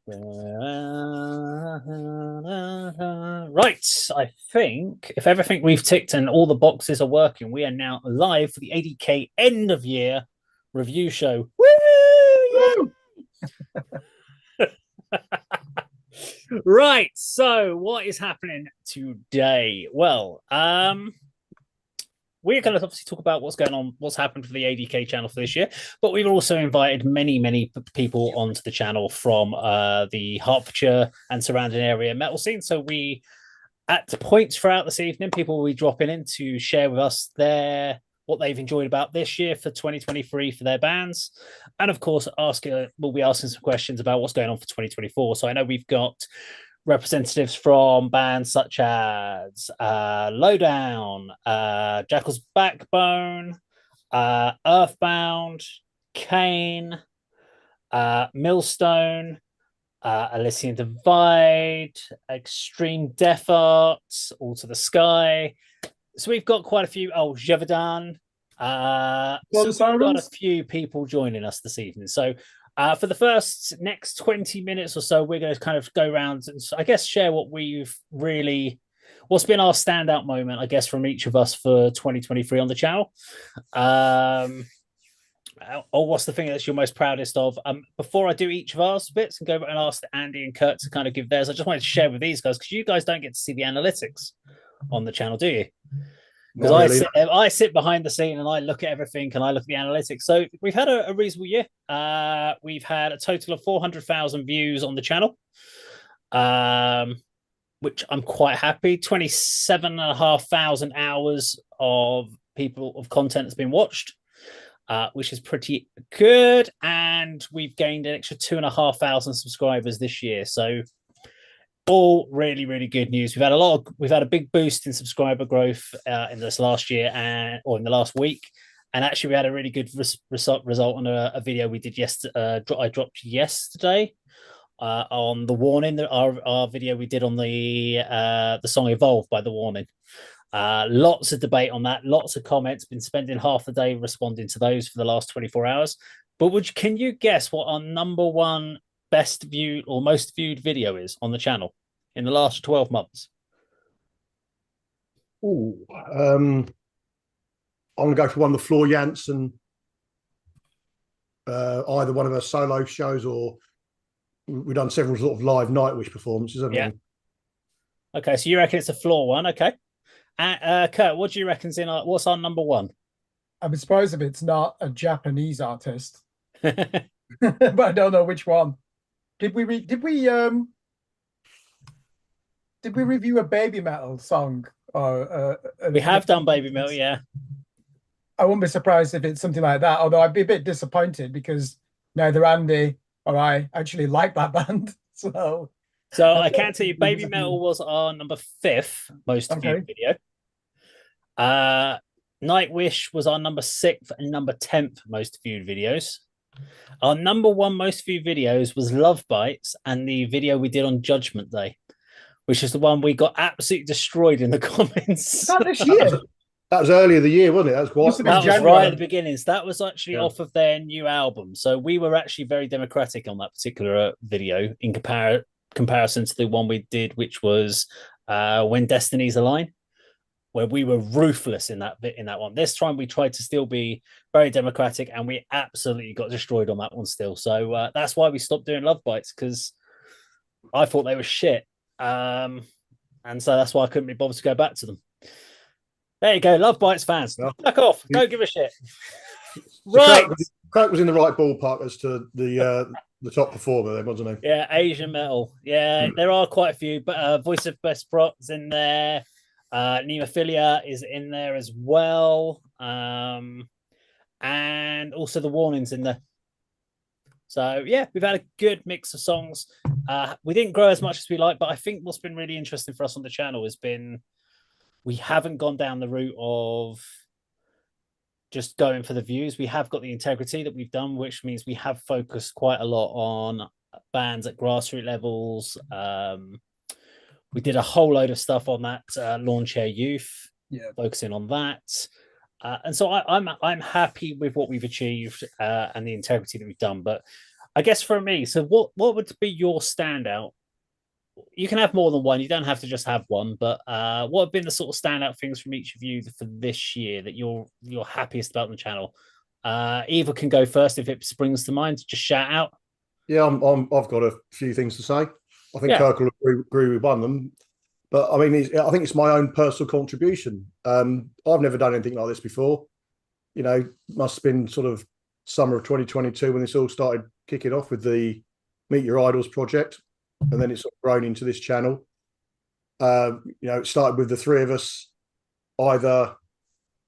Right, I think if everything we've ticked and all the boxes are working, we are now live for the ADK End of Year review show. Woo! Yeah! Right, so what is happening today? Well, we're going to obviously talk about what's going on, what's happened for the ADK channel for this year, but we've also invited many people onto the channel from the Hertfordshire and surrounding area metal scene. So we, at points throughout this evening, people will be dropping in to share with us what they've enjoyed about this year for 2023 for their bands, and of course, we'll be asking some questions about what's going on for 2024. So I know we've got representatives from bands such as Lowdown, Jackal's Backbone, Earthbound, Kaine, Millstone, Elysian Divide, Extreme Death Arts, All to the Sky. So we've got quite a few. Oh, Gevaudan. So we've got a few people joining us this evening. So for the next 20 minutes or so, we're going to kind of go around and I guess share what's been our standout moment, I guess, from each of us for 2023 on the channel. Or what's the thing that you're most proudest of? Before I do each of our bits and go and ask Andy and Kirk to kind of give theirs, I just wanted to share with these guys because you guys don't get to see the analytics on the channel, do you? Because I sit behind the scene and I look at everything and I look at the analytics. So we've had a reasonable year. We've had a total of 400,000 views on the channel, which I'm quite happy. 27,500 hours of content that's been watched, which is pretty good. And we've gained an extra 2,500 subscribers this year. So all really good news. We've had a big boost in subscriber growth in this last year or in the last week, and actually we had a really good result on a video we did yesterday. I dropped yesterday on The Warning, our video we did on the song Evolve by The Warning. Lots of debate on that, lots of comments. Been spending half the day responding to those for the last 24 hours. But can you guess what our number one best viewed or most viewed video is on the channel in the last 12 months? I'm gonna go for one of the Floor Jansen, either one of her solo shows or we've done several sort of live Nightwish performances, haven't we? Okay, so you reckon it's a Floor one? Okay. Kurt, what do you reckon's what's our number one? I'm surprised if it's not a Japanese artist. But I don't know which one. Did we review a Baby Metal song? Or we have done Baby Metal, yeah. I wouldn't be surprised if it's something like that. Although I'd be a bit disappointed because neither Andy or I actually like that band. So I can tell you, Baby Metal was our number 5th most viewed video. Nightwish was our number 6th and number 10th most viewed videos. Our number 1 most viewed videos was Love Bites and the video we did on Judgment Day, which is the one we got absolutely destroyed in the comments. Not this year. That was earlier the year, wasn't it? That was right at the beginnings. That was actually off of their new album. So we were actually very democratic on that particular video in comparison to the one we did, which was When Destinies Align, where we were ruthless in that one. This time we tried to still be very democratic, and we absolutely got destroyed on that one still. So that's why we stopped doing Love Bites, because I thought they were shit. And so that's why I couldn't be bothered to go back to them. There you go, Love Bites fans. Back off. Don't give a shit. Right. Kirk was in the right ballpark as to the top performer there, wasn't he? Yeah, Asian metal. Yeah, there are quite a few, but Voice of Best Prot's in there. Nemophilia is in there as well. And also The Warning's in there. So yeah, we've had a good mix of songs. We didn't grow as much as we like, but I think what's been really interesting for us on the channel has been we haven't gone down the route of just going for the views. We have got the integrity that we've done, which means we have focused quite a lot on bands at grassroots levels. We did a whole load of stuff on that Lawn Chair Youth, focusing on that. And so I'm happy with what we've achieved and the integrity that we've done. But I guess for me, so what would be your standout? You can have more than one. You don't have to just have one. But what have been the sort of standout things from each of you for this year that you're happiest about on the channel? Eva can go first if it springs to mind. Just shout out. Yeah, I've got a few things to say. I think Yeah. Kirk will agree with one of them. But I mean, I think it's my own personal contribution. I've never done anything like this before. You know, must have been sort of summer of 2022 when this all started kicking off with the Meet Your Idols project, and then it's sort of grown into this channel. You know, it started with the three of us either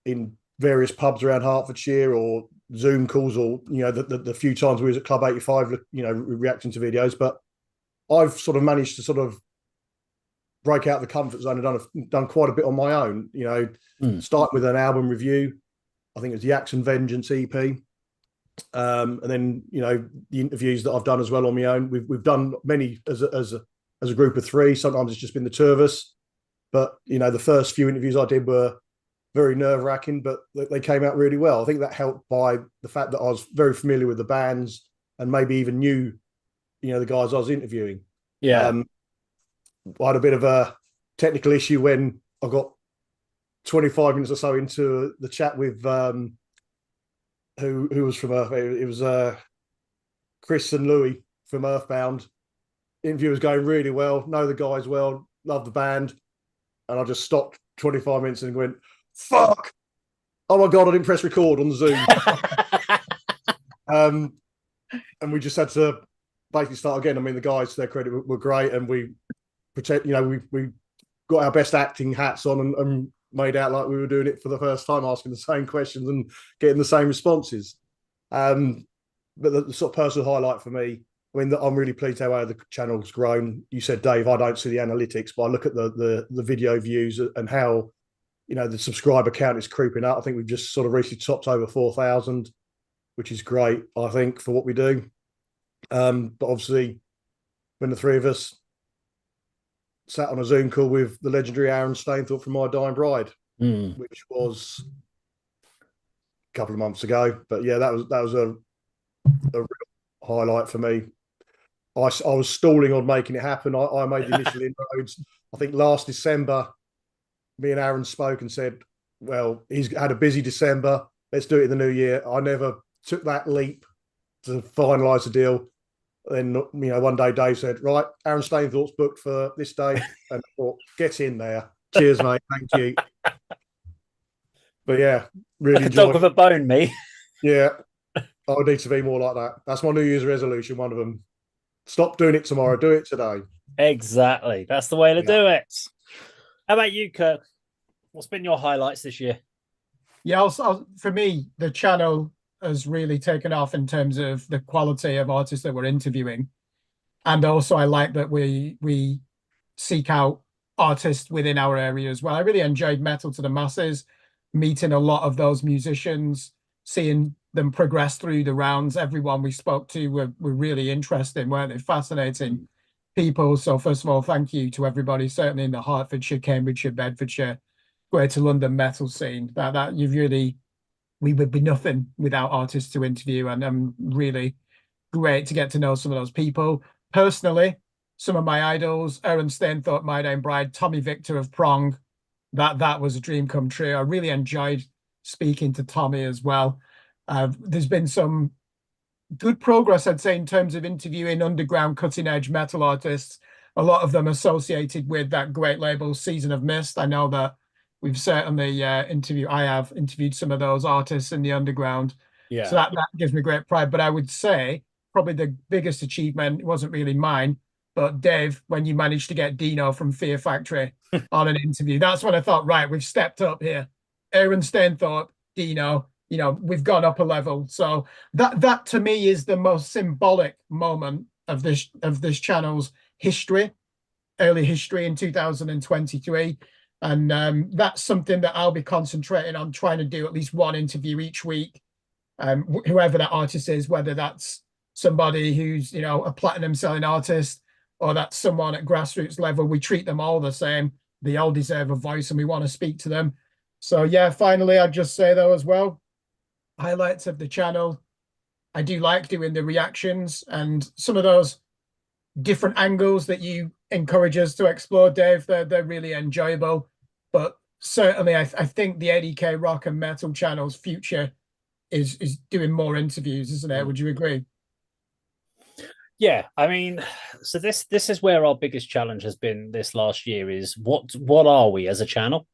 in various pubs around Hertfordshire or Zoom calls, or you know, the few times we was at Club 85, you know, reacting to videos. But I've sort of managed to sort of break out of the comfort zone and done quite a bit on my own. You know, start with an album review. I think it was the Axe and Vengeance EP. And then, you know, the interviews that I've done as well on my own. We've done many as a group of three. Sometimes it's just been the two of us. But, you know, the first few interviews I did were very nerve-wracking, but they came out really well. I think that helped by the fact that I was very familiar with the bands and maybe even knew, you know, the guys I was interviewing. Yeah. I had a bit of a technical issue when I got 25 minutes or so into the chat with who was from Earth. It was Chris and Louis from Earthbound. Interview was going really well. Know the guys well. Love the band. And I just stopped 25 minutes and went, fuck. Oh my God, I didn't press record on the Zoom. And we just had to basically start again. I mean, the guys, to their credit, were great. And we you know, we got our best acting hats on and made out like we were doing it for the first time, asking the same questions and getting the same responses. But the sort of personal highlight for me, I mean, I'm really pleased how the channel's grown. You said, Dave, I don't see the analytics, but I look at the video views and how, you know, the subscriber count is creeping up. I think we've just sort of recently topped over 4,000, which is great, I think, for what we do. But obviously, when the three of us sat on a Zoom call with the legendary Aaron Stainthorpe from My Dying Bride, which was a couple of months ago. But yeah, that was a real highlight for me. I was stalling on making it happen. I made the initial inroads. I think last December, me and Aaron spoke and said, well, he's had a busy December. Let's do it in the new year. I never took that leap to finalise the deal. Then, you know, one day Dave said, right, Aaron Stainthorpe's booked for this day. And I thought, get in there. Cheers, mate. Thank you. But yeah, really like a dog with a bone, me. Yeah. I need to be more like that. That's my New Year's resolution, one of them. Stop doing it tomorrow. Do it today. Exactly. That's the way to do it. How about you, Kirk? What's been your highlights this year? Yeah, for me, the channel has really taken off in terms of the quality of artists that we're interviewing. And also I like that we seek out artists within our area as well. I really enjoyed Metal to the Masses, meeting a lot of those musicians, seeing them progress through the rounds. Everyone we spoke to were really interesting, weren't they? Fascinating people. So first of all, thank you to everybody, certainly in the Hertfordshire, Cambridgeshire, Bedfordshire, Greater London metal scene. That you've really, we would be nothing without artists to interview, and I'm really great to get to know some of those people. Personally, some of my idols, Aaron Stainthorpe, My Dying Bride, Tommy Victor of Prong, that was a dream come true. I really enjoyed speaking to Tommy as well. There's been some good progress, I'd say, in terms of interviewing underground cutting edge metal artists, a lot of them associated with that great label Season of Mist. I know that we've certainly I have interviewed some of those artists in the underground. Yeah. So that gives me great pride. But I would say probably the biggest achievement, it wasn't really mine, but Dave, when you managed to get Dino from Fear Factory on an interview, that's when I thought, right, we've stepped up here. Aaron Stainthorpe, Dino, you know, we've gone up a level. So that to me is the most symbolic moment of this channel's history, early history in 2023. And that's something that I'll be concentrating on, trying to do at least one interview each week. Whoever that artist is, whether that's somebody who's, you know, a platinum selling artist or that's someone at grassroots level, we treat them all the same. They all deserve a voice and we want to speak to them. So yeah, finally, I'd just say though as well, highlights of the channel. I do like doing the reactions and some of those different angles that you encourage us to explore, Dave. They're really enjoyable. But certainly, I think the ADK Rock and Metal channel's future is doing more interviews, isn't it? Would you agree? Yeah, I mean, so this is where our biggest challenge has been this last year is what are we as a channel?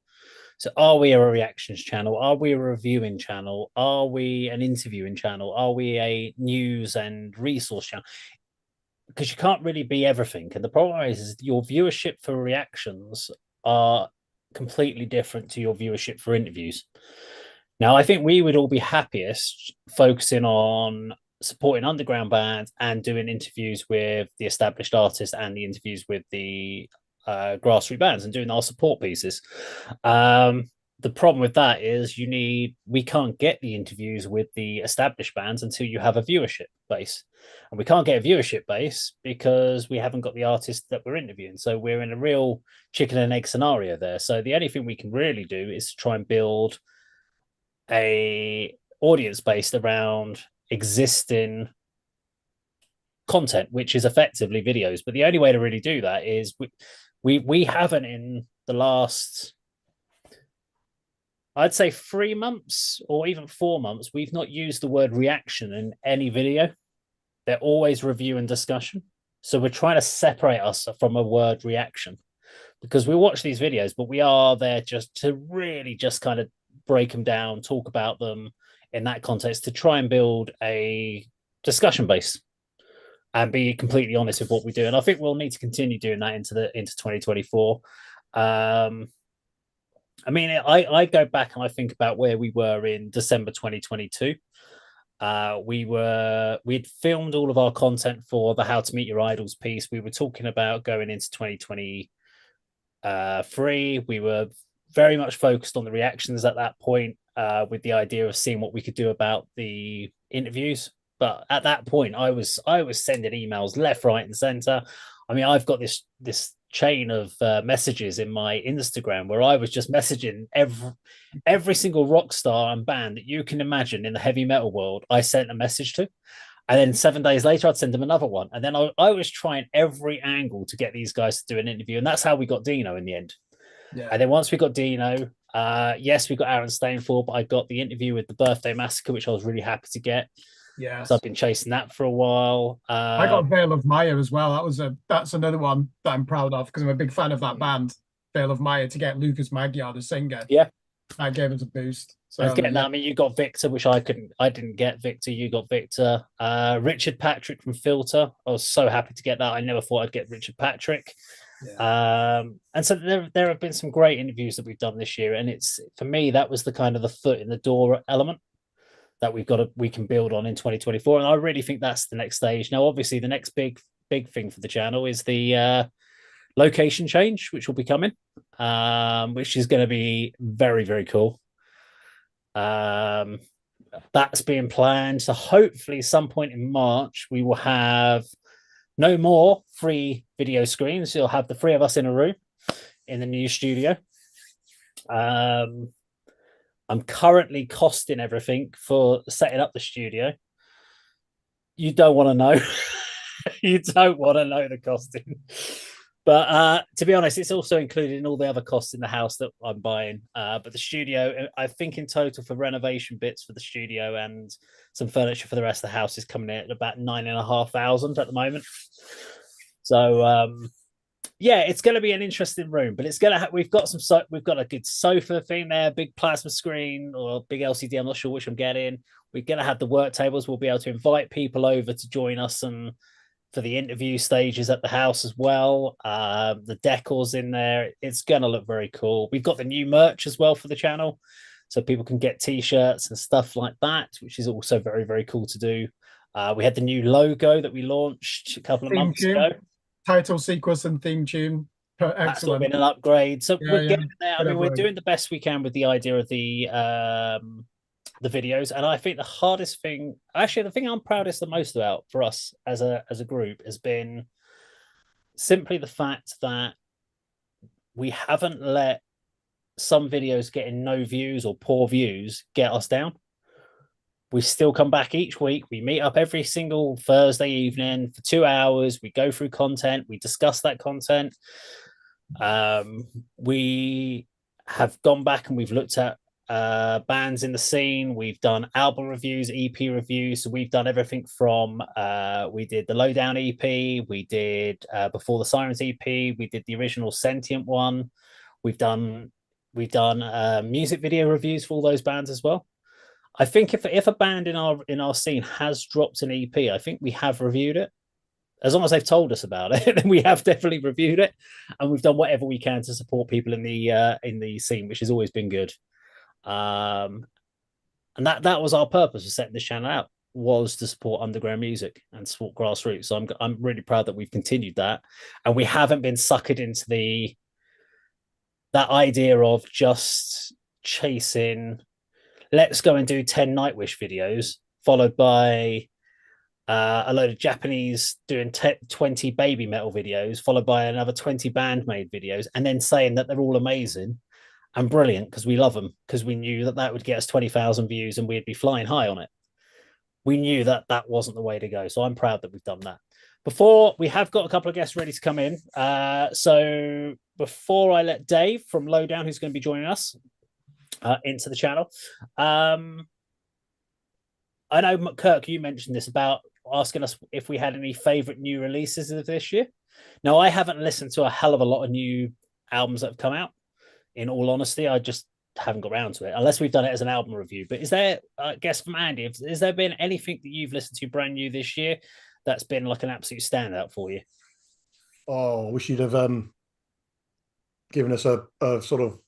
So are we a reactions channel? Are we a reviewing channel? Are we an interviewing channel? Are we a news and resource channel? Because you can't really be everything. And the problem is your viewership for reactions are completely different to your viewership for interviews. Now, I think we would all be happiest focusing on supporting underground bands and doing interviews with the established artists and the interviews with the grassroots bands and doing our support pieces. The problem with that is we can't get the interviews with the established bands until you have a viewership base. And we can't get a viewership base because we haven't got the artists that we're interviewing. So we're in a real chicken and egg scenario there. So the only thing we can really do is to try and build a audience based around existing content, which is effectively videos. But the only way to really do that is we haven't in the last, I'd say 3 months or even 4 months, we've not used the word reaction in any video. They're always review and discussion. So we're trying to separate us from a word reaction because we watch these videos, but we are there just to really just kind of break them down, talk about them in that context to try and build a discussion base and be completely honest with what we do. And I think we'll need to continue doing that into 2024. I mean, I go back and I think about where we were in December 2022. We'd filmed all of our content for the How to Meet Your Idols piece. We were talking about going into 2023. We were very much focused on the reactions at that point, with the idea of seeing what we could do about the interviews. But at that point, I was sending emails left, right, and center. I mean, I've got this chain of messages in my Instagram where I was just messaging every single rock star and band that you can imagine in the heavy metal world. I sent a message to, and then 7 days later, I'd send them another one, and then I was trying every angle to get these guys to do an interview, and that's how we got Dino in the end. Yeah. And then once we got Dino, yes, we got Aaron Stainford, but I got the interview with the Birthday Massacre, which I was really happy to get. Yeah, so I've been chasing that for a while. I got Veil of Maya as well. That's another one that I'm proud of because I'm a big fan of that band, Veil of Maya. To get Lucas Magyar, the singer, yeah, that gave us a boost. So I was getting that. I mean, you got Victor, which I didn't get Victor. You got Victor. Richard Patrick from Filter. I was so happy to get that. I never thought I'd get Richard Patrick. Yeah. And so there have been some great interviews that we've done this year, and it's, for me, that was the kind of the foot in the door element that we can build on in 2024, and I really think that's the next stage. Now, obviously, the next big thing for the channel is the location change, which will be coming, which is going to be very, very cool. That's being planned, so hopefully, some point in March, we will have no more 3 video screens. You'll have the 3 of us in a room in the new studio. I'm currently costing everything for setting up the studio. You don't want to know. You don't want to know the costing. But to be honest, it's also included in all the other costs in the house that I'm buying. But the studio, I think in total for renovation bits for the studio and some furniture for the rest of the house is coming in at about 9,500 at the moment. So yeah, it's going to be an interesting room, but it's going to we've got a good sofa thing there, big plasma screen or big LCD. I'm not sure which I'm getting. We're going to have the work tables. We'll be able to invite people over to join us and for the interview stages at the house as well. The decor's in there. It's going to look very cool. We've got the new merch as well for the channel, so people can get t-shirts and stuff like that, which is also very, very cool to do. We had the new logo that we launched a couple of months ago. Title sequence and theme tune. Excellent. That's all been an upgrade. So we're getting there. I mean, we're doing the best we can with the idea of the videos. And I think the hardest thing, actually, the thing I'm proudest the most about for us as a group has been simply the fact that we haven't let some videos getting no views or poor views get us down. We still come back each week. We meet up every single Thursday evening for 2 hours. We go through content. We discuss that content. We have gone back and we've looked at bands in the scene. We've done album reviews, EP reviews. So we've done everything from we did the Lowdown EP, we did Before the Sirens EP, we did the original Sentient one. We've done music video reviews for all those bands as well. I think if a band in our scene has dropped an EP, I think we have reviewed it. As long as they've told us about it, then we have definitely reviewed it, and we've done whatever we can to support people in the scene, which has always been good. And that was our purpose of setting this channel out, was to support underground music and support grassroots. So I'm really proud that we've continued that, and we haven't been suckered into that idea of just chasing. Let's go and do 10 Nightwish videos, followed by a load of Japanese doing 20 baby metal videos, followed by another 20 Bandmade videos, and then saying that they're all amazing and brilliant because we love them, because we knew that would get us 20,000 views and we'd be flying high on it. We knew that wasn't the way to go. So I'm proud that we've done that. Before, we have got a couple of guests ready to come in. So before I let Dave from Lowdown, who's going to be joining us, into the channel. I know, Kirk, you mentioned this about asking us if we had any favorite new releases of this year. Now, I haven't listened to a hell of a lot of new albums that have come out. In all honesty, I just haven't got around to it, unless we've done it as an album review. But is there, I guess from Andy, has there been anything that you've listened to brand new this year that's been like an absolute standout for you? Oh, I wish you'd have given us a sort of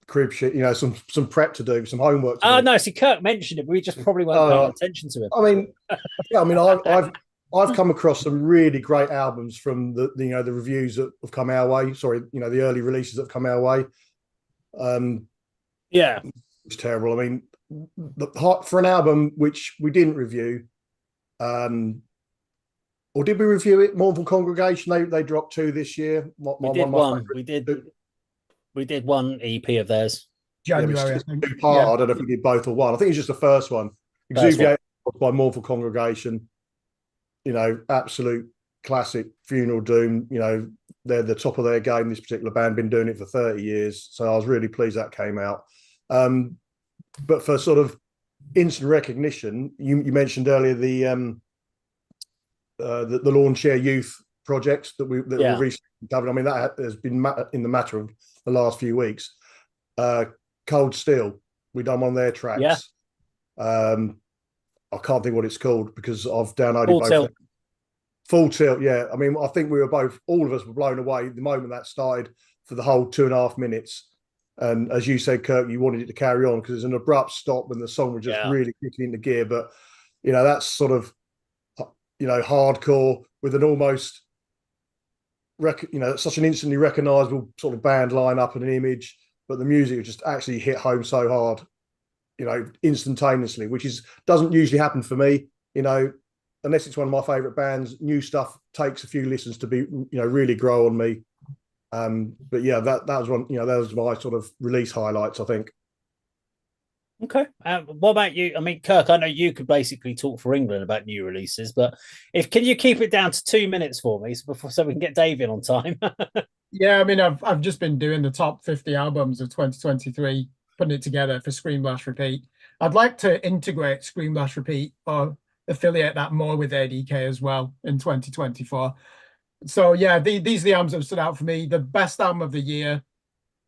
crib shit, some prep to do, some homework. No, see, Kirk mentioned it, but we just probably weren't paying attention to it. I've come across some really great albums from the reviews that have come our way. Sorry, the early releases that have come our way. Yeah, it's terrible. I mean, for an album which we didn't review, or did we review it? Mournful Congregation. They dropped 2 this year. We did one EP of theirs. January, I think. I don't know if we did both or one. I think it was just the first one. Exuviated by Mournful Congregation. Absolute classic funeral doom. They're the top of their game. This particular band, been doing it for 30 years. So I was really pleased that came out. But for sort of instant recognition, you mentioned earlier the Lawn Chair Youth project that we recently covered. I mean, that has been in the matter of the last few weeks. Cold Steel, we done one of their tracks. Yeah. I can't think what it's called because I've downloaded Full Tilt. Yeah, I mean, I think all of us were blown away the moment that started for the whole 2.5 minutes. And as you said, Kirk, you wanted it to carry on because there's an abrupt stop when the song was just really kicking into gear. But that's sort of hardcore with an almost such an instantly recognizable sort of band lineup and an image, but the music just actually hit home so hard, instantaneously, which doesn't usually happen for me, unless it's one of my favorite bands. New stuff takes a few listens to be, really grow on me. But yeah, that was one, that was my sort of release highlights, I think. Okay. What about you? I mean, Kirk, I know you could basically talk for England about new releases, but can you keep it down to 2 minutes for me so we can get Dave in on time? Yeah, I mean, I've just been doing the top 50 albums of 2023, putting it together for Scream Blast Repeat. I'd like to integrate Scream Blast Repeat or affiliate that more with ADK as well in 2024. So yeah, these are the albums that have stood out for me. The best album of the year,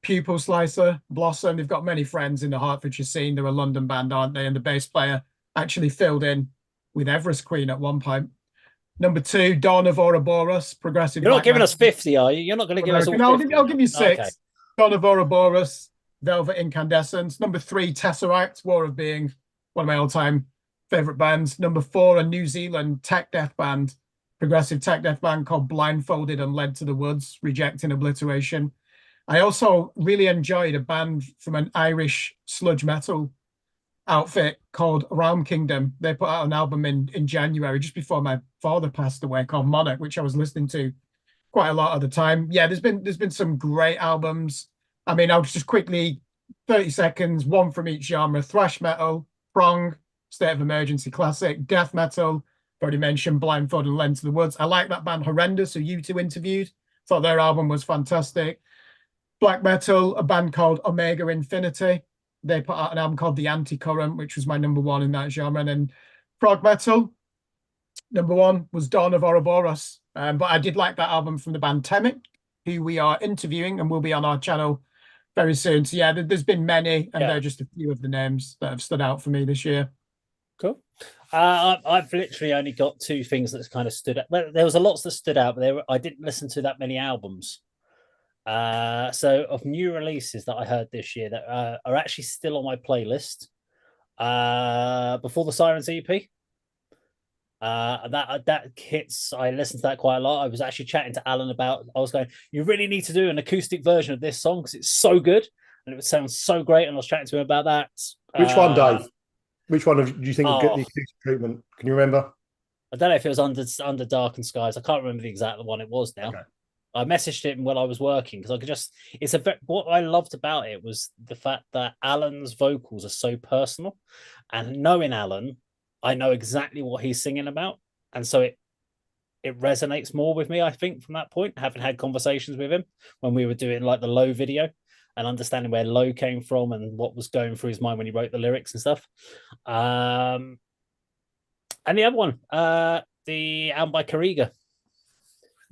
Pupil Slicer, Blossom. They've got many friends in the Hertfordshire scene. They're a London band, aren't they? And the bass player actually filled in with Everest Queen at one point. Number 2, Dawn of Ouroboros, progressive. You're not giving us 50, are you? You're not going to give us all 50. I'll give you 6. Okay. Dawn of Ouroboros, Velvet Incandescence. Number 3, Tesseract, War of Being, one of my all-time favorite bands. Number 4, a New Zealand tech death band, progressive tech death band called Blindfolded and Led to the Woods, Rejecting Obliteration. I also really enjoyed a band from an Irish sludge metal outfit called Realm Kingdom. They put out an album in January, just before my father passed away, called Monarch, which I was listening to quite a lot at the time. Yeah, there's been some great albums. I mean, I'll just quickly, 30 seconds, one from each genre: thrash metal, prong, State of Emergency classic. Death metal, already mentioned Blindfold and Lent to the Woods. I like that band Horrendous, who you two interviewed. Thought their album was fantastic. Black metal, a band called Omega Infinity. They put out an album called The Anti-Current, which was my #1 in that genre. And then prog metal, #1 was Dawn of Ouroboros. But I did like that album from the band Temic, who we are interviewing and will be on our channel very soon. So yeah, there's been many, and they're just a few of the names that have stood out for me this year. Cool. I've literally only got 2 things that's kind of stood out. Well, there was a lot that stood out, but I didn't listen to that many albums. So of new releases that I heard this year that are actually still on my playlist. Before the Sirens EP. That hits. I listened to that quite a lot. I was actually chatting to Alan about. I was going, you really need to do an acoustic version of this song because it's so good and it would sound so great. And I was chatting to him about that. Which one, Dave? Which one do you think would get the acoustic treatment? Can you remember? I don't know if it was under Darkened Skies. I can't remember the exact one it was now. Okay. I messaged him while I was working because I could just. What I loved about it was the fact that Alan's vocals are so personal, and knowing Alan, I know exactly what he's singing about, and so it resonates more with me. I think from that point, having had conversations with him when we were doing like the Low video, and understanding where Low came from and what was going through his mind when he wrote the lyrics and stuff. And the other one, the album by Caregah.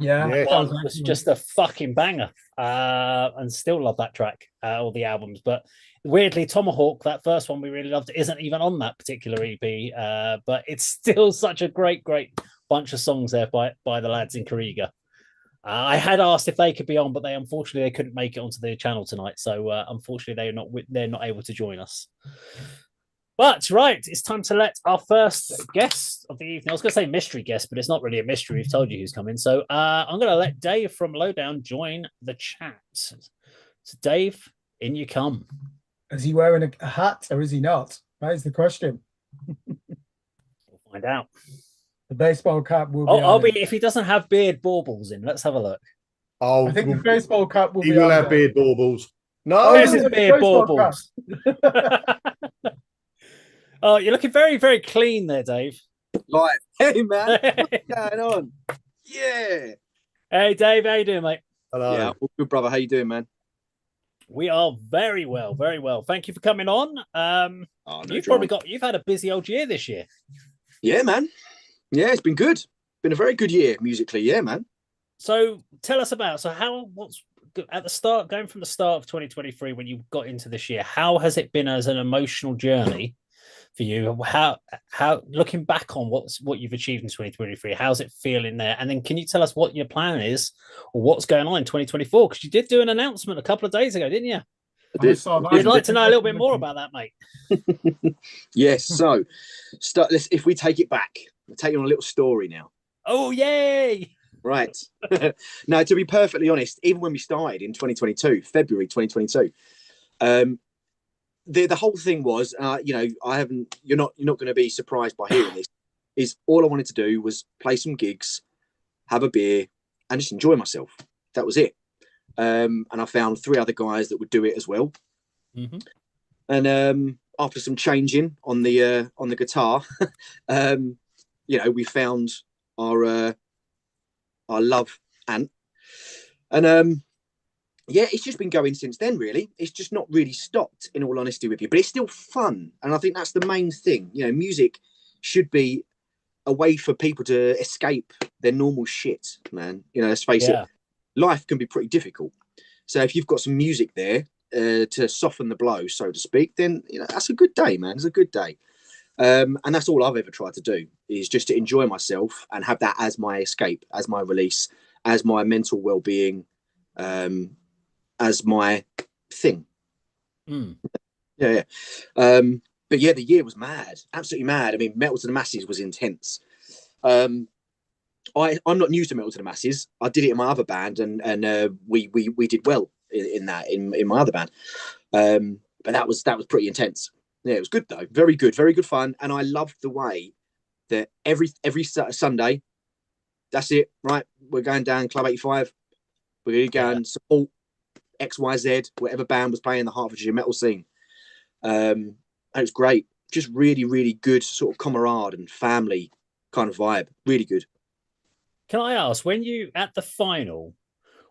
Yeah, it was just a fucking banger, and still love that track, all the albums. But weirdly, Tomahawk, that first one we really loved, isn't even on that particular EP. But it's still such a great bunch of songs there by the lads in Caregah. I had asked if they could be on, but unfortunately they couldn't make it onto the channel tonight. So unfortunately they're not able to join us. But right, it's time to let our first guest of the evening. I was going to say mystery guest, but it's not really a mystery. We've told you who's coming. So I'm going to let Dave from Lowdown join the chat. So Dave, in you come. Is he wearing a hat or is he not? That is the question. We'll find out. The baseball cap will be. I'll be if he doesn't have beard baubles in. Let's have a look. I think the baseball cap will. He will have beard baubles. No, this is beard baubles. Oh, you're looking very, very clean there, Dave. Right. Hey, man. What's going on? Yeah. Hey, Dave. How you doing, mate? Hello. Yeah, all good, brother. How you doing, man? We are very well, very well. Thank you for coming on. You've had a busy old year this year. Yeah, man. Yeah, it's been good. Been a very good year musically. Yeah, man. So tell us about, what's at the start, going from the start of 2023 when you got into this year, how has it been as an emotional journey for you? How looking back on what you've achieved in 2023, how's it feeling there? And then can you tell us what your plan is or what's going on in 2024? Because you did do an announcement a couple of days ago, didn't you? I did. I'd like to know a little bit more about that, mate. Yes. So if we take it back, we'll take you on a little story now. Oh, yay! Right. Now, to be perfectly honest, even when we started in 2022, February 2022, the whole thing was, you're not going to be surprised by hearing this, is all I wanted to do was play some gigs, have a beer, and just enjoy myself. That was it. And I found 3 other guys that would do it as well. Mm-hmm. And after some changing on the guitar, we found our love Ant, and it's just been going since then. Really, it's just not really stopped. In all honesty with you, but it's still fun, and I think that's the main thing. Music should be a way for people to escape their normal shit, man. Let's face it, life can be pretty difficult. So if you've got some music there to soften the blow, so to speak, then that's a good day, man. It's a good day. And that's all I've ever tried to do, is just to enjoy myself and have that as my escape, as my release, as my mental well-being, as my thing. Yeah. But yeah, the year was mad, absolutely mad. I mean, Metal to the Masses was intense. I'm not new to Metal to the Masses. I did it in my other band, and we did well in my other band. But that was pretty intense. Yeah, it was good though. Very good fun. And I loved the way that every Sunday, that's it, right? We're going down Club 85. We're going to go and support XYZ, whatever band was playing the Hertfordshire metal scene. And it was great. just really, really good sort of camaraderie and family kind of vibe. Really good. Can I ask, when you at the final,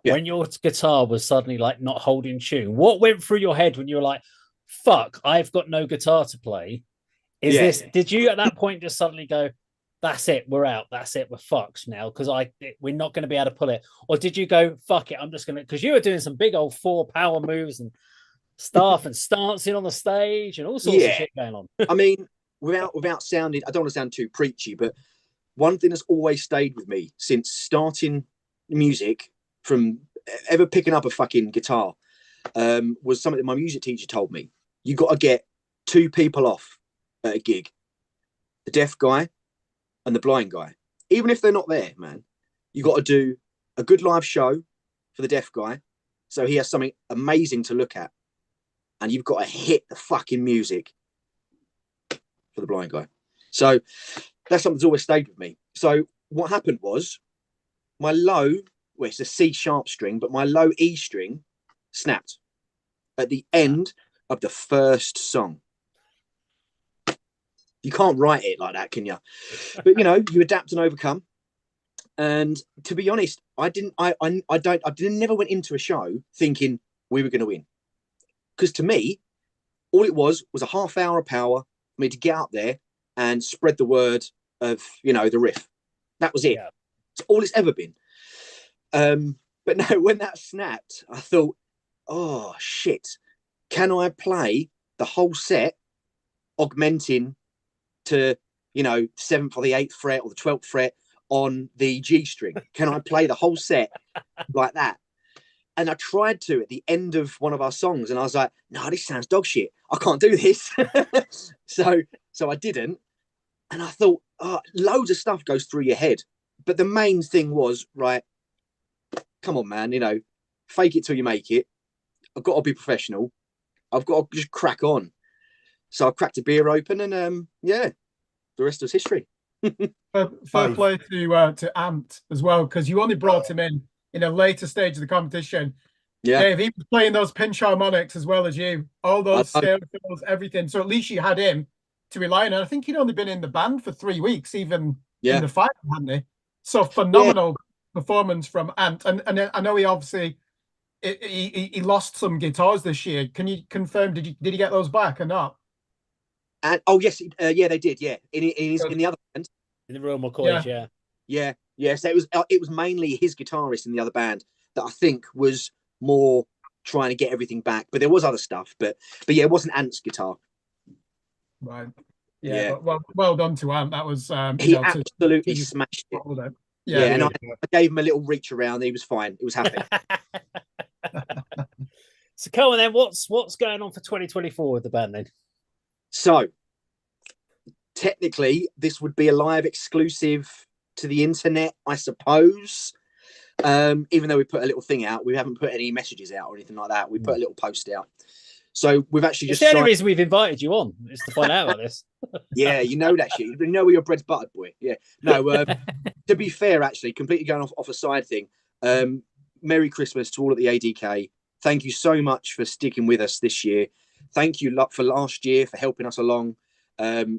Yeah. when your guitar was suddenly like not holding tune, what went through your head when you were like, fuck, I've got no guitar to play? Did you at that point just suddenly go, that's it, we're out, that's it, we're fucked now, because we're not going to be able to pull it? Or did you go, fuck it, I'm just going to, because you were doing some big old 4 power moves and stuff and stancing on the stage and all sorts of shit going on? I mean, without sounding, I don't want to sound too preachy, but one thing that's always stayed with me since starting music, from ever picking up a fucking guitar, was something that my music teacher told me. You got to get 2 people off at a gig, the deaf guy and the blind guy. Even if they're not there, man, you got to do a good live show for the deaf guy, so he has something amazing to look at, and you've got to hit the fucking music for the blind guy. So that's something that's always stayed with me. So what happened was, my low, well, it's a C sharp string, but my low E string snapped at the end of the first song. You can't write it like that, can you? But you know, you adapt and overcome. And to be honest, I never went into a show thinking we were going to win, because to me, all it was a half hour of power for me to get up there and spread the word of, you know, the riff. That was it. Yeah. It's all it's ever been. But no, when that snapped, I thought, oh shit, can I play the whole set augmenting to, you know, 7th or the 8th fret or the 12th fret on the G string? Can I play the whole set like that? And I tried to at the end of one of our songs, and I was like, no, this sounds dog shit. I can't do this. So I didn't. And I thought, oh, loads of stuff goes through your head. But the main thing was, right, come on, man, you know, fake it till you make it. I've got to be professional. I've got to just crack on. So I cracked a beer open, and yeah, the rest was history. Fair play to Ant as well, because you only brought him in a later stage of the competition. Yeah, Dave, he was playing those pinch harmonics as well as you, all those scale fills, everything. So at least you had him to rely on. And I think he'd only been in the band for 3 weeks, even in the final, hadn't he? So phenomenal performance from Ant. And I know he obviously he lost some guitars this year. Can you confirm? Did he get those back or not? And oh yes, yeah, they did. Yeah, in the other band, In the Royal McCoys, yeah. So it was mainly his guitarist in the other band that I think was more trying to get everything back. But there was other stuff. But yeah, it wasn't Ant's guitar. Right. Yeah. But well done to Ant. That was he absolutely smashed it. Yeah, and I gave him a little reach around. He was fine. He was happy. So come on then, what's going on for 2024 with the band then? So technically, this would be a live exclusive to the internet, I suppose. Even though we put a little thing out, we haven't put any messages out or anything like that. We put a little post out. So we've actually It's the only reason we've invited you on is to find out about this. Yeah, you know that shit. You know where your bread's buttered, boy. Yeah. No, to be fair, actually, completely going off a side thing. Merry Christmas to all at the ADK. Thank you so much for sticking with us this year. Thank you for last year for helping us along.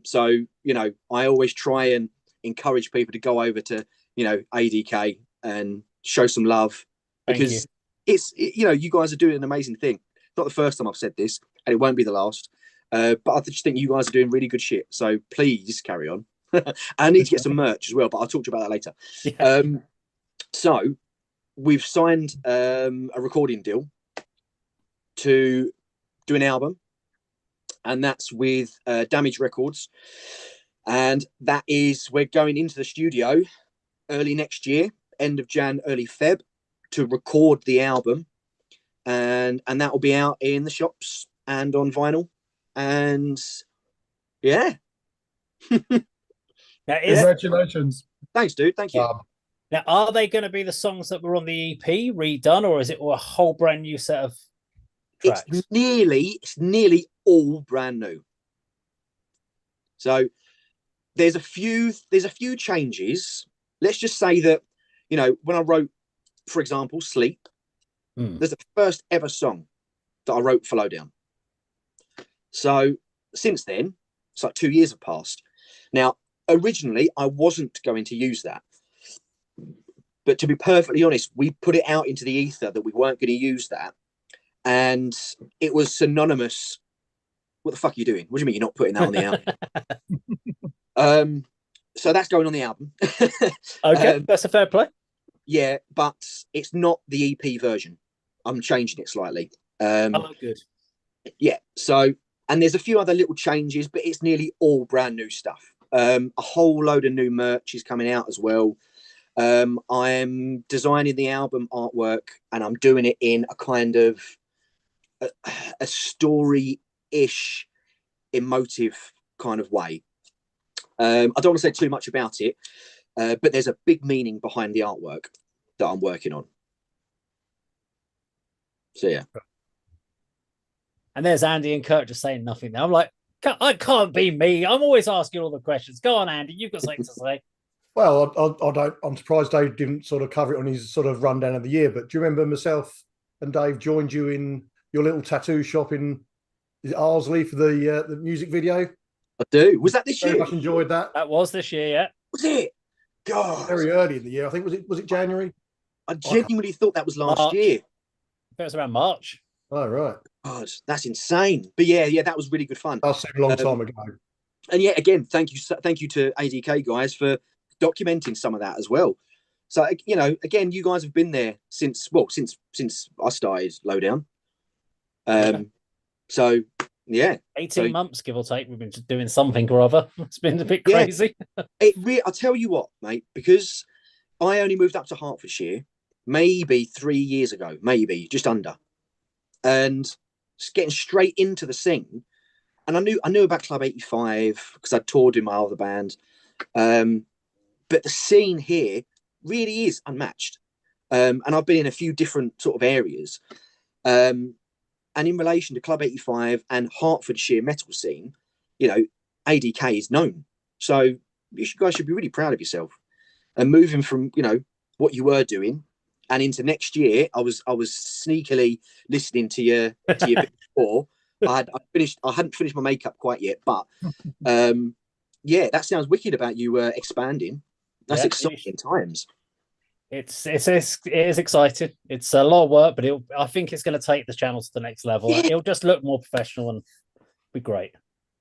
So, you know, I always try and encourage people to go over to, you know, ADK and show some love, because you know, you guys are doing an amazing thing. Not the first time I've said this, and it won't be the last. But I just think you guys are doing really good shit. So please carry on. I need to get some merch as well, but I'll talk to you about that later. Yeah. So we've signed a recording deal to do an album, and that's with Damage Records. And that is, we're going into the studio early next year, end of Jan, early Feb, to record the album. And that will be out in the shops and on vinyl. And yeah. Congratulations. Thanks, dude. Thank you. Now, are they going to be the songs that were on the EP redone, or is it a whole brand new set of tracks? It's nearly all brand new. So there's a few changes. Let's just say that, you know, when I wrote, for example, Sleep, there's the first ever song that I wrote for Lowdown. So since then, It's like 2 years have passed. Now, originally, I wasn't going to use that. But to be perfectly honest, we put it out into the ether that we weren't going to use that. And it was synonymous. What the fuck are you doing? What do you mean you're not putting that on the album? So that's going on the album. Okay, that's a fair play. Yeah, but it's not the EP version. I'm changing it slightly. Good. Yeah, so, and there's a few other little changes, but it's nearly all brand new stuff. A whole load of new merch is coming out as well. I am designing the album artwork, and I'm doing it in a kind of a story-ish, emotive kind of way. I don't want to say too much about it, but there's a big meaning behind the artwork that I'm working on. So yeah. And there's Andy and Kirk just saying nothing now. I'm like, I can't be me. I'm always asking all the questions. Go on, Andy. You've got something to say. Well, I'm surprised Dave didn't sort of cover it on his sort of rundown of the year. But do you remember myself and Dave joined you in your little tattoo shop in Arsley for the music video? I do. Was that this year? Very much enjoyed that. That was this year, yeah. Was it? God. Very early in the year. I think was it January? I genuinely thought that was last year. I think it was around March. Oh, right. God, that's insane. But yeah, that was really good fun. That seemed a long time ago. And yeah, again, thank you to ADK guys for documenting some of that as well. So you know, again, you guys have been there since I started Lowdown. So yeah, 18 months, give or take. We've been doing something or other. It's been a bit crazy. I'll tell you what, mate, because I only moved up to Hertfordshire maybe 3 years ago, maybe just under, and just getting straight into the scene. And I knew about Club 85 because I toured in my other band. But the scene here really is unmatched. And I've been in a few different sort of areas. And in relation to Club 85 and Hertfordshire metal scene, you know, ADK is known. So you guys should be really proud of yourself. And moving from, you know, what you were doing and into next year, I was sneakily listening to your bit before. I hadn't finished my makeup quite yet, but yeah, that sounds wicked about you expanding. That's exciting times. It is exciting. It's a lot of work, but I think it's going to take the channel to the next level. Yeah. It'll just look more professional and be great.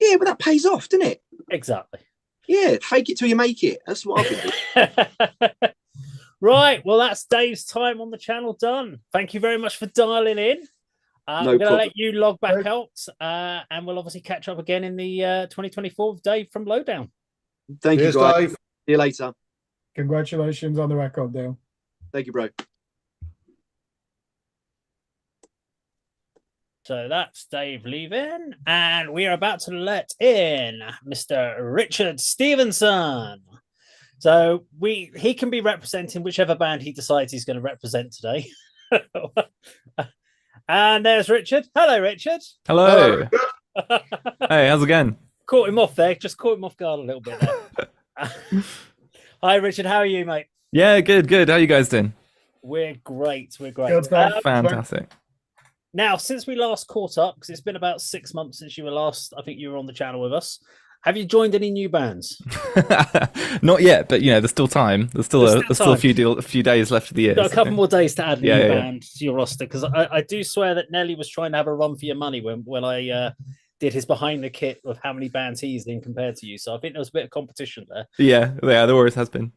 Yeah, but that pays off, doesn't it? Exactly. Yeah, fake it till you make it. That's what I've been doing. Right. Well, that's Dave's time on the channel done. Thank you very much for dialing in. We're going to let you log back out, and we'll obviously catch up again in the 2024 with Dave from Lowdown. Thank you, guys. Dave. See you later. Congratulations on the record, Dale. Thank you, bro. So that's Dave leaving, and we are about to let in Mr. Richard Stevenson. So he can be representing whichever band he decides he's going to represent today. And there's Richard. Hello, Richard. Hello. Hey, how's it going? Caught him off there. Just caught him off guard a little bit there. Hi, Richard. How are you, mate? Yeah, good. How are you guys doing? We're great. Fantastic. Now, since we last caught up, because it's been about 6 months since you were last, I think you were on the channel with us. Have you joined any new bands? Not yet, but you know, there's still time. There's still a few days left of the year. Got a couple more days to add a new band to your roster, because I do swear that Nelly was trying to have a run for your money when I did his behind the kit of how many bands he's in compared to you. So I think there was a bit of competition there. Yeah, there always has been.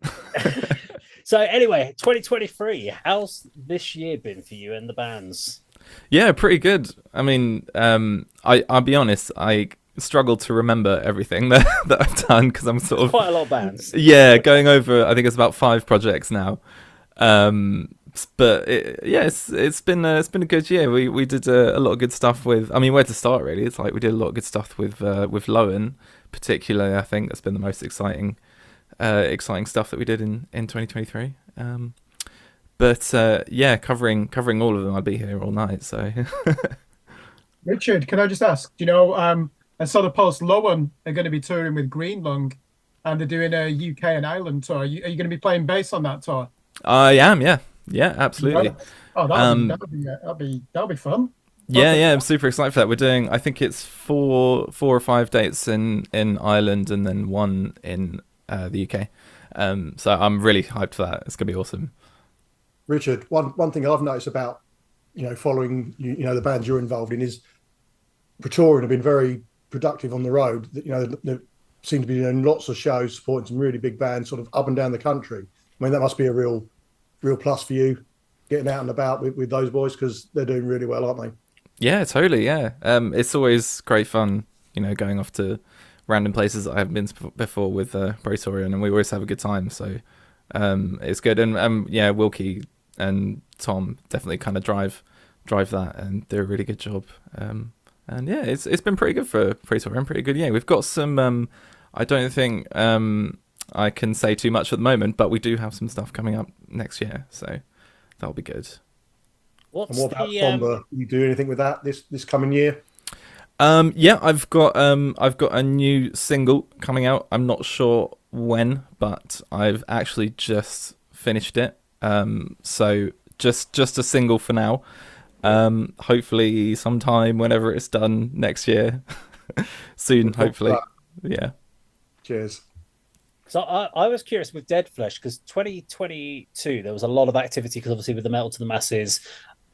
So anyway, 2023, how's this year been for you and the bands? Yeah, pretty good. I mean, I'll be honest, I struggled to remember everything that I've done because I'm sort of quite a lot of bands. Yeah, going over, I think it's about 5 projects now. But it's been a good year. We did a lot of good stuff with. I mean, where to start really? It's like we did a lot of good stuff with Lowen, particularly. I think that's been the most exciting stuff that we did in 2023. But yeah, covering all of them, I'd be here all night. So, Richard, can I just ask? Do you know? I saw the post. Lowen are going to be touring with Green Lung, and they're doing a UK and Ireland tour. Are you going to be playing bass on that tour? I am. Yeah, absolutely. Oh, that'll be fun. Yeah, I'm super excited for that. We're doing, I think it's four or five dates in Ireland and then one in the UK. So I'm really hyped for that. It's gonna be awesome. Richard, one thing I've noticed about following the bands you're involved in is Praetorian have been very productive on the road. They seem to be doing lots of shows, supporting some really big bands, sort of up and down the country. I mean, that must be a real plus for you, getting out and about with those boys, because they're doing really well, aren't they? Yeah, totally. Yeah, it's always great fun, going off to random places that I haven't been to before with Praetorian, and we always have a good time. So it's good, and Wilkie and Tom definitely kind of drive that and do a really good job. And yeah, it's been pretty good for Praetorian, pretty good. Yeah, we've got some. I don't think I can say too much at the moment, but we do have some stuff coming up next year, so that'll be good. What about Somber? You do anything with that this coming year? Yeah, I've got a new single coming out. I'm not sure when, but I've actually just finished it. So just a single for now. Hopefully sometime whenever it's done next year. Soon, hopefully. Yeah. Cheers. So I was curious with Dead Flesh, because 2022 there was a lot of activity, because obviously with the Metal to the Masses,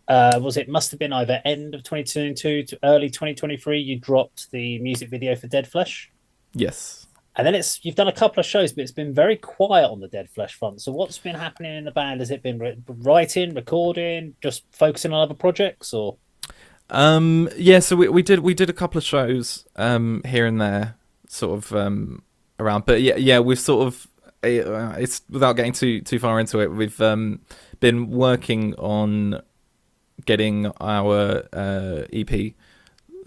must have been either end of 2022 to early 2023 you dropped the music video for Dead Flesh. Yes. And then you've done a couple of shows, but it's been very quiet on the Dead Flesh front. So what's been happening in the band? Has it been writing, recording, just focusing on other projects, or? Yeah, so we did a couple of shows here and there, sort of around. But yeah, we've sort of it's without getting too far into it. We've been working on getting our EP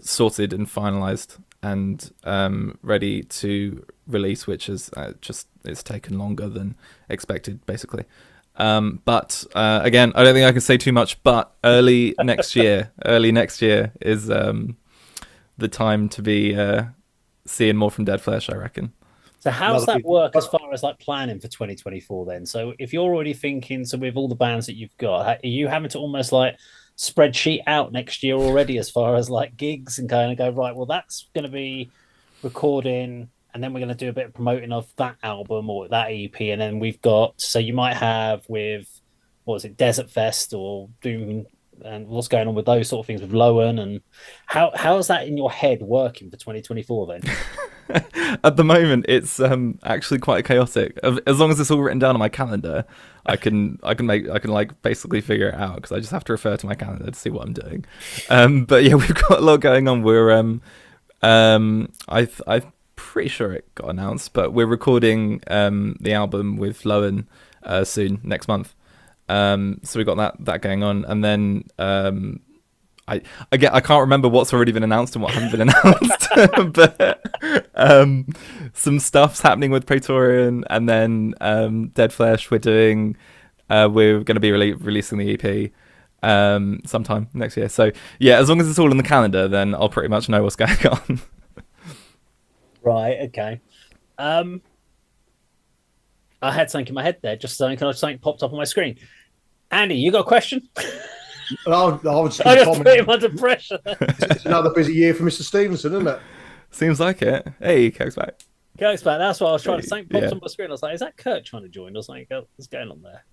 sorted and finalized and ready to release, which is it's taken longer than expected, basically. But again, I don't think I can say too much, but early next year is the time to be seeing more from Dead Flesh, I reckon. So how's that work as far as like planning for 2024 then? So if you're already thinking, so with all the bands that you've got, are you having to almost like spreadsheet out next year already as far as like gigs, and kind of go, right, well, that's going to be recording, and then we're going to do a bit of promoting of that album or that EP, and then we've got, so you might have with, what was it, Desert Fest or Doom, and what's going on with those sort of things with Lowen, and how's that in your head working for 2024 then? At the moment, it's actually quite chaotic. As long as it's all written down on my calendar, I can like basically figure it out, because I just have to refer to my calendar to see what I'm doing. But yeah, we've got a lot going on. We're I'm pretty sure it got announced, but we're recording the album with Lowen soon, next month. So we got that going on, and then I can't remember what's already been announced and what hasn't been announced, but some stuff's happening with Praetorian, and then Dead Flesh. We're going to be releasing the EP sometime next year. So yeah, as long as it's all in the calendar, then I'll pretty much know what's going on. Right. Okay. I had something in my head there, just something popped up on my screen. Andy, you got a question? I just put him under pressure. It's another busy year for Mr. Stevenson, isn't it? Seems like it. Hey, Kirk's back. That's what I was trying to say. Popped on my screen. I was like, is that Kirk trying to join? I was like, what's going on there?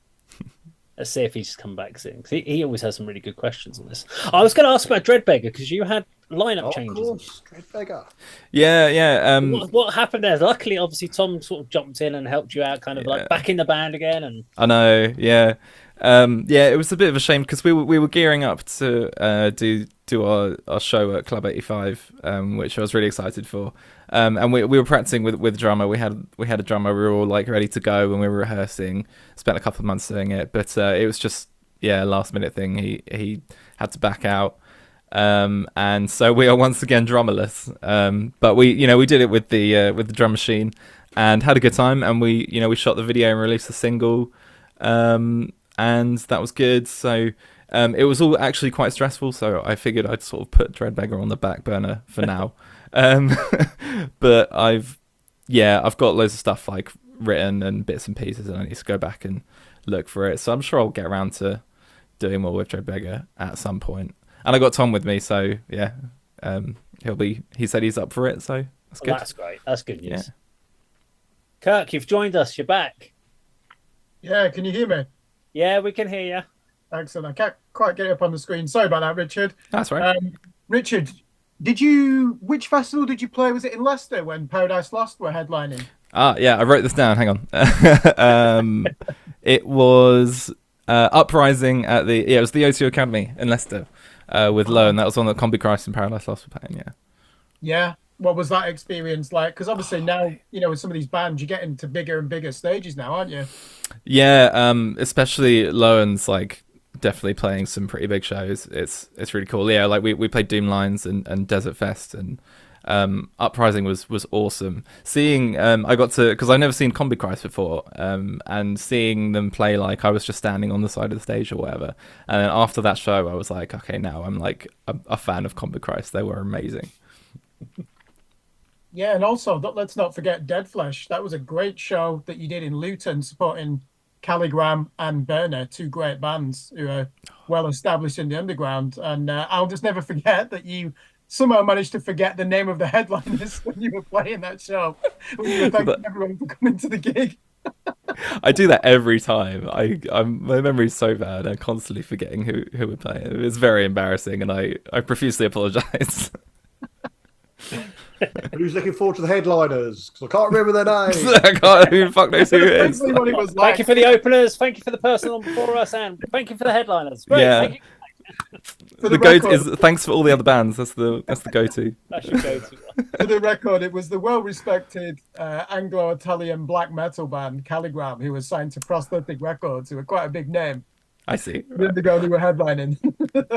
Let's see if he's come back soon. He always has some really good questions on this. I was going to ask about Dreadbeggar, because you had lineup changes. Of course, Dreadbeggar. Yeah. What happened there? Luckily, obviously, Tom sort of jumped in and helped you out, kind of like back in the band again. And I know, yeah. It was a bit of a shame, because we were gearing up to do our show at Club 85, which I was really excited for. And we were practicing with a drummer. We had a drummer. We were all like ready to go when we were rehearsing. Spent a couple of months doing it, but it was just a last minute thing. He had to back out, and so we are once again drummerless. But we did it with the drum machine and had a good time. And we shot the video and released the single, and that was good. So it was all actually quite stressful. So I figured I'd sort of put Dreadbeggar on the back burner for now. But I've got loads of stuff like written and bits and pieces, and I need to go back and look for it. So I'm sure I'll get around to doing more with Dreadbeggar at some point. And I got Tom with me, so yeah, he said he's up for it, so that's good. That's great. That's good news. Yeah. Kirk, you've joined us. You're back. Yeah, can you hear me? Yeah, we can hear you. Excellent. I can't quite get it up on the screen. Sorry about that, Richard. That's right. Richard, which festival did you play? Was it in Leicester when Paradise Lost were headlining? Yeah, I wrote this down. Hang on. It was Uprising at it was the O2 Academy in Leicester with Low, and that was on the Combi Christ and Paradise Lost were playing. Yeah. Yeah. What was that experience like? Because obviously now, with some of these bands, you get into bigger and bigger stages now, aren't you? Yeah, especially Lowen's like definitely playing some pretty big shows. It's really cool. Yeah, like we played Doom Lines and Desert Fest, and Uprising was awesome. Seeing I got to, because I've never seen Combi Christ before, and seeing them play, like I was just standing on the side of the stage or whatever. And then after that show, I was like, okay, now I'm like a fan of Combi Christ. They were amazing. Yeah, and also let's not forget Dead Flesh. That was a great show that you did in Luton, supporting Calligram and Burner, two great bands who are well established in the underground. And I'll just never forget that you somehow managed to forget the name of the headliners when you were playing that show. When you were thanking everyone for coming to the gig. I do that every time. My memory's so bad. I'm constantly forgetting who we're playing. It's very embarrassing, and I profusely apologise. Who's looking forward to the headliners? Because I can't remember their names. I can't. Who the fuck knows who it is? What it was like. Thank you for the openers. Thank you for the person on before us, and thank you for the headliners. Great. Yeah. Thank you. The go-to is thanks for all the other bands. That's the go-to. That should go to. For the record, it was the well-respected Anglo-Italian black metal band Calligram, who was signed to Prosthetic Records, who were quite a big name. I see. The Indigo who were headlining.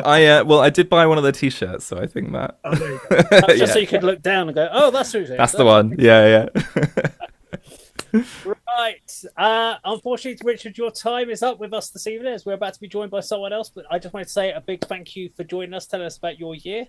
I did buy one of their t-shirts, so I think that. Oh, there you go. Just so you could look down and go, oh, that's who it is. That's the one. Yeah. Right. Unfortunately, Richard, your time is up with us this evening, as we're about to be joined by someone else. But I just wanted to say a big thank you for joining us, telling us about your year.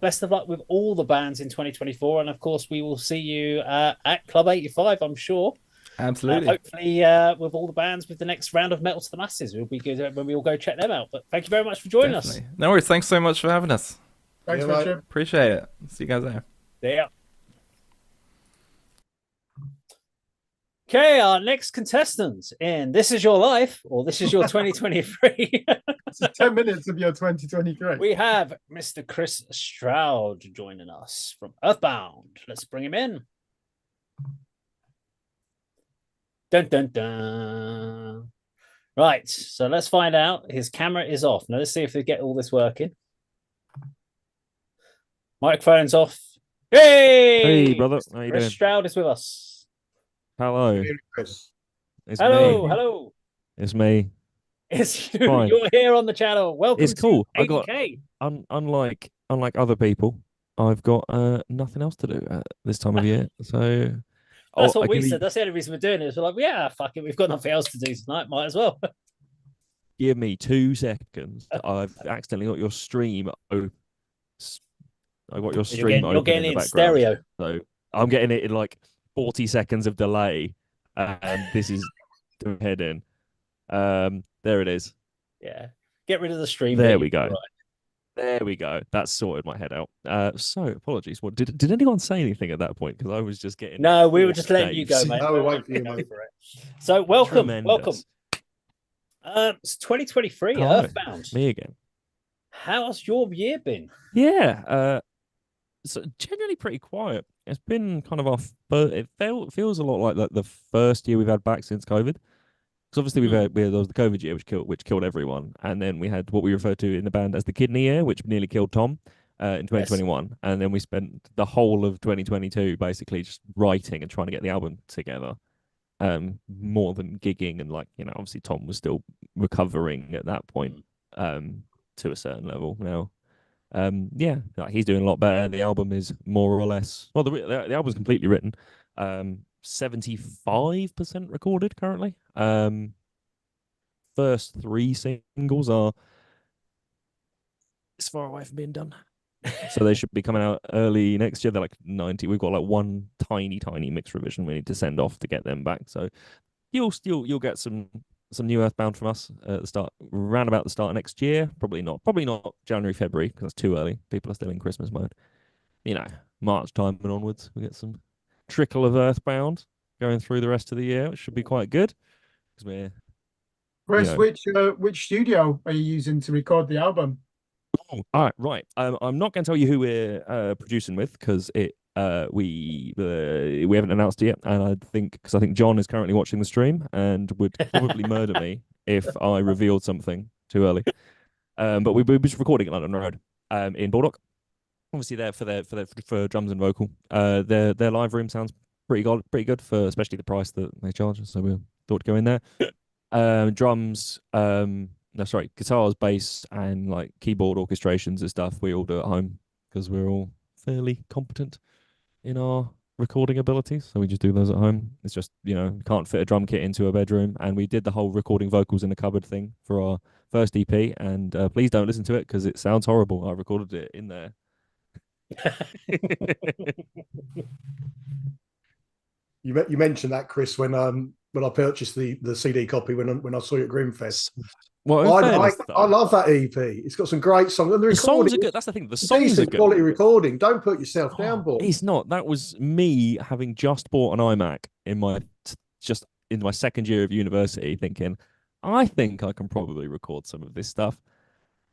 Best of luck with all the bands in 2024. And of course, we will see you at Club 85, I'm sure. Absolutely. Hopefully, with all the bands with the next round of Metal to the Masses. We'll be good when we all go check them out. But thank you very much for joining us. No worries. Thanks so much for having us. Thanks, Richard. Appreciate it. See you guys there. Yeah. Okay, our next contestant in This Is Your Life, or This Is Your 2023. This is 10 minutes of your 2023. We have Mr. Chris Stroud joining us from Earthbound. Let's bring him in. Dun, dun, dun. Right, so let's find out. His camera is off. Now let's see if we get all this working. Microphone's off. Hey, brother. How you Chris doing? Stroud is with us. Hello. Chris. It's Hello, me. hello. It's me. It's you. Fine. You're here on the channel. Welcome It's cool. to I got ADK. unlike other people, I've got nothing else to do at this time of year. So That's I what we can said. That's the only reason we're doing it. We're like, yeah, fuck it. We've got nothing else to do tonight. Might as well. give me 2 seconds. I've accidentally got your stream open. I got your stream You're open getting in it the in background. stereo. So I'm getting it in like 40 seconds of delay, and this is the head in. There it is. Yeah. Get rid of the stream. There bit. we go. Right. There we go. That's sorted my head out. So apologies. What did anyone say anything at that point? Because I was just getting. No, we were just letting you go, saves. mate. No, we're waiting for you, mate. So welcome, Tremendous. welcome. It's 2023, Hello. Earthbound. Me again. How's your year been? Yeah. So generally pretty quiet. It's been kind of off, but it feels a lot like the first year we've had back since COVID. Because obviously there was the COVID year which killed everyone, and then we had what we refer to in the band as the kidney year, which nearly killed Tom in 2021, and then we spent the whole of 2022 basically just writing and trying to get the album together, more than gigging, and obviously Tom was still recovering at that point to a certain level now. Yeah, he's doing a lot better. The album is more or less the album's completely written. 75% recorded currently. First 3 singles are as far away from being done, so they should be coming out early next year. They're like 90. We've got like one tiny mix revision we need to send off to get them back. So you'll get some some new Earthbound from us at the start, round about the start of next year. Probably not January, February, because that's too early. People are still in Christmas mode. You know, March time and onwards, we get some trickle of Earthbound going through the rest of the year, which should be quite good. Because we're Chris, you know, which studio are you using to record the album? all right. I'm not going to tell you who we're producing with because we haven't announced it yet, and I think John is currently watching the stream and would probably murder me if I revealed something too early. But we're just recording at London Road, in Baldock. Obviously, there for drums and vocal. Their live room sounds pretty good for especially the price that they charge. So we thought to go in there. Drums, guitars, bass, and like keyboard orchestrations and stuff. We all do at home because we're all fairly competent in our recording abilities. So we just do those at home. It's just, can't fit a drum kit into a bedroom. And we did the whole recording vocals in the cupboard thing for our first EP. And please don't listen to it because it sounds horrible. I recorded it in there. You mentioned that, Chris, when I purchased the CD copy when I saw you at Grimfest. Well, I love that EP. It's got some great songs. And the songs are good. That's the thing. The songs are good. Quality recording. Don't put yourself down, boy. It's not. That was me having just bought an iMac in my second year of university, thinking, I think I can probably record some of this stuff.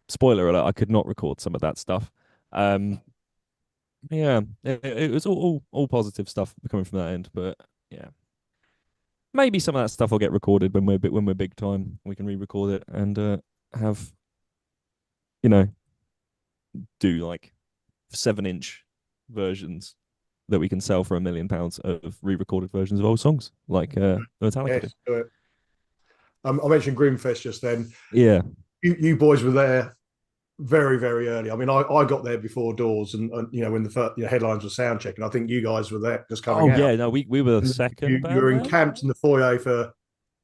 Spoiler alert: I could not record some of that stuff. Yeah, it was all positive stuff coming from that end, but yeah. Maybe some of that stuff will get recorded when we're big time. We can re-record it and have, do like 7-inch versions that we can sell for £1 million of re-recorded versions of old songs, like Metallica. Yes, do it. I mentioned Grimfest just then. Yeah, you boys were there very, very early. I mean, I got there before doors, and when the first, headlines were sound checking. I think you guys were there just coming out. Oh yeah, no, we were the second. You were encamped in the foyer for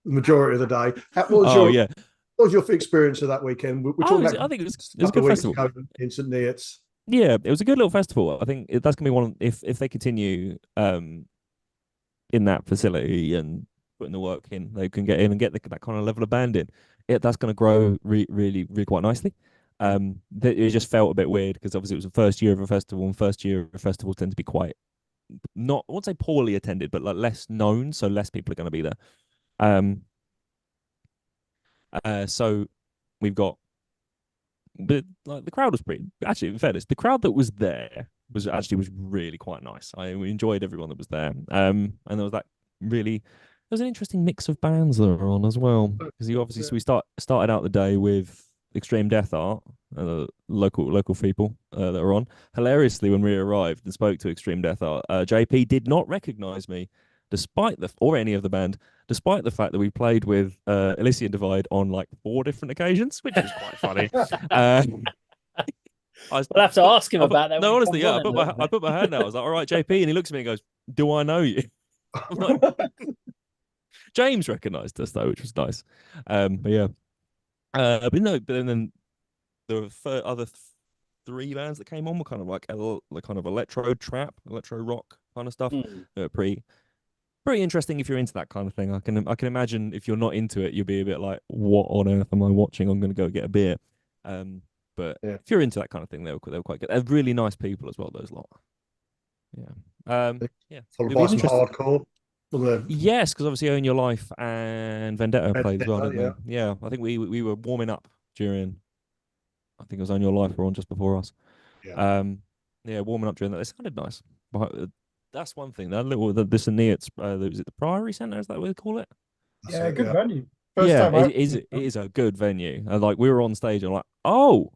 the majority of the day. What was your experience of that weekend? I think it was a good festival in St. Neots. Yeah, it was a good little festival. I think that's gonna be one if they continue in that facility and putting the work in, they can get in and get that kind of level of band in. That's going to grow really quite nicely. It just felt a bit weird because obviously it was the first year of a festival, and first year of festivals tend to be quite I won't say poorly attended, but like less known, so less people are going to be there. So we've got, but like the crowd was pretty. Actually, in fairness, the crowd that was there was really quite nice. I enjoyed everyone that was there. And there was that really. There's an interesting mix of bands that are on as well, because so we started out the day with Extreme Death Art, local people that are on. Hilariously, when we arrived and spoke to Extreme Death Art, JP did not recognize me, or any of the band, despite the fact that we played with Elysian Divide on like 4 different occasions, which was quite funny. We'll have to ask him about that. No, honestly, yeah. I put my hand out. I was like, "All right, JP," and he looks at me and goes, "Do I know you?" I'm like, James recognised us though, which was nice. But yeah, but then there were other 3 bands that came on were kind of like kind of electro trap, electro rock kind of stuff. Pretty interesting if you're into that kind of thing. I can imagine if you're not into it, you'll be a bit like, what on earth am I watching? I'm going to go get a beer. But yeah, if you're into that kind of thing, they were quite good. They're really nice people as well. Those lot. Yeah. Yeah. Followed by some hardcore. Yes, because obviously Own Your Life and Vendetta played as well, didn't they? Yeah, I think we were warming up during. I think it was Own Your Life were on just before us. Yeah. Warming up during that. They sounded nice. But that's one thing. That little this Neots, was it the Priory Centre? Is that what they call it? Yeah, good venue. It is a good venue. And like we were on stage and like, oh,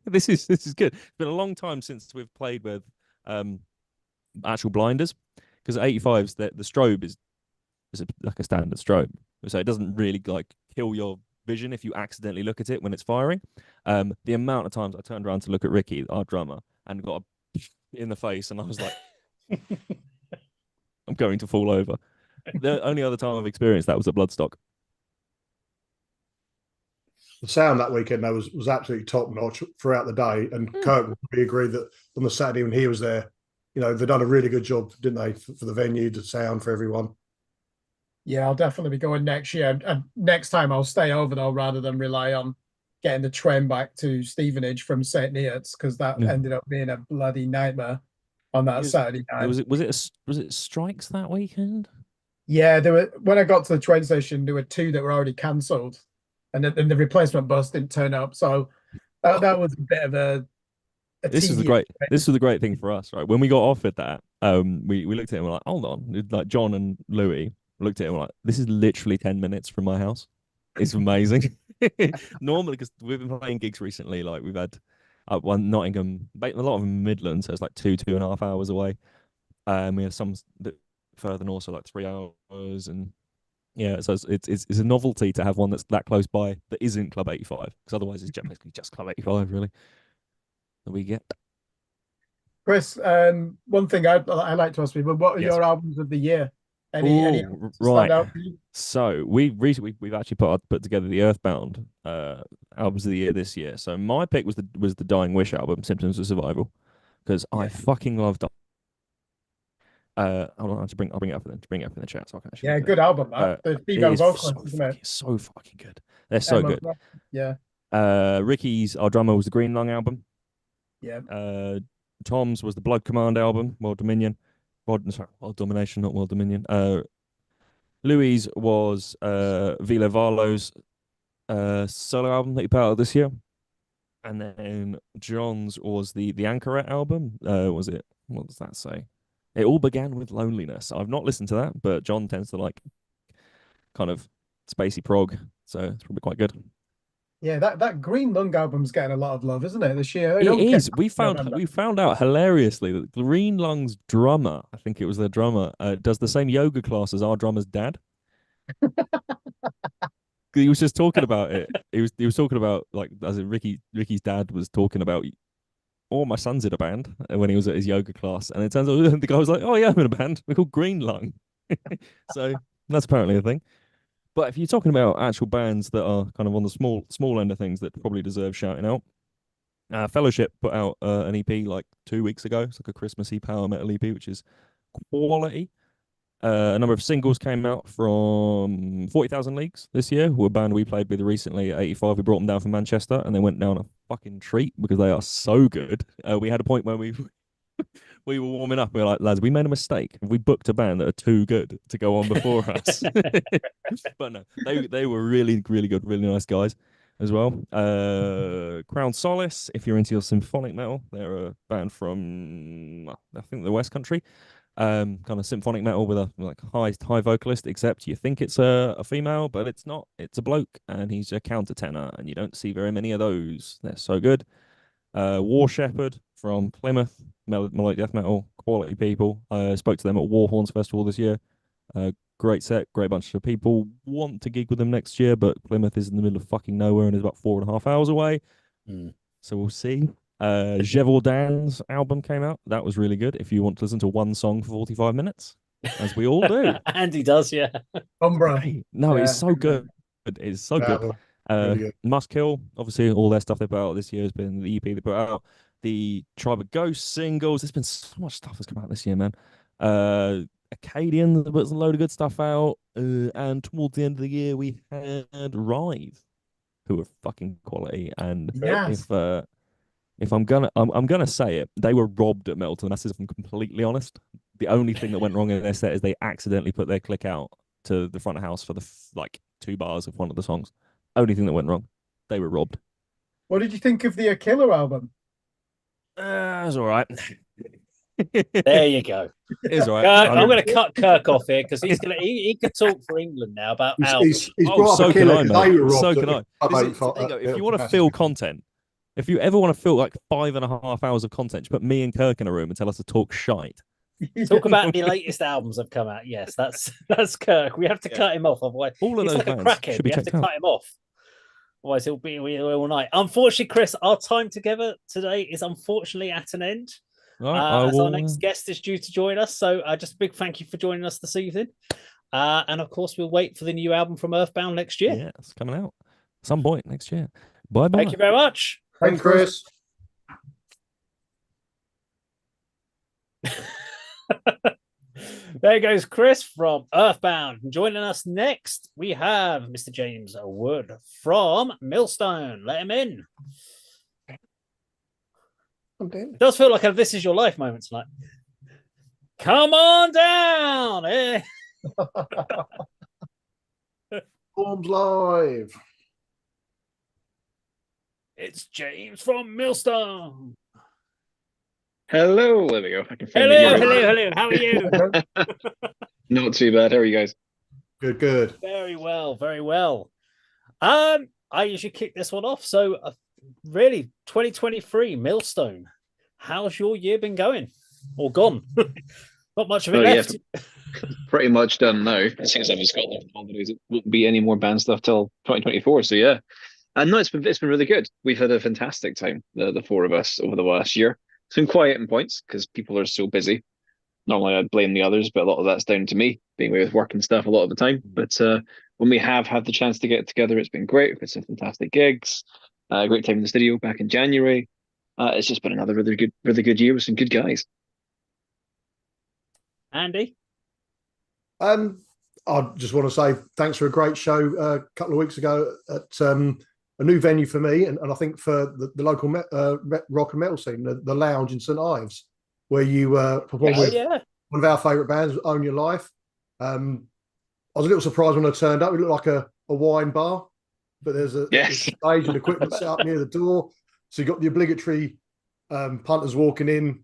this is good. It's been a long time since we've played with actual blinders. Because 85s, the strobe is like a standard strobe, so it doesn't really like kill your vision if you accidentally look at it when it's firing. The amount of times I turned around to look at Ricky, our drummer, and got in the face, and I was like, "I'm going to fall over." The only other time I've experienced that was at Bloodstock. The sound that weekend though was absolutely top notch throughout the day, and Kirk would probably agree that on the Saturday when he was there. They've done a really good job, didn't they, for the venue, the sound for everyone. Yeah, I'll definitely be going next year. And next time I'll stay over though, rather than rely on getting the train back to Stevenage from St. Neots, because that Yeah. ended up being a bloody nightmare on that Saturday night. Was it strikes that weekend? Yeah, there were, when I got to the train station, there were two that were already cancelled, and then the replacement bus didn't turn up. So that was a bit of a This is the great thing for us, right? When we got offered that, we looked at it and we're like, hold on. Like John and Louis looked at it and we're like, this is literally 10 minutes from my house. It's amazing. Normally, because we've been playing gigs recently, like we've had one Nottingham, a lot of them Midlands, so it's like 2.5 hours away. We have some bit further north, so like 3 hours, and yeah, so it's a novelty to have one that's that close by that isn't Club 85, because otherwise it's basically just Club 85, really. That we get. Chris, one thing I like to ask people, what are your albums of the year? Any right. out for you? So we've actually put together the Earthbound albums of the year this year. So my pick was the Dying Wish album, Symptoms of Survival, because I fucking loved. Hold on, I'll bring it up in the chat so I can actually. Good album. The female vocalist, isn't it? So fucking good. They're so good. Yeah. Ricky's, our drummer, was the Green Lung album. Yeah. Tom's was the Blood Command album, World Domination, not World Dominion. Louis was Vila Varlo's solo album that he put out this year. And then John's was the Anchoret album. What does that say? It all began with loneliness. I've not listened to that, but John tends to like kind of spacey prog, so it's probably quite good. Yeah, that Green Lung album's getting a lot of love, isn't it, this year? It is. We found out hilariously that Green Lung's drummer, I think it was their drummer, does the same yoga class as our drummer's dad. He was just talking about it. He was talking about, like, as in Ricky's dad was talking about, oh, my son's in a band when he was at his yoga class, and it turns out the guy was like, oh yeah, I'm in a band. We're called Green Lung. So that's apparently a thing. But if you're talking about actual bands that are kind of on the small end of things that probably deserve shouting out, Fellowship put out an EP like 2 weeks ago. It's like a Christmassy power metal EP, which is quality. A number of singles came out from 40,000 Leagues this year, who a band we played with recently at 85. We brought them down from Manchester, and they went down a fucking treat because they are so good. We had a point where we were warming up. We were like, lads, we made a mistake. We booked a band that are too good to go on before us. But no, they were really, really good, really nice guys as well. Crown Solace, if you're into your symphonic metal, they're a band from, I think, the West Country. Kind of symphonic metal with a like high vocalist, except you think it's a female, but it's not. It's a bloke, and he's a countertenor, and you don't see very many of those. They're so good. War Shepherd from Plymouth, melodic death metal, quality people. I spoke to them at Warhorns Festival this year. Great set, great bunch of people. Want to gig with them next year, but Plymouth is in the middle of fucking nowhere and is about 4.5 hours away. So we'll see. Gevaudan's album came out. That was really good. If you want to listen to one song for 45 minutes, as we all do. And he does, yeah. Umbra. No, it's so good. It's so good. Really good. Must Kill, obviously, all their stuff they put out this year has been the EP they put out. The Tribe of Ghosts singles. There's been so much stuff that's come out this year, man. Acadian, there was a load of good stuff out. And towards the end of the year, we had Rise, who were fucking quality. And if I'm gonna say it, they were robbed at Melton. That's if I'm completely honest. The only thing that went wrong in their set is they accidentally put their click out to the front of house for the 2 bars of one of the songs. Only thing that went wrong. They were robbed. What did you think of the Aquila album? It was all right. There you go. It's all right. I'm going to cut Kirk off here because he could talk for England now about albums. He's brought up Aquila because they were robbed. So can I. If you want to fill content, if you ever want to fill like 5.5 hours of content, just put me and Kirk in a room and tell us to talk shite. Talk about the latest albums that have come out. Yes, that's Kirk. We have to cut him off. Otherwise, all of those like a crackhead. We have to cut him off. Otherwise, he'll be all night. Unfortunately, Chris, our time together today is unfortunately at an end. Right, as our next guest is due to join us. So just a big thank you for joining us this evening. And of course, we'll wait for the new album from Earthbound next year. Yeah, it's coming out some point next year. Bye-bye. Thank you very much. Thanks, Chris. There goes Chris from Earthbound. Joining us next, we have Mr. James Wood from Millstone. Let him in. It does feel like a This Is Your Life moment tonight. Come on down. Eh? Forms live. It's James from Millstone. Hello, there we go. I can Hello, finally hear hello, you. hello. How are you? Not too bad. How are you guys? Good, good. Very well, very well. I usually kick this one off. So, really, 2023 Millstone. How's your year been going? Or gone? Not much of it left. Yeah, pretty much done now. As soon as I'm in Scotland for holidays, it won't be any more band stuff till 2024. So yeah, and no, it's been really good. We've had a fantastic time, the four of us over the last year. It's been quiet in points because people are so busy. Normally I'd blame the others, but a lot of that's down to me being away with work and stuff a lot of the time. But when we have had the chance to get together, it's been great. We've had some fantastic gigs, a great time in the studio back in January. It's just been another really good year with some good guys. Andy? I just want to say thanks for a great show a couple of weeks ago at a new venue for me, and I think for the local rock and metal scene, the Lounge in St Ives, where you performed with one of our favourite bands, Own Your Life. I was a little surprised when I turned up. It looked like a wine bar, but there's a stage and equipment set up near the door. So you got the obligatory punters walking in,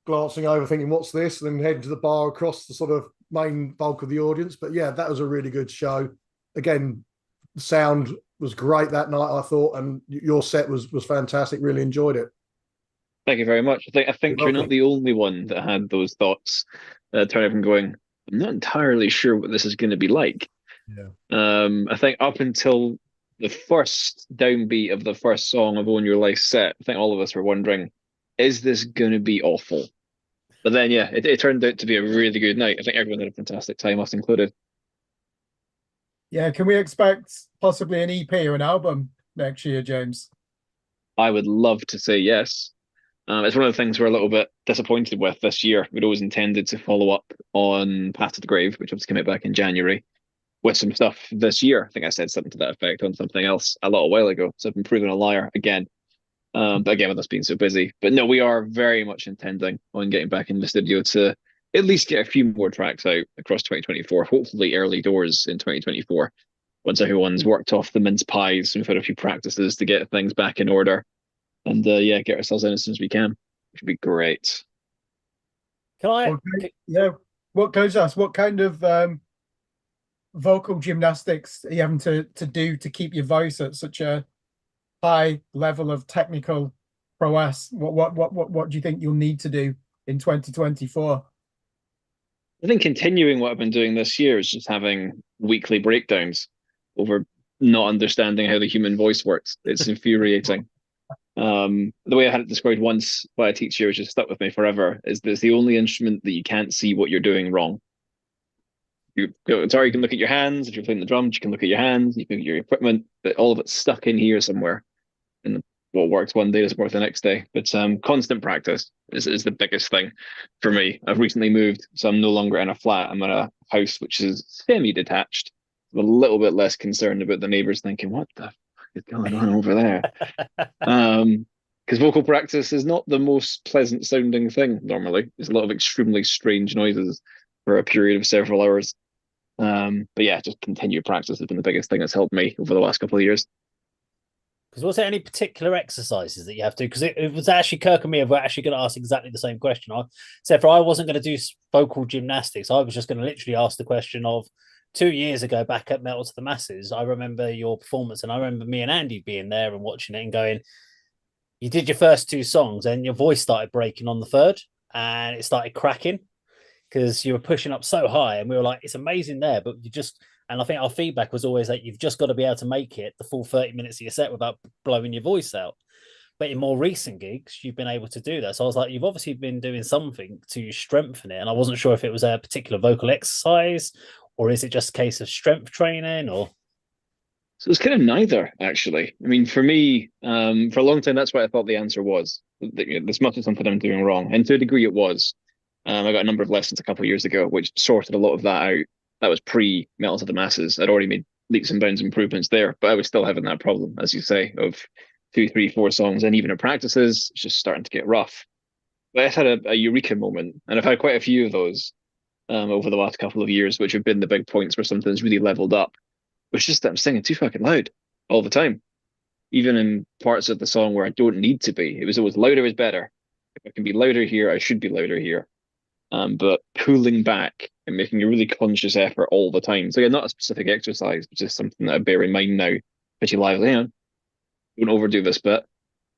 glancing over, thinking, what's this? And then heading to the bar across the sort of main bulk of the audience. But yeah, that was a really good show. Again, the sound was great that night, I thought, and your set was fantastic. Really enjoyed it. Thank you very much. I think you're not the only one that had those thoughts. Turn up and going, I'm not entirely sure what this is going to be like. Yeah. I think up until the first downbeat of the first song of Own Your Life set, I think all of us were wondering, is this going to be awful? But then, yeah, it turned out to be a really good night. I think everyone had a fantastic time, us included. Yeah, can we expect possibly an EP or an album next year, James? I would love to say yes. It's one of the things we're a little bit disappointed with this year. We'd always intended to follow up on Path to the Grave, which obviously came out back in January, with some stuff this year. I think I said something to that effect on something else a little while ago. So I've been proven a liar again. But again, with us being so busy. But no, we are very much intending on getting back in the studio to at least get a few more tracks out across 2024, hopefully early doors in 2024, once everyone's worked off the mince pies. We've had a few practices to get things back in order and get ourselves in as soon as we can, which would be great. Can I? Okay. Yeah. What goes us? What kind of vocal gymnastics are you having to do to keep your voice at such a high level of technical prowess? What do you think you'll need to do in 2024? I think continuing what I've been doing this year is just having weekly breakdowns over not understanding how the human voice works. It's infuriating. The way I had it described once by a teacher, which has stuck with me forever, is that it's the only instrument that you can't see what you're doing wrong. You can look at your hands. If you're playing the drums, you can look at your hands, you can look at your equipment, but all of it's stuck in here somewhere. And what works one day doesn't work the next day. But constant practice is the biggest thing for me. I've recently moved, so I'm no longer in a flat. I'm in a house which is semi-detached. I'm a little bit less concerned about the neighbours thinking, what the fuck is going on over there? Because vocal practice is not the most pleasant sounding thing normally. There's a lot of extremely strange noises for a period of several hours. But yeah, just continued practice has been the biggest thing that's helped me over the last couple of years. Because was there any particular exercises that you have to? Because it was actually Kirk and me were actually going to ask exactly the same question. Except for I wasn't going to do vocal gymnastics. I was just going to literally ask the question of 2 years ago back at Metal to the Masses. I remember your performance, and I remember me and Andy being there and watching it and going, you did your first two songs and your voice started breaking on the third and it started cracking because you were pushing up so high, and we were like, it's amazing there, but you just... And I think our feedback was always that you've just got to be able to make it the full 30 minutes of your set without blowing your voice out. But in more recent gigs, you've been able to do that. So I was like, you've obviously been doing something to strengthen it. And I wasn't sure if it was a particular vocal exercise or is it just a case of strength training or... So it's kind of neither, actually. I mean, for me, for a long time, that's what I thought the answer was. This must be something I'm doing wrong. And to a degree, it was. I got a number of lessons a couple of years ago, which sorted a lot of that out. That was pre Metal to the Masses. I'd already made leaps and bounds improvements there, but I was still having that problem, as you say, of 2, 3, 4 songs, and even in practices, it's just starting to get rough. But I had a eureka moment, and I've had quite a few of those over the last couple of years, which have been the big points where something's really leveled up. It's just that I'm singing too fucking loud all the time, even in parts of the song where I don't need to be. It was always louder is better. If I can be louder here, I should be louder here. But pulling back and making a really conscious effort all the time. So again, not a specific exercise, but just something that I bear in mind now, pretty lively. Don't overdo this bit.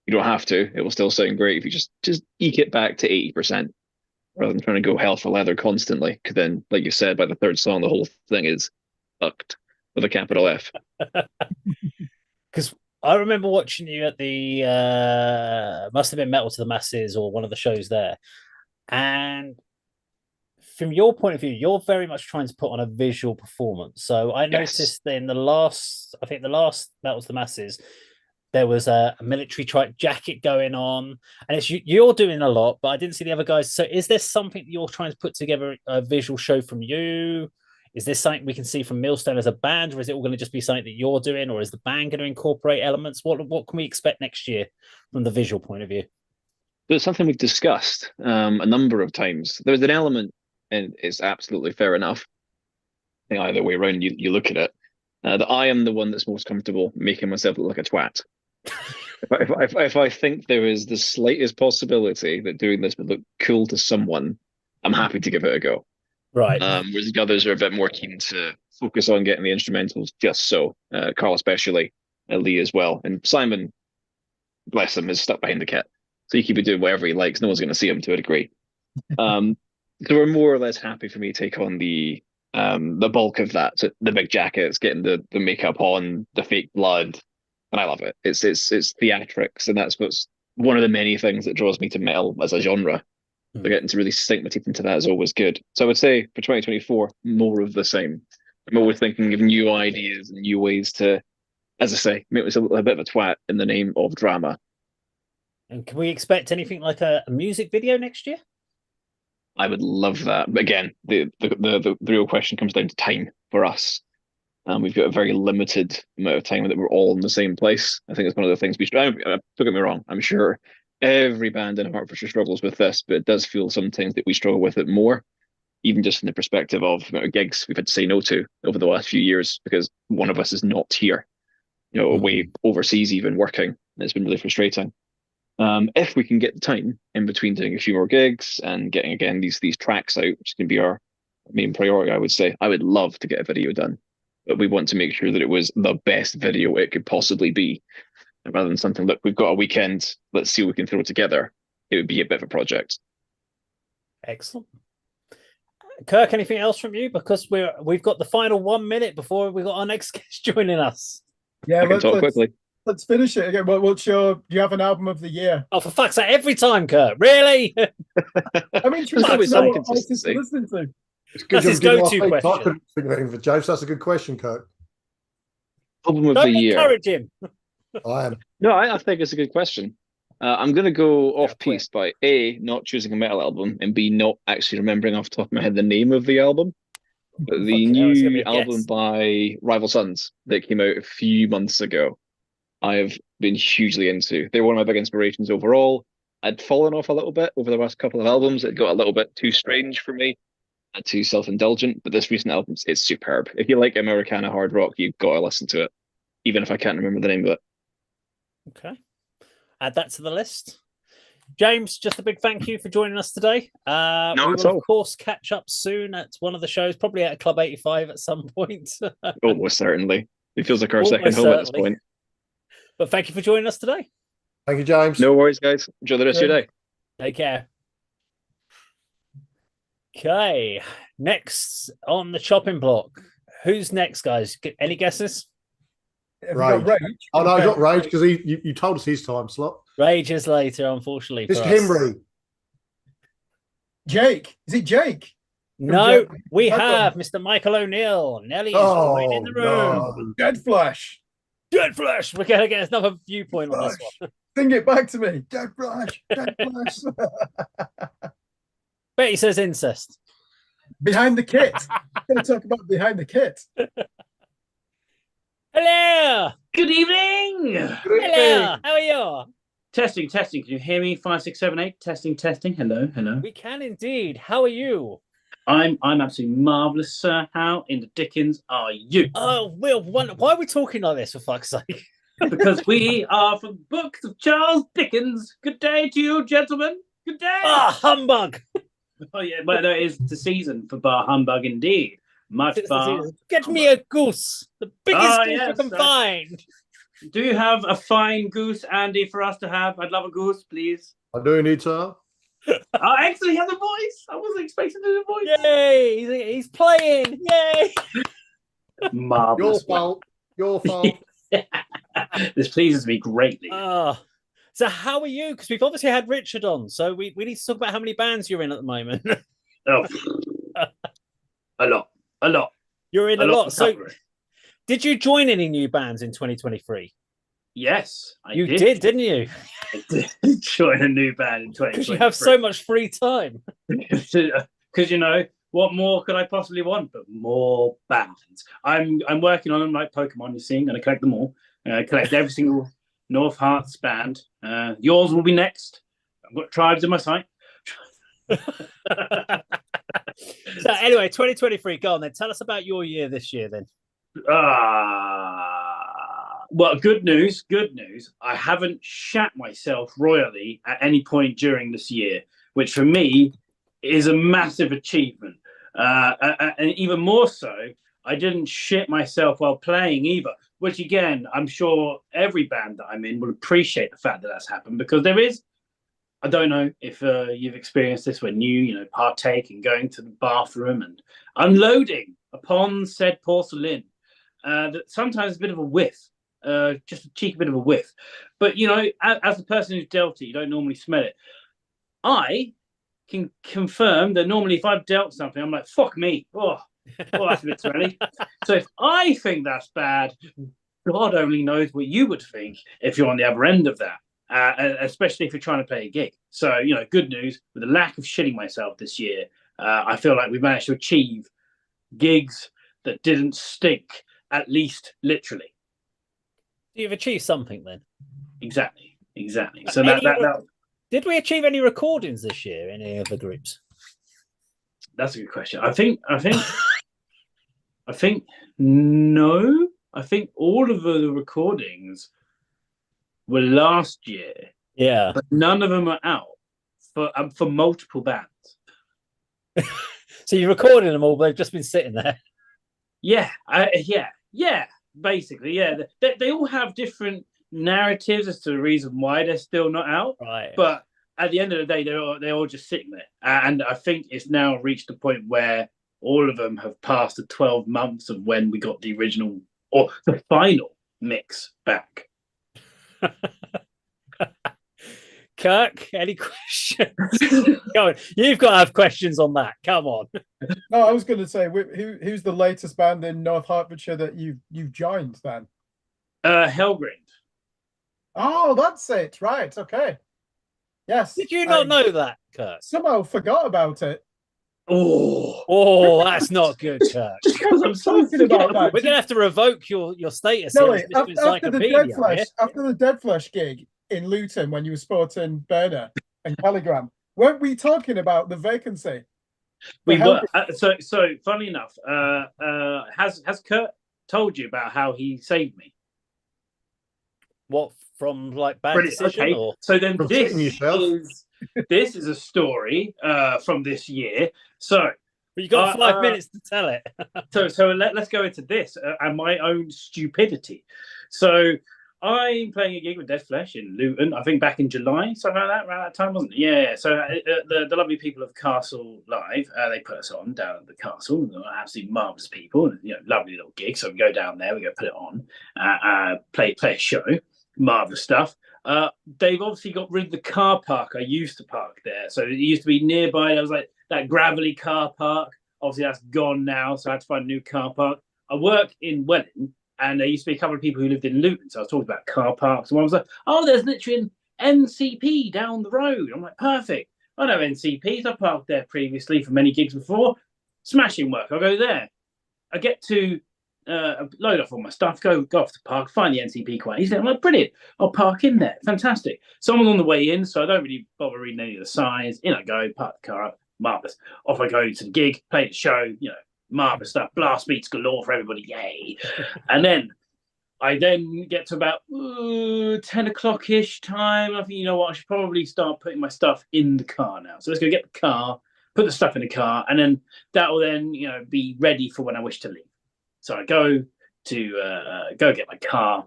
You don't have to. It will still sound great if you just eke it back to 80%, rather than trying to go hell for leather constantly. Because then, like you said, by the third song, the whole thing is fucked with a capital F. Because I remember watching you at the must have been Metal to the Masses or one of the shows there, and from your point of view, you're very much trying to put on a visual performance. So I noticed that in the last Metal to the Masses, there was a military type jacket going on, and it's you're doing a lot, but I didn't see the other guys. So is there something that you're trying to put together a visual show from you? Is this something we can see from Millstone as a band, or is it all going to just be something that you're doing, or is the band going to incorporate elements? What can we expect next year from the visual point of view? It's something we've discussed a number of times. There's an element, and it's absolutely fair enough. I think either way around you look at it, that I am the one that's most comfortable making myself look like a twat. If I think there is the slightest possibility that doing this would look cool to someone, I'm happy to give it a go. Right. Whereas the others are a bit more keen to focus on getting the instrumentals just so. Carl especially, Lee as well. And Simon, bless him, is stuck behind the kit. So he can be doing whatever he likes. No one's going to see him to a degree. So we're more or less happy for me to take on the bulk of that. So the big jackets, getting the makeup on, the fake blood. And I love it. It's theatrics, and that's what's one of the many things that draws me to metal as a genre. So getting to really sink my teeth into that is always good. So I would say for 2024, more of the same. I'm always thinking of new ideas and new ways to, as I say, make myself a bit of a twat in the name of drama. And can we expect anything like a music video next year? I would love that. But again, the real question comes down to time for us. We've got a very limited amount of time that we're all in the same place. I think it's one of the things don't get me wrong. I'm sure every band in Hertfordshire struggles with this, but it does feel sometimes that we struggle with it more, even just from the perspective of gigs we've had to say no to over the last few years because one of us is not here, away overseas, even working. It's been really frustrating. If we can get the time in between doing a few more gigs and getting again these tracks out, which can be our main priority, I would say, I would love to get a video done, but we want to make sure that it was the best video it could possibly be. Rather than something, look, we've got a weekend, let's see what we can throw together. It would be a bit of a project. Excellent. Kirk, anything else from you? Because we've got the final 1 minute before we've got our next guest joining us. Yeah, I can talk quickly. Let's finish it again. What's do you have an album of the year? Oh, for fuck's sake, every time, Kirk. Really? I mean, there's always some consistency. Listening to. That's his go-to question. For James, that's a good question, Kirk. Album of Don't the year. encourage him. I am. No, I think it's a good question. I'm going to go off-piste by A, not choosing a metal album, and B, not actually remembering off the top of my head the name of the album. But the new album by Rival Sons that came out a few months ago, I have been hugely into. They're one of my big inspirations overall. I'd fallen off a little bit over the last couple of albums. It got a little bit too strange for me and too self-indulgent, but this recent album is superb. If you like Americana hard rock, you've got to listen to it, even if I can't remember the name of it. Okay. Add that to the list. James, just a big thank you for joining us today. We will, of course, catch up soon at one of the shows, probably at Club 85 at some point. Almost certainly. It feels like our second home at this point. But thank you for joining us today. Thank you, James. No worries, guys. Enjoy the rest of your day. Take care. Okay. Next on the chopping block. Who's next, guys? Any guesses? Rage. Oh, no, not Rage, because you told us his time slot. Rage is later, unfortunately. It's Henry. Jake. Is it Jake? No, we have Mr. Michael O'Neill. Nelly is right in the room. No. Dead Flash. Dead Flash. We're going to get another viewpoint on this one. Sing it back to me. Dead Flash. Dead Flash. Betty says incest. Behind the kit. I'm going to talk about behind the kit. Hello. Good evening. Hello. How are you? Testing. Can you hear me? 5, 6, 7, 8. Testing. Hello. We can indeed. How are you? I'm absolutely marvelous, sir. How in the dickens are you? Oh, Will, why are we talking like this, for fuck's sake? Because we are from books of Charles Dickens. Good day to you, gentlemen. Good day. Ah, humbug. Oh yeah, well, it is the season for bar humbug indeed. Much bar. Get me a goose, the biggest goose you can find. Do you have a fine goose, Andy, for us to have? I'd love a goose, please. I do need to. Oh, excellent! He has a voice. I wasn't expecting a voice. Yay! He's playing. Yay! Marvelous. Your fault. This pleases me greatly. So how are you? Because we've obviously had Richard on, so we need to talk about how many bands you're in at the moment. Oh, a lot. You're in a lot. So, cover. Did you join any new bands in 2023? Yes, you did, didn't you? I did join a new band in 2023. Because you have so much free time. Because what more could I possibly want but more bands? I'm working on them like Pokemon. You see, I'm going to collect them all. Collect every single North Hearts band. Yours will be next. I've got Tribes in my sight. So anyway, 2023. Go on then. Tell us about your year this year then. Well, good news. I haven't shat myself royally at any point during this year, which for me is a massive achievement. And even more so, I didn't shit myself while playing either, which again, I'm sure every band that I'm in will appreciate the fact that that's happened, because there is, I don't know if you've experienced this when you partake in going to the bathroom and unloading upon said porcelain, that sometimes it's a bit of a whiff, just a cheeky bit of a whiff. But, as the person who's dealt it, you don't normally smell it. I can confirm that normally if I've dealt something, I'm like, fuck me. Oh, that's a bit smelly. So if I think that's bad, God only knows what you would think if you're on the other end of that. Especially if you're trying to play a gig. So, good news, with the lack of shitting myself this year, I feel like we've managed to achieve gigs that didn't stink, at least literally. You've achieved something then. Exactly. So that did we achieve any recordings this year in any other groups? That's a good question. I think no. I think all of the recordings were last year. Yeah. But none of them are out for multiple bands. So you're recording them all, but they've just been sitting there. Yeah. Basically, yeah. They all have different narratives as to the reason why they're still not out. Right. But at the end of the day, they're all just sitting there. And I think it's now reached a point where all of them have passed the 12 months of when we got the original or the final mix back. Kirk, any questions? Go on. You've got to have questions on that. Come on. No, I was going to say, who's the latest band in North Hertfordshire that you've joined then? Hellgrind. Oh, that's it. Right. Okay. Yes. Did you not know that, Kirk? Somehow forgot about it. Oh, that's not good, Kirk. Because I'm talking about that. We're going to have to revoke your status. No, after the Dead Flesh gig in Luton, when you were sporting Burner and Telegram, weren't we talking about the vacancy? We were. So funnily enough, has Kurt told you about how he saved me? What, from like bad decision? Okay. Or? So then this is a story from this year. So you got 5 minutes to tell it. so let's go into this and my own stupidity. So I'm playing a gig with Dead Flesh in Luton, I think back in July, something like that, around that time, wasn't it? Yeah. So the lovely people of Castle Live, they put us on down at the castle. They're absolutely marvellous people, lovely little gig. So we go down there, we go put it on, play a show, marvellous stuff. They've obviously got rid of the car park I used to park there. So it used to be nearby. There was like that gravelly car park. Obviously that's gone now, so I had to find a new car park. I work in Welling, and there used to be a couple of people who lived in Luton. So I was talking about car parks, and one was like, "Oh, there's literally an NCP down the road." I'm like, "Perfect." I know NCPs. I parked there previously for many gigs before. Smashing work. I'll go there. I get to load off all my stuff, go off the park, find the NCP quite easily. I'm like, brilliant. I'll park in there. Fantastic. Someone's on the way in, so I don't really bother reading any of the signs. In I go, park the car up. Marvellous. Off I go to the gig, play the show, marvellous stuff. Blast beats galore for everybody. Yay. And then I get to about 10 o'clock-ish time. I think, you know what, I should probably start putting my stuff in the car now. So let's go get the car, put the stuff in the car, and then that will then, be ready for when I wish to leave. So I go to go get my car,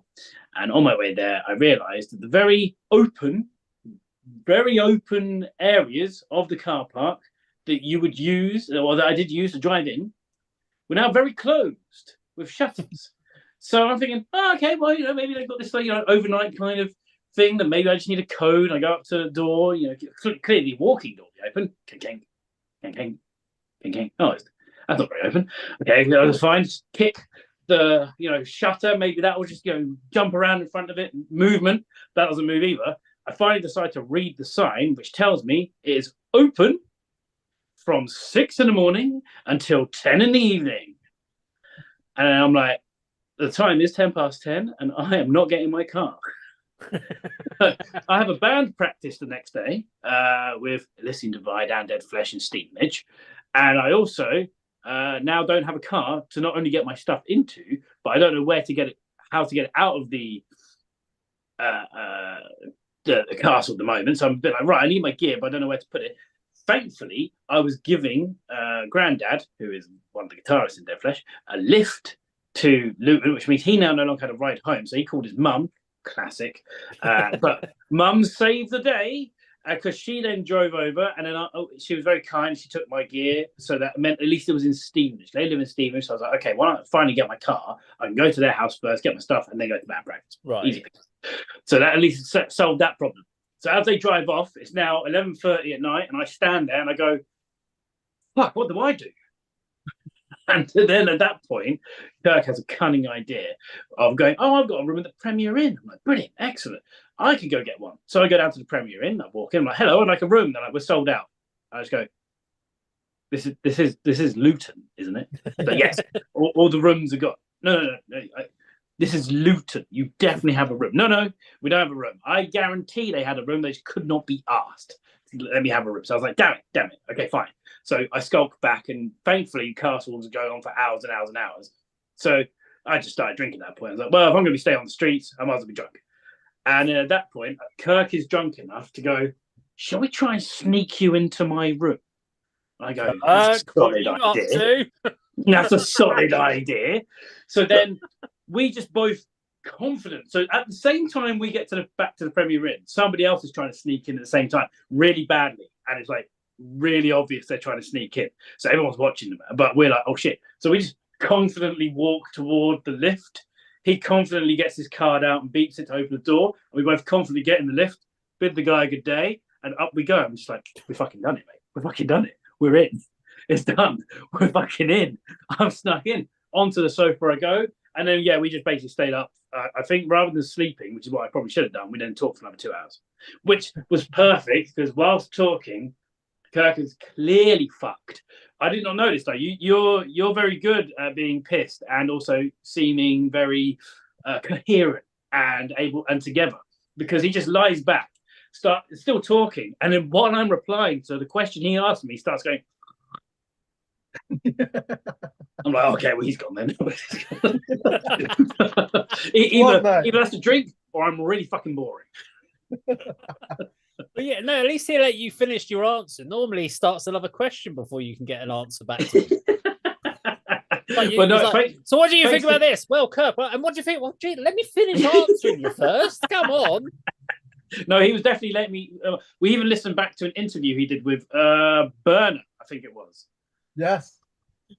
and on my way there, I realised that the very open areas of the car park that you would use, or that I did use to drive in, were now very closed with shutters. So I'm thinking, okay, well, maybe they've got this overnight kind of thing that maybe I just need a code. I go up to the door, clearly the walking door be open. King, king, king, king. Oh, that's not very open. Okay, that's fine. Just kick the shutter. Maybe that will just jump around in front of it. Movement. That doesn't move either. I finally decide to read the sign, which tells me it is open from 6 in.the morning until 10 in.the evening. And I'm like, the time is 10:10, and I am not getting my car. I have a band practice the next day with Elysian Divide and Dead Flesh and Stevenage, and I also now don't have a car to not only get my stuff into, but I don't know where to get it, how to get it out of the castle at the moment. So I'm a bit like, right, I need my gear, but I don't know where to put it. Thankfully, I was giving Grandad, who is one of the guitarists in Dead Flesh, a lift to Luton, which means he now no longer had a ride home. So he called his mum, classic. But mum saved the day because she then drove over, and then she was very kind. She took my gear, so that meant at least it was in Stevenage. They live in Stevenage, so I was like, okay, why don't I finally get my car? I can go to their house first, get my stuff, and then go to band practice. Right. Easy. So that at least solved that problem. So as they drive off, it's now 11:30 at night, and I stand there and I go, fuck, what do I do? And then at that point, Kirk has a cunning idea of going, I've got a room at the Premier Inn. I'm like, brilliant, excellent. I could go get one. So I go down to the Premier Inn, I walk in, I'm like, hello, I'd like a room. They're like, we're sold out. I just go, this is Luton, isn't it? But yes, all the rooms are got. No. This is Luton. You definitely have a room. No, we don't have a room. I guarantee they had a room. They just could not be asked to let me have a room. So I was like, damn it. Okay, fine. So I skulked back, and thankfully, castle was going on for hours and hours and hours. So I just started drinking at that point. I was like, well, if I'm going to stay on the streets, I might as well be drunk. And at that point, Kirk is drunk enough to go, shall we try and sneak you into my room? I go, that's a solid idea. That's a solid idea. So then we just both confident. So at the same time we get back to the Premier Inn, somebody else is trying to sneak in at the same time, really badly. And it's like really obvious they're trying to sneak in. So everyone's watching them. But we're like, oh shit. So we just confidently walk toward the lift. He confidently gets his card out and beeps it to open the door. And we both confidently get in the lift, bid the guy a good day, and up we go. I'm just like, we fucking done it, mate. We fucking done it. We're in. It's done. We're fucking in. I'm snuck in. Onto the sofa I go. And then, we just basically stayed up. I think rather than sleeping, which is what I probably should have done, we then talked for another 2 hours, which was perfect because whilst talking, Kirk is clearly fucked. I did not notice though. You're very good at being pissed and also seeming very coherent and able and together, because he just lies back, still talking, and then while I'm replying to the question he asked me, he starts going. I'm like, okay, well, he's gone then. Either has to drink or I'm really fucking boring. But at least he let you finish your answer. Normally, he starts another question before you can get an answer back to him. So what do you think about this? Well, Kirk, and what do you think? Well, gee, let me finish answering you first. Come on. No, he was definitely letting me. We even listened back to an interview he did with Burner, I think it was. Yes.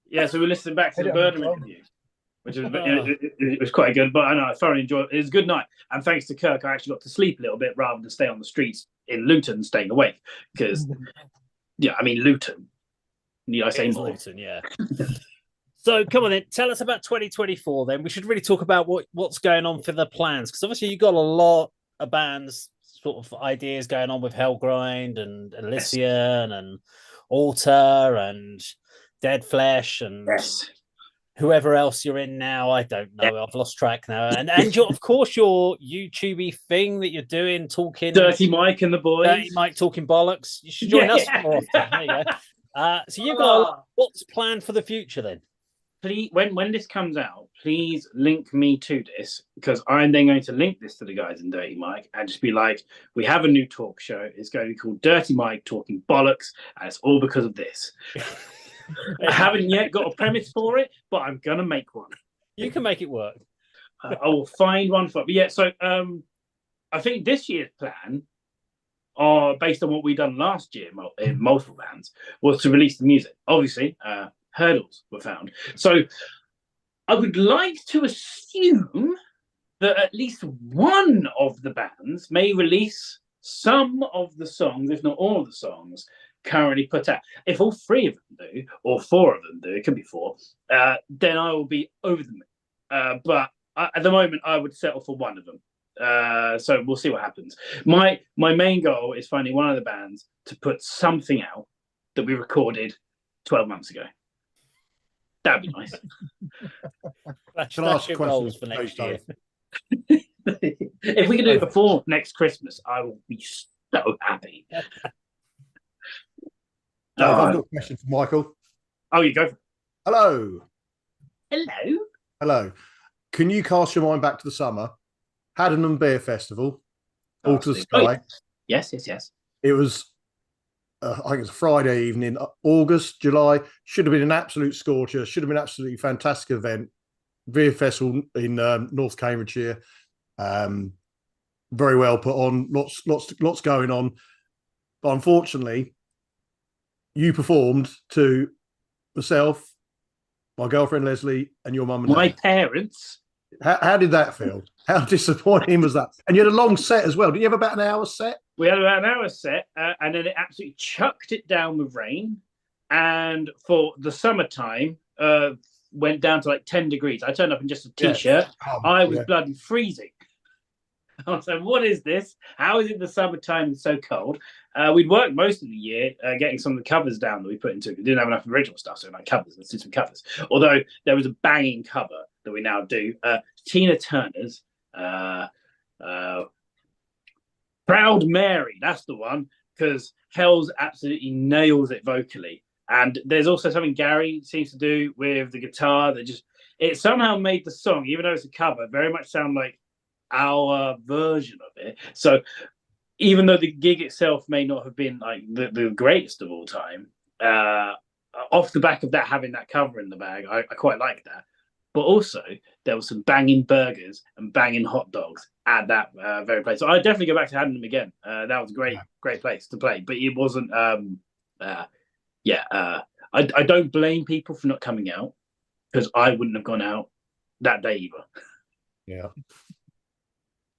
Yeah, so we listened back to the Burner interview, which was it was quite good. But I know I thoroughly enjoyed it. It was a good night, and thanks to Kirk, I actually got to sleep a little bit rather than stay on the streets in Luton staying awake. Because Luton. Need I say more? Luton, yeah. So come on then, tell us about 2024. Then we should really talk about what's going on for the plans, because obviously you've got a lot of bands sort of ideas going on with Hellgrind and Elysian and Altar and Dead Flesh and whoever else you're in now. I don't know. I've lost track now. And of course your YouTubey thing that you're doing, talking Dirty Mike and the boys. Dirty Mike talking bollocks. You should join us more often. There you go. So you've got what's planned for the future then? Please, when this comes out, please link me to this, because I'm then going to link this to the guys in Dirty Mike and just be like, we have a new talk show. It's going to be called Dirty Mike Talking Bollocks, and it's all because of this. I haven't yet got a premise for it, but I'm going to make one. You can make it work. I will find one for it. But yeah, so I think this year's plan, based on what we've done last year in multiple bands, was to release the music. Obviously, hurdles were found. So I would like to assume that at least one of the bands may release some of the songs, if not all of the songs, currently put out. If all three of them do, or four of them do, it could be four, then I will be over the moon. But at the moment, I would settle for one of them. So we'll see what happens. My main goal is finding one of the bands to put something out that we recorded 12 months ago. That'd be nice. Can I ask questions for next year? If we can do it before next Christmas, I will be so happy. I've got a question for Michael. Oh, you go. Hello. Hello. Hello. Can you cast your mind back to the summer? Haddon Beer Festival, All to the Sky. Yes. It was, I think it was a Friday evening, August, July. Should have been an absolute scorcher. Should have been an absolutely fantastic event. Beer Festival in North Cambridgeshire. Very well put on. Lots going on. But unfortunately, you performed to myself, my girlfriend Leslie, and your mum and my dad. Parents. How did that feel? How disappointing was that? And you had a long set as well. Did you have about an hour set? We had about an hour set, and then it absolutely chucked it down with rain. And for the summertime, went down to like 10 degrees. I turned up in just a t-shirt. I was bloody freezing. I was like, what is this? How is it the summertime is so cold? We'd worked most of the year getting some of the covers down that we put into it. We didn't have enough original stuff, so like covers. Let's do some covers. Although there was a banging cover that we now do. Tina Turner's Proud Mary. That's the one, because Hells absolutely nails it vocally. And there's also something Gary seems to do with the guitar that just, it somehow made the song, even though it's a cover, very much sound like our version of it. So even though the gig itself may not have been like the greatest of all time, off the back of that, having that cover in the bag, I quite like that. But also there was some banging burgers and banging hot dogs at that very place. So I'd definitely go back to having them again. That was a great place to play. But it wasn't I don't blame people for not coming out, because I wouldn't have gone out that day either. Yeah.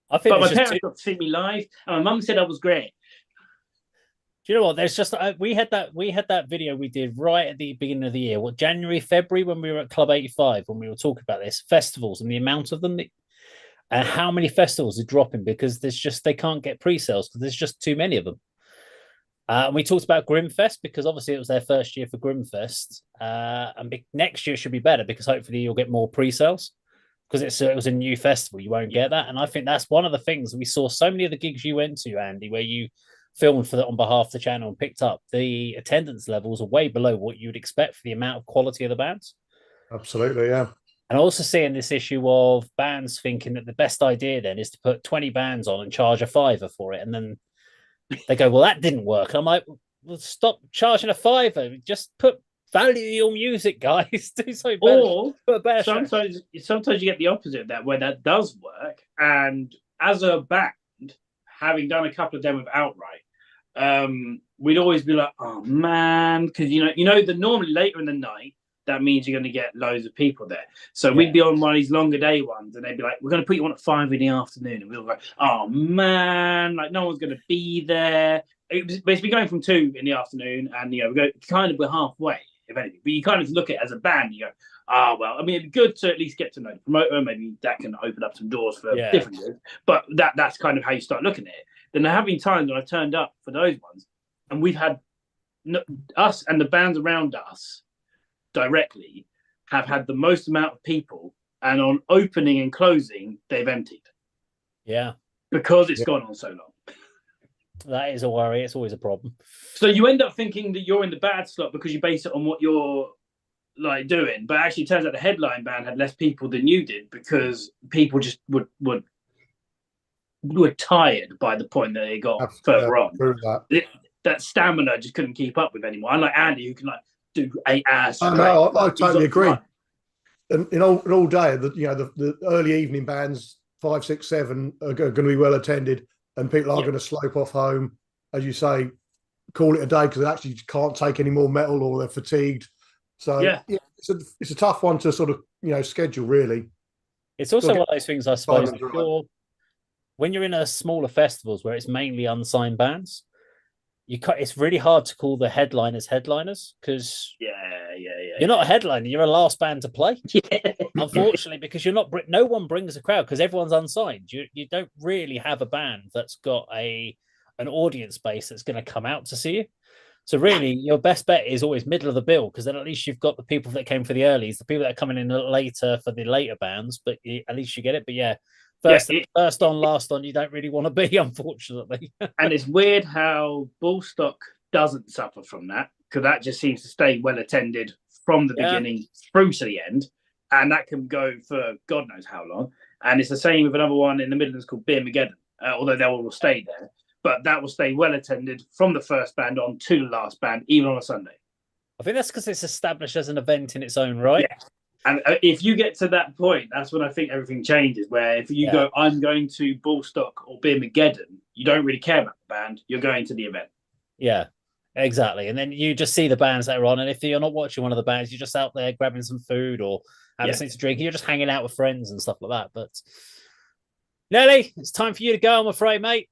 I think but my parents got to see me live, and my mum said I was great. Do you know what? There's just we had that video we did right at the beginning of the year, January, February, when we were at Club 85, when we were talking about this festivals and the amount of them, and how many festivals are dropping because they can't get pre-sales because there's just too many of them. And we talked about Grimfest because obviously it was their first year for Grimfest, and next year should be better because hopefully you'll get more pre-sales. Because it was a new festival, you won't get that. And I think that's one of the things we saw. So many of the gigs you went to, Andy, where you filmed for that on behalf of the channel and picked up, the attendance levels are way below what you would expect for the amount of quality of the bands. Absolutely, yeah. And also seeing this issue of bands thinking that the best idea then is to put 20 bands on and charge a $5 for it. And then they go, well, that didn't work. I'm like, well, stop charging a $5. Just put value your music, guys. Do something better. Or sometimes you get the opposite of that, where that does work. And as a band, having done a couple of them with Outright, we'd always be like, oh man, because you know that normally later in the night, that means you're going to get loads of people there. So we'd be on one of these longer day ones, and they'd be like, we're going to put you on at 5 in the afternoon, and we'll go, oh man, like no one's going to be there. It's basically going from 2 in the afternoon, and we're halfway. If anything, but you kind of look at it as a band, you go, well, I mean, it'd be good to at least get to know the promoter. Maybe that can open up some doors for different years. But that's kind of how you start looking at it. then there have been times when I turned up for those ones, and we've had us and the bands around us directly have had the most amount of people, and on opening and closing, they've emptied. Yeah. Because it's gone on so long. That is a worry. It's always a problem. So you end up thinking that you're in the bad slot because you base it on what you're like doing, but actually it turns out the headline band had less people than you did because people just were tired by the point that they got further on. That stamina just couldn't keep up with anymore. Unlike Andy, who can like do 8 hours. I totally agree. And in all day, the early evening bands, 5, 6, 7 are going to be well attended, and people are going to slope off home, as you say, call it a day because they actually can't take any more metal or they're fatigued. So it's a tough one to sort of schedule, really. It's also one of those things, I suppose, when you're in a smaller festivals where it's mainly unsigned bands, it's really hard to call the headliners because you're not a headliner, you're a last band to play. Unfortunately, because no one brings a crowd because everyone's unsigned. You don't really have a band that's got an audience base that's going to come out to see you. So really, your best bet is always middle of the bill, because then at least you've got the people that came for the earlies, the people that are coming in later for the later bands, but at least you get it. But first on, last on, you don't really want to be, unfortunately. And it's weird how Bullstock doesn't suffer from that, because that just seems to stay well attended from the beginning through to the end, and that can go for God knows how long. And it's the same with another one in the Midlands called Beer Mageddon, although they all will stay there. But that will stay well attended from the first band on to the last band, even on a Sunday. I think that's because it's established as an event in its own right. Yeah. And if you get to that point, that's when I think everything changes. Where if you go, I'm going to Bullstock or Beer Mageddon, you don't really care about the band. You're going to the event. Yeah, exactly. And then you just see the bands that are on. And if you're not watching one of the bands, you're just out there grabbing some food or having something to drink. You're just hanging out with friends and stuff like that. But Nelly, it's time for you to go, I'm afraid, mate.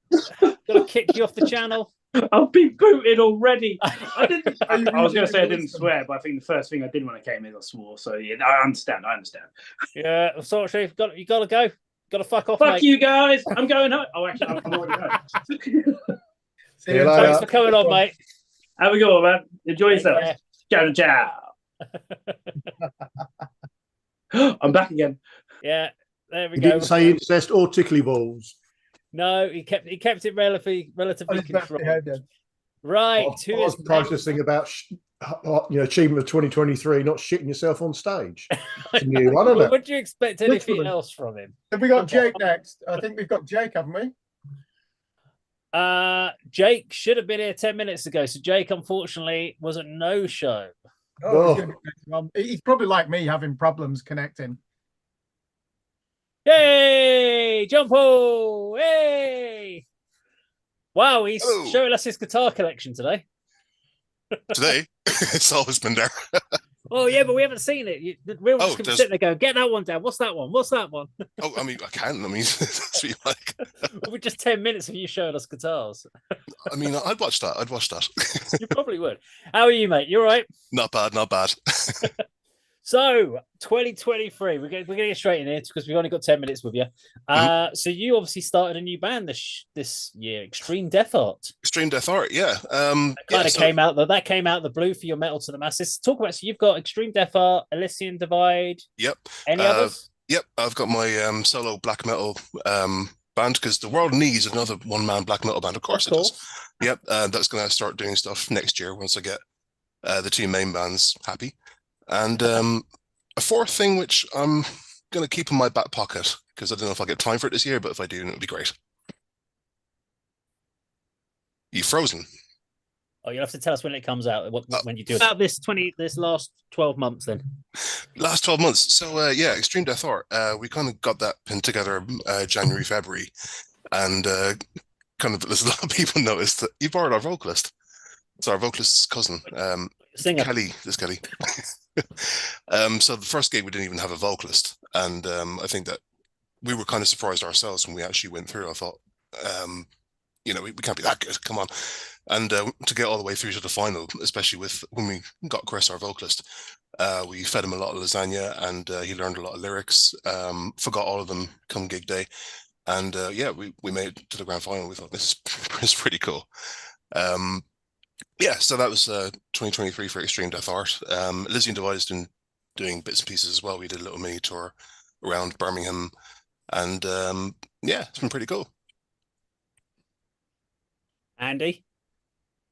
Got to kick you off the channel. I've been booted already. I was going to say I didn't swear, but I think the first thing I did when I came in, I swore. So yeah, I understand. Yeah, I'm sorry, Chief. You got to go. Got to fuck off, Fuck mate. you guys. I'm going home. Oh, actually, I'm already home. See you later. Thanks for coming on, mate. Have a good one, man. Enjoy yourself. Ciao, ciao. I'm back again. Yeah, there we You go. didn't say incest or tickly balls. No, he kept it relatively controlled. Right. I was processing about achievement of 2023, not shitting yourself on stage. New one, isn't it? Would you expect anything else from him? Have we got Jake next? I think we've got Jake, haven't we? Jake should have been here 10 minutes ago. So Jake, unfortunately, was a no-show. He's probably like me, having problems connecting. Yay! Jumpo! Hey! Wow, he's showing us his guitar collection today. Today? It's always been there. Oh, yeah, but we haven't seen it. We're just going to sit there going, get that one down. What's that one? What's that one? Oh, I mean, I can. I mean, that's what you like. We're just 10 minutes of you showing us guitars. I mean, I'd watch that. You probably would. How are you, mate? You all right? Not bad. So, 2023, we're going to get straight in here because we've only got 10 minutes with you. So you obviously started a new band this year, Extreme Death Art. Extreme Death Art, yeah. Came out the blue for your Metal to the Masses. Talk about, so you've got Extreme Death Art, Elysian Divide. Yep. Any others? Yep, I've got my solo black metal band, because the world needs another one-man black metal band. Of course it does. Yep, that's going to start doing stuff next year once I get the two main bands happy. And a fourth thing, which I'm going to keep in my back pocket, because I don't know if I'll get time for it this year, but if I do, it'll be great. You've frozen. Oh, you'll have to tell us when it comes out, when you do it. About this last 12 months then. Last 12 months. So, Extreme Death Art. We kind of got that pinned together January, February. And there's a lot of people noticed that you borrowed our vocalist. It's our vocalist's cousin. Singer. Kelly. So the first gig, we didn't even have a vocalist. And I think that we were kind of surprised ourselves when we actually went through. I thought, we can't be that good. Come on. And to get all the way through to the final, especially when we got Chris, our vocalist, we fed him a lot of lasagna, and he learned a lot of lyrics, forgot all of them come gig day. And yeah, we made it to the grand final. We thought this is pretty cool. Yeah, so that was 2023 for Extreme Death Art. Elysian Divide has been doing bits and pieces as well. We did a little mini tour around Birmingham, and yeah, it's been pretty cool. Andy?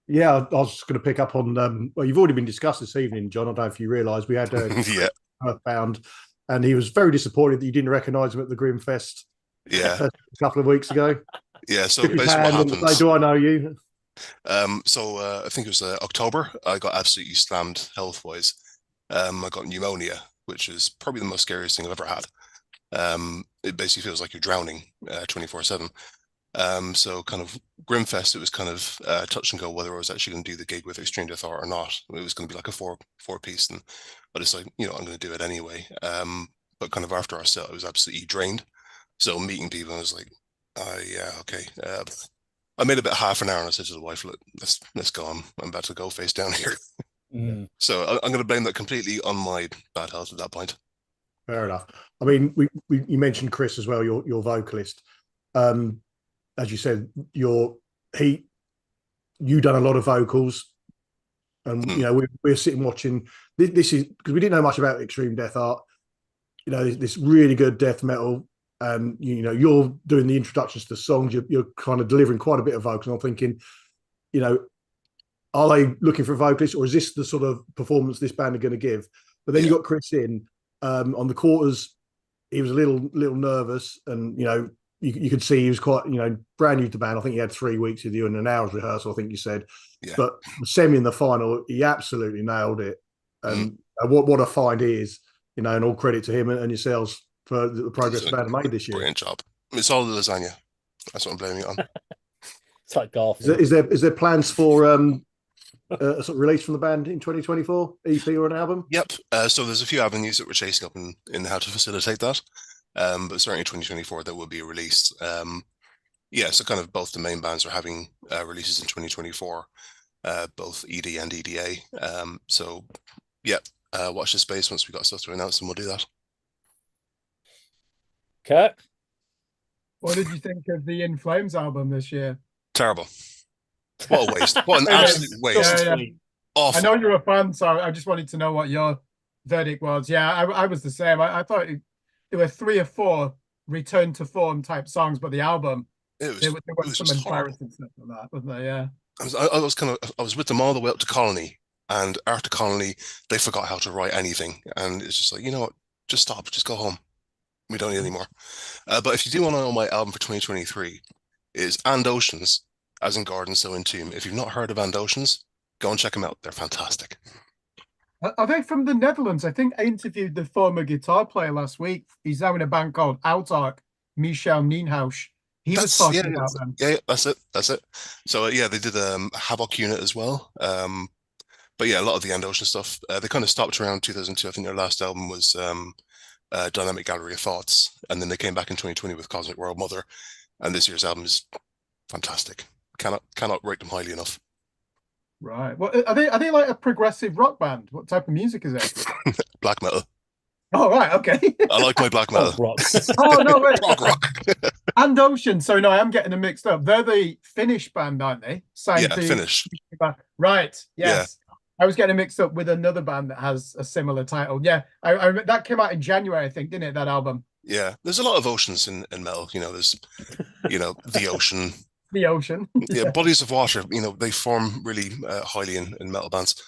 Yeah, I was just going to pick up on. Well, you've already been discussed this evening, John. I don't know if you realise we had Yeah. Earthbound, and he was very disappointed that you didn't recognise him at the Grimfest. Yeah, A couple of weeks ago. yeah. So Took his basically, what hand and happens? say, "Do I know you?" So I think it was October. I got absolutely slammed health-wise. I got pneumonia, which is probably the most scariest thing I've ever had. It basically feels like you're drowning 24/7. So kind of Grimfest, it was kind of touch and go whether I was actually going to do the gig with Extreme Death Art or not. It was going to be like a four piece, and I decided, I'm going to do it anyway. But kind of after our set, I was absolutely drained. So meeting people, I was like, yeah, okay. I made about half an hour, and I said to the wife, "Look, let's go. I'm about to go face down here." So I'm going to blame that completely on my bad health at that point. Fair enough. I mean, you mentioned Chris as well, your vocalist. As you said, you done a lot of vocals, and we're sitting watching. This is because we didn't know much about Extreme Death Art. This really good death metal, and you're doing the introductions to the songs. You're kind of delivering quite a bit of vocals. And I'm thinking, are they looking for a vocalist, or is this the sort of performance this band are going to give? But then you got Chris in on the quarters. He was a little nervous, and you could see he was quite brand new to the band. I think he had 3 weeks with you and an hour's rehearsal, I think you said. Yeah. But the semi in the final, he absolutely nailed it. And what a find he is, and all credit to him and yourselves for the progress the band made this year. Brilliant job. It's all the lasagna. That's what I'm blaming it on. It's like Garfield. Is there plans for a sort of release from the band in 2024, EP or an album? Yep. So there's a few avenues that we're chasing up in how to facilitate that. But certainly 2024 there will be a release. So kind of both the main bands are having releases in 2024, both ED and ADK. So yeah, watch the space. Once we've got stuff to announce, and we'll do that. Kirk? What did you think of the In Flames album this year? Terrible. What a waste. What an absolute waste. Yeah. Awful. I know you're a fan, so I just wanted to know what your verdict was. Yeah, I was the same. I thought there were 3 or 4 return to form type songs, but the album, there was some embarrassing stuff like that, wasn't there? Yeah. I was with them all the way up to Colony, and after Colony, they forgot how to write anything, and it's just like, you know what? Just stop. Just go home. We don't need any more. But if you do want to know my album for 2023, is And Oceans, as in Garden, so in Tomb. If you've not heard of And Oceans, go and check them out. They're fantastic. Are they from the Netherlands? I think I interviewed the former guitar player last week. He's now in a band called Autark, Michel Nienhuis. He was talking about them. Yeah, that's it. So they did Havoc Unit as well. But yeah, a lot of the End Ocean stuff. They kind of stopped around 2002. I think their last album was Dynamic Gallery of Thoughts, and then they came back in 2020 with Cosmic World Mother, and this year's album is fantastic. Cannot rate them highly enough. Right. Well, are they like a progressive rock band? What type of music is it? Black metal. Oh, right. Okay. I like my black metal. Rock. Oh, no, wait. rock. And Ocean. So, no, I'm getting them mixed up. They're the Finnish band, aren't they? Finnish. Right. Yes. Yeah. I was getting mixed up with another band that has a similar title. Yeah. I that came out in January, I think, didn't it, that album? Yeah. There's a lot of oceans in metal. There's, the ocean. The ocean. Yeah, bodies of water, they form really highly in metal bands.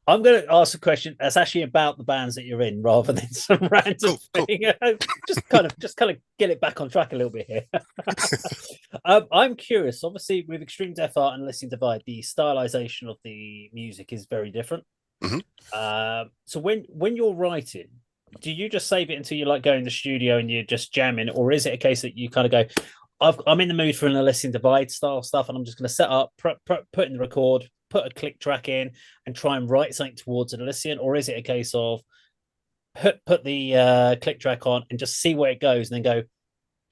I'm going to ask a question that's actually about the bands that you're in, rather than some random thing. just kind of get it back on track a little bit here. I'm curious. Obviously, with Extreme Death Art and Elysian Divide, the stylization of the music is very different. Mm-hmm. So when you're writing, do you just save it until you go in the studio and you're just jamming, or is it a case that you kind of go, I'm in the mood for an Elysian Divide style stuff, and I'm just going to set up, put in the record, put a click track in, and try and write something towards an Elysian? Or is it a case of put the click track on and just see where it goes, and then go, do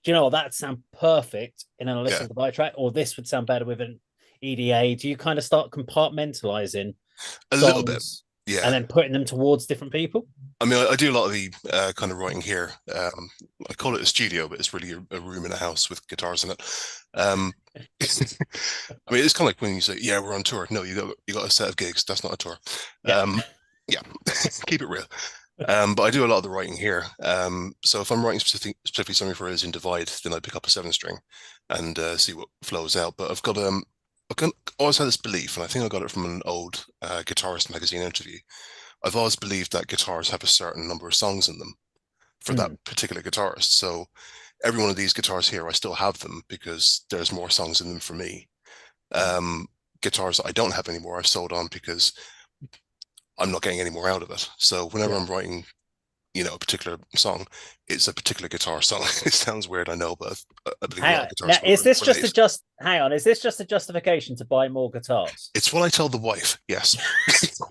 you know what, that sound perfect in an Elysian Divide track, or this would sound better with an EDA? Do you kind of start compartmentalizing a little bit? Yeah. and then putting them towards different people. I mean, I do a lot of the kind of writing here. I call it a studio, but it's really a room in a house with guitars in it. I mean, it's kind of like when you say, "Yeah, we're on tour." No, you got a set of gigs. That's not a tour. Yeah. Yeah, keep it real. But I do a lot of the writing here. So if I'm writing specifically something for Elysian Divide, then I pick up a 7-string and see what flows out. But I've always had this belief, and I think I got it from an old Guitarist magazine interview. I've always believed that guitars have a certain number of songs in them for that particular guitarist. So every one of these guitars here, I still have them because there's more songs in them for me. Guitars that I don't have anymore, I've sold on because I'm not getting any more out of it. So whenever I'm writing, a particular song, it's a particular guitar song. It sounds weird, I know, but I believe Hang on. Now, is this just a justification to buy more guitars? It's what I tell the wife. Yes.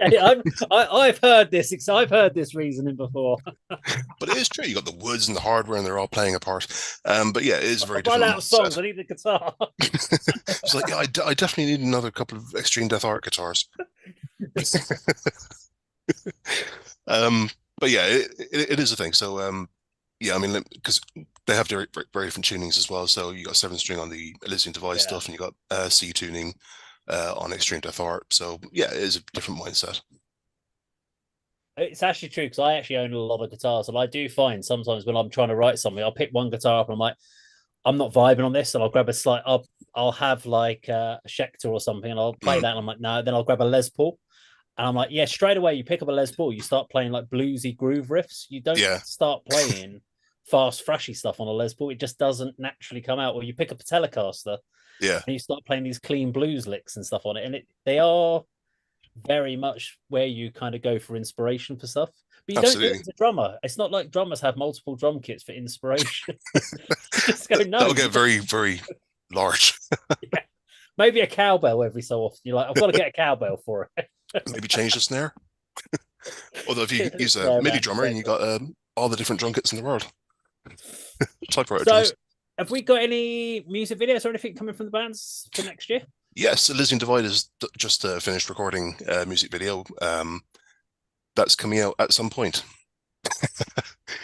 I've heard this. I've heard this reasoning before. But it is true. You got the woods and the hardware, and they're all playing a part. But yeah, it is very different. Run out of songs. Set. I need the guitar. It's like, yeah, I definitely need another couple of Extreme Death Art guitars. But yeah, it is a thing. So yeah, I mean, because they have very, very different tunings as well. So you got 7-string on the Elysian Divide stuff, and you got C tuning on Extreme Death Art. So yeah, it is a different mindset. It's actually true because I actually own a lot of guitars, and I do find sometimes when I'm trying to write something, I'll pick one guitar up and I'm like, I'm not vibing on this, and I'll grab a slight. I'll have like a Schecter or something, and I'll play that, and I'm like, no. Then I'll grab a Les Paul. And I'm like, yeah, straight away, you pick up a Les Paul, you start playing like bluesy groove riffs. You don't start playing fast, thrashy stuff on a Les Paul. It just doesn't naturally come out. Or you pick up a Telecaster, and you start playing these clean blues licks and stuff on it. And they are very much where you kind of go for inspiration for stuff. But you don't do it as a drummer. It's not like drummers have multiple drum kits for inspiration. Just go, no. That'll get very, very large. Yeah. Maybe a cowbell every so often. You're like, I've got to get a cowbell for it. Maybe change the snare. Although if you use a MIDI drummer and you got all the different drum kits in the world. Typewriter drums. Have we got any music videos or anything coming from the bands for next year? Yes, Elysian Divide has just finished recording a music video. That's coming out at some point.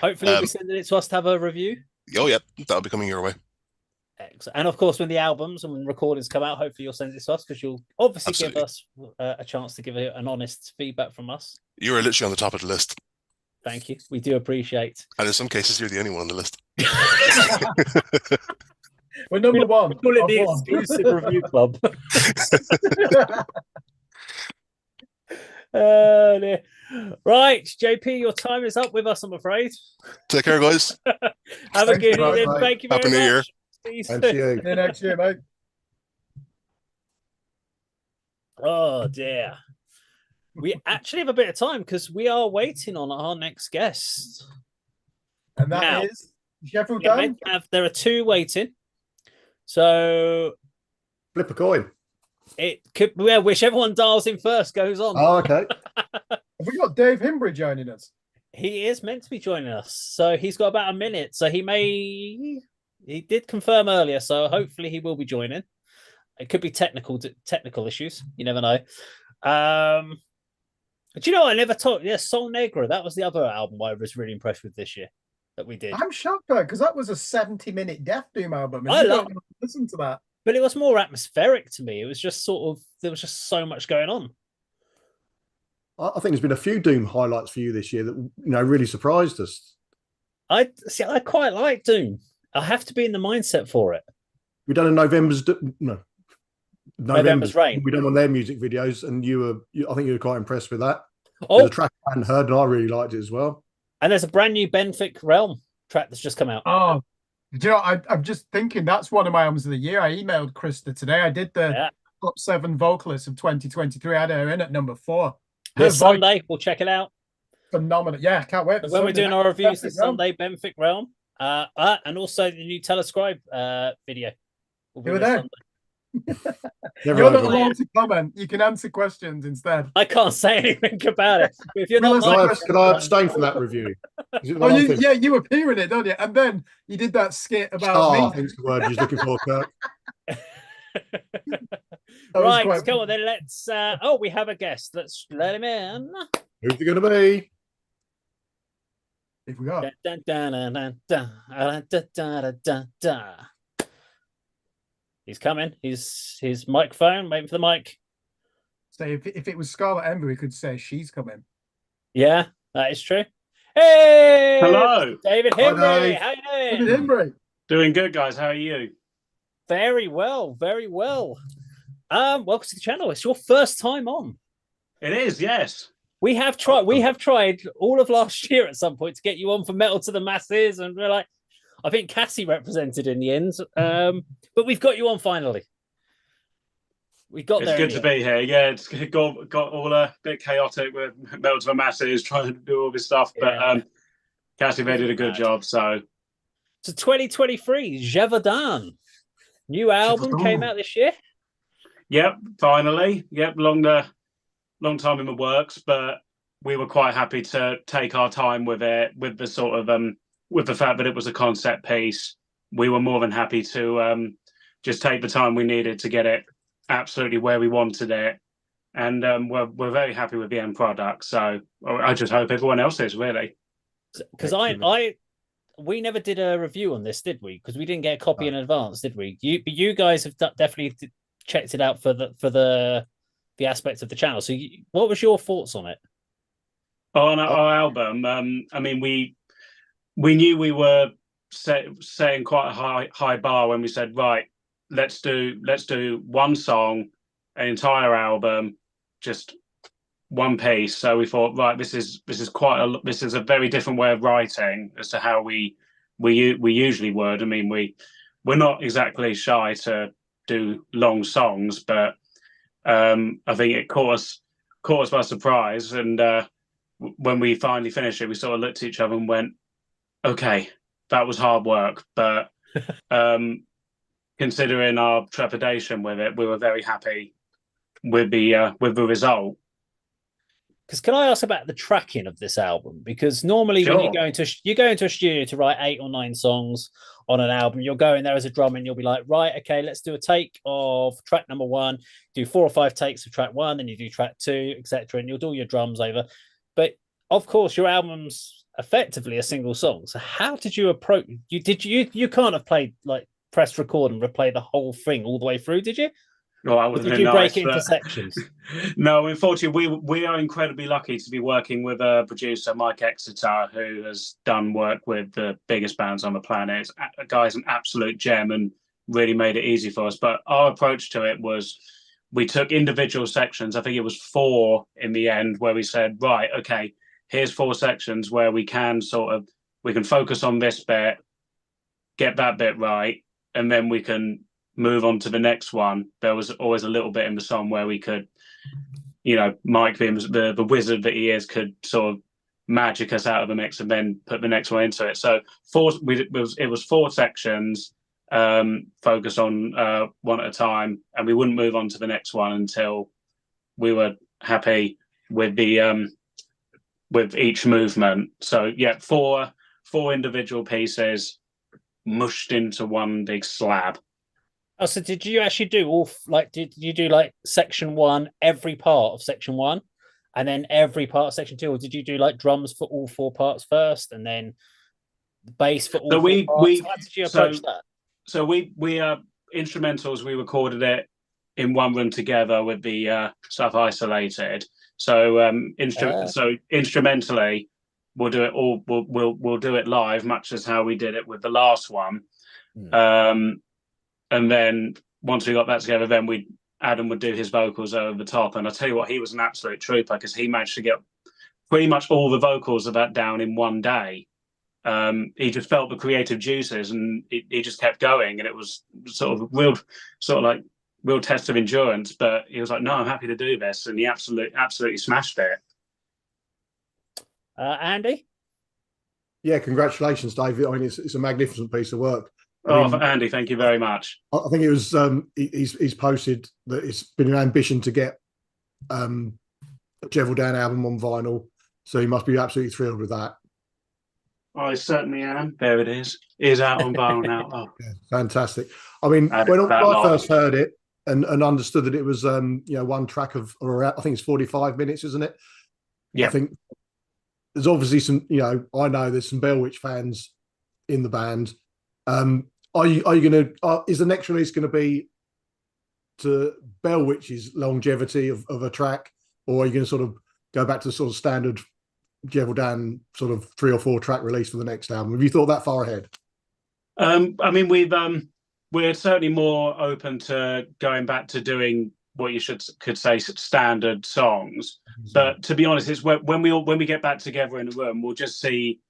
Hopefully you'll be sending it to us to have a review. Oh, yeah, that'll be coming your way. Excellent. And of course, when the albums and when recordings come out, hopefully you'll send it to us because you'll obviously give us a chance to give an honest feedback from us. You are literally on the top of the list. Thank you. We do appreciate. And in some cases, you're the only one on the list. We're number one. We call it the exclusive review club. Right, JP, your time is up with us, I'm afraid. Take care, guys. Have a good evening. Thank you very much. Happy New Year. Thank you. See you next year, mate. Oh dear. We actually have a bit of time because we are waiting on our next guest. And that is Gevaudan. There are two waiting. So flip a coin. It could whichever one dials in first goes on. Oh, okay. Have we got Dave Himbry joining us? He is meant to be joining us. So he's got about a minute. So he did confirm earlier. So hopefully he will be joining. It could be technical issues. You never know. But you know, I never told. Yeah, Sol Negra. That was the other album I was really impressed with this year that we did. I'm shocked though, because that was a 70-minute Death Doom album. I listen to that. But it was more atmospheric to me. It was just sort of, there was just so much going on. I think there's been a few Doom highlights for you this year that really surprised us. I quite like Doom. I have to be in the mindset for it. We done a November's Rain. We done on their music videos, and I think you were quite impressed with that. Oh, there's a track I hadn't heard, and I really liked it as well. And there's a brand new Benfic Realm track that's just come out. Oh, do you know, I'm just thinking that's one of my albums of the year. I emailed Krista today. I did the top 7 vocalists of 2023. I had her in at number 4. This Sunday, we'll check it out. Phenomenal. Yeah, can't wait. When we're doing our reviews this Sunday, Benfic Realm. And also the new Telescribe video. You were there. You're not allowed to comment. You can answer questions instead. I can't say anything about it. If you're not, can I abstain from that review? You appear in it, don't you? And then you did that skit about me. I think it's the word he's looking for, Kirk. Right, quite- come on then. Let's. We have a guest. Let's let him in. Who's it going to be? If we are. Dun, dun, dun, dun, dun, dun, dun, dun, dun, dun. He's coming. His microphone. Waiting for the mic. So if it was Scarlet Ember, we could say she's coming. Yeah, that is true. Hey, Hello. David Hi, Hembry. Dave. How you David doing? Embry. Doing good, guys. How are you? Very well, very well. Welcome to the channel. It's your first time on. It is, yes. We have tried all of last year at some point to get you on for Metal to the Masses, and we're like, I think Cassie represented in the end. But we've got you on finally. We got It's there. good to be here. Yeah, it's got all a bit chaotic with Metal to the Masses trying to do all this stuff, but Cassie did a good job. So 2023, Gevaudan. New album came out this year. Yep, finally. Yep, long time in the works, but we were quite happy to take our time with it, with the sort of with the fact that it was a concept piece. We were more than happy to just take the time we needed to get it absolutely where we wanted it, and we're very happy with the end product. So I just hope everyone else is, really. Because we never did a review on this, did we? Because we didn't get a copy in advance, did we? You guys have definitely checked it out for the aspects of the channel. So what was your thoughts on it? On our album, I mean, we knew we were setting quite a high bar when we said, right, let's do one song, an entire album, just one piece. So we thought, right, this is a very different way of writing as to how we usually would. I mean, we're not exactly shy to do long songs, but I think it caught us by surprise. And when we finally finished it, we sort of looked at each other and went, okay, that was hard work, but considering our trepidation with it, we were very happy with the result. Because can I ask about the tracking of this album? Because normally when you go into a studio to write 8 or 9 songs on an album, you'll go in there as a drummer and you'll be like, right, okay, let's do a take of track number 1, do 4 or 5 takes of track 1, then you do track 2, etc., and you'll do your drums over. But of course, your album's effectively a single song. So how did you approach? You can't have played like press record and replay the whole thing all the way through, did you? Well, did you break it into sections? No, unfortunately, we are incredibly lucky to be working with a producer, Mike Exeter, who has done work with the biggest bands on the planet. The guy's an absolute gem and really made it easy for us. But our approach to it was we took individual sections. I think it was 4 in the end, where we said, right, okay, here's 4 sections where we can focus on this bit, get that bit right, and then we can move on to the next one. There was always a little bit in the song where we could, Mike, being the wizard that he is, could sort of magic us out of the mix and then put the next one into it. So it was 4 sections, focus on one at a time, and we wouldn't move on to the next one until we were happy with the with each movement. So yeah, 4 individual pieces mushed into one big slab. Oh, so did you actually do did you do like section 1, every part of section 1, and then every part of section 2, or did you do like drums for all 4 parts first, and then bass for all 4 parts? How did you approach that? So we instrumentals, we recorded it in one room together with the stuff isolated. So instrumentally, we'll do it all. We'll do it live, much as how we did it with the last one. And then once we got that together, then Adam would do his vocals over the top. And I tell you what, he was an absolute trooper because he managed to get pretty much all the vocals of that down in one day. He just felt the creative juices, and he just kept going. And it was sort of real test of endurance. But he was like, "No, I'm happy to do this," and he absolutely smashed it. Andy? Yeah, congratulations, David. I mean, it's a magnificent piece of work. Andy, thank you very much. I think it was he's posted that it's been an ambition to get a Gevaudan album on vinyl, so he must be absolutely thrilled with that. I certainly am. There it is. It is out on vinyl now. Oh. Yeah, fantastic. I mean, when I first heard it, and understood that it was one track of, or I think it's 45 minutes, isn't it? Yeah. I think there's obviously some, I know there's some Bell Witch fans in the band. Are you going to? Is the next release going to be to Bell Witch's longevity of a track, or are you going to sort of go back to the sort of standard Gevaudan sort of 3 or 4 track release for the next album? Have you thought that far ahead? I mean, we're certainly more open to going back to doing what you could say standard songs. But to be honest, it's when we get back together in the room, we'll just see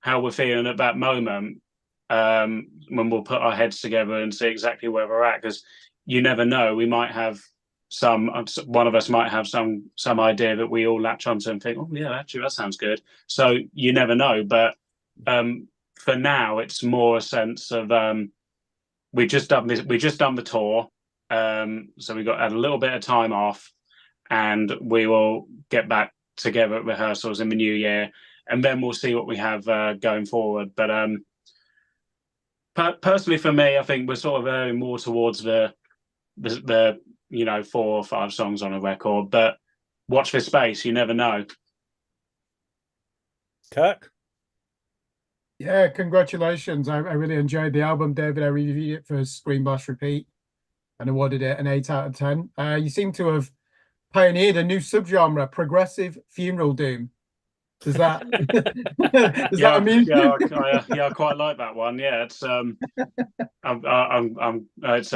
how we're feeling at that moment. When we'll put our heads together and see exactly where we're at, because you never know, we might have one of us might have some idea that we all latch onto and think, oh yeah, actually that sounds good. So you never know, but for now it's more a sense of we just done the tour, so we had a little bit of time off, and we will get back together at rehearsals in the new year, and then we'll see what we have going forward. But personally, for me, I think we're sort of erring more towards the 4 or 5 songs on a record. But watch this space; you never know. Kirk? Yeah, congratulations. I really enjoyed the album, David. I reviewed it for Screen Blast Repeat and awarded it an 8 out of 10. You seem to have pioneered a new subgenre, progressive funeral doom. Does that that mean? Yeah, I quite like that one. Yeah, it's it's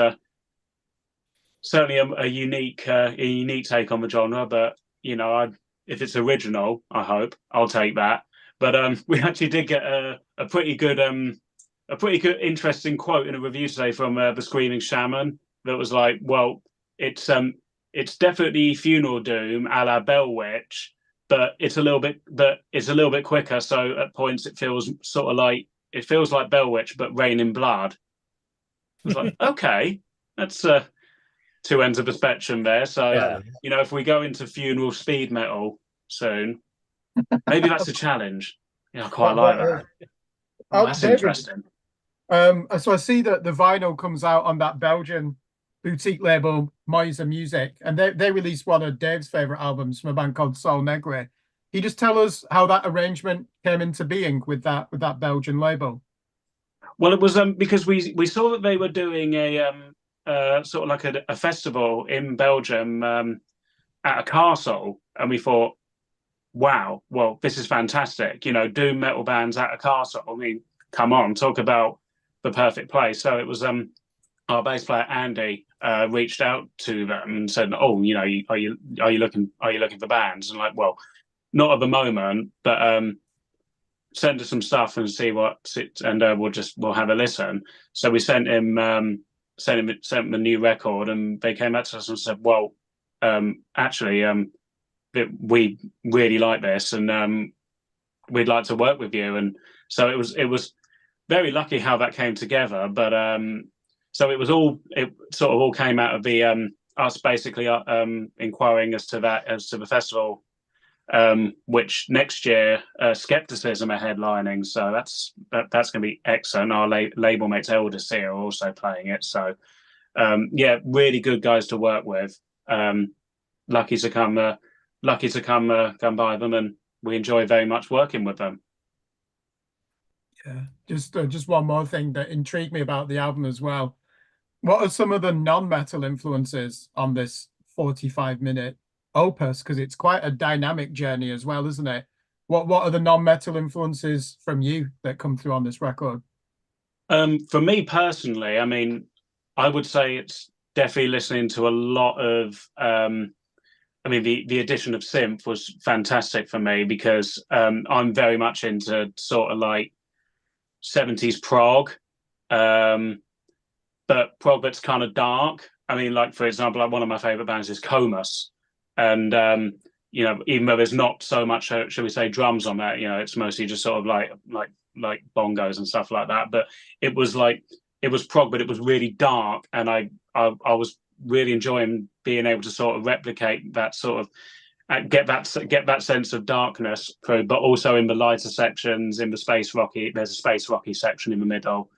certainly a unique take on the genre. But if it's original, I hope I'll take that. But we actually did get a pretty good interesting quote in a review today from the Screaming Shaman that was like, well, it's definitely funeral doom a la Bell Witch, but it's a little bit quicker. So at points it feels like Bell Witch, but raining blood. I was like, okay, that's 2 ends of the spectrum there. So if we go into funeral speed metal soon, maybe that's a challenge. Yeah, I quite like that. That's David, interesting. So I see that the vinyl comes out on that Belgian boutique label, Moise Music, and they released one of Dave's favorite albums from a band called Sol Negre. Can you just tell us how that arrangement came into being with that Belgian label? Well, it was because we saw that they were doing a sort of like a festival in Belgium at a castle, and we thought, wow, well, this is fantastic. Doom metal bands at a castle. I mean, come on, talk about the perfect place. So it was our bass player Andy reached out to them and said, "Oh, are you looking for bands?" And like, well, not at the moment, but send us some stuff and see what's it, and we'll have a listen. So we sent him a new record, and they came back to us and said, "Well, actually, we really like this, and we'd like to work with you." And so it was very lucky how that came together. But so it sort of all came out of the us basically inquiring as to the festival, which next year Skepticism are headlining. So that's going to be excellent. Our label mates Elders are also playing it. So really good guys to work with. Lucky to come by them, and we enjoy very much working with them. Yeah, just one more thing that intrigued me about the album as well. What are some of the non-metal influences on this 45-minute opus? Because it's quite a dynamic journey as well, isn't it? What are the non-metal influences from you that come through on this record? For me personally, I mean, I would say it's definitely listening to a lot of the addition of synth was fantastic for me, because I'm very much into sort of like 70s prog, but prog that's kind of dark. I mean, like, for example, like one of my favorite bands is Comus, and even though there's not so much, shall we say, drums on that, it's mostly just sort of like bongos and stuff like that. But it was prog, but it was really dark, and I was really enjoying being able to sort of replicate that sort of get that sense of darkness through, but also in the lighter sections, in the space rocky. There's a space rocky section in the middle.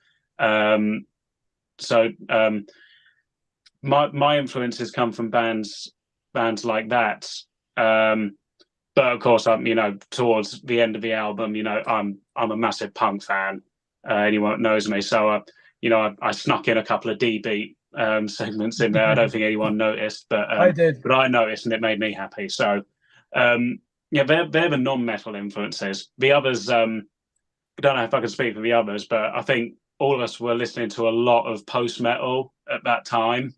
my influences come from bands like that. But of course, I'm towards the end of the album, I'm a massive punk fan. Anyone knows me, so I snuck in a couple of D beat segments in there. I don't think anyone noticed, but I did. But I noticed, and it made me happy. So they're the non-metal influences. The others, I don't know if I can speak for the others, but I think all of us were listening to a lot of post-metal at that time.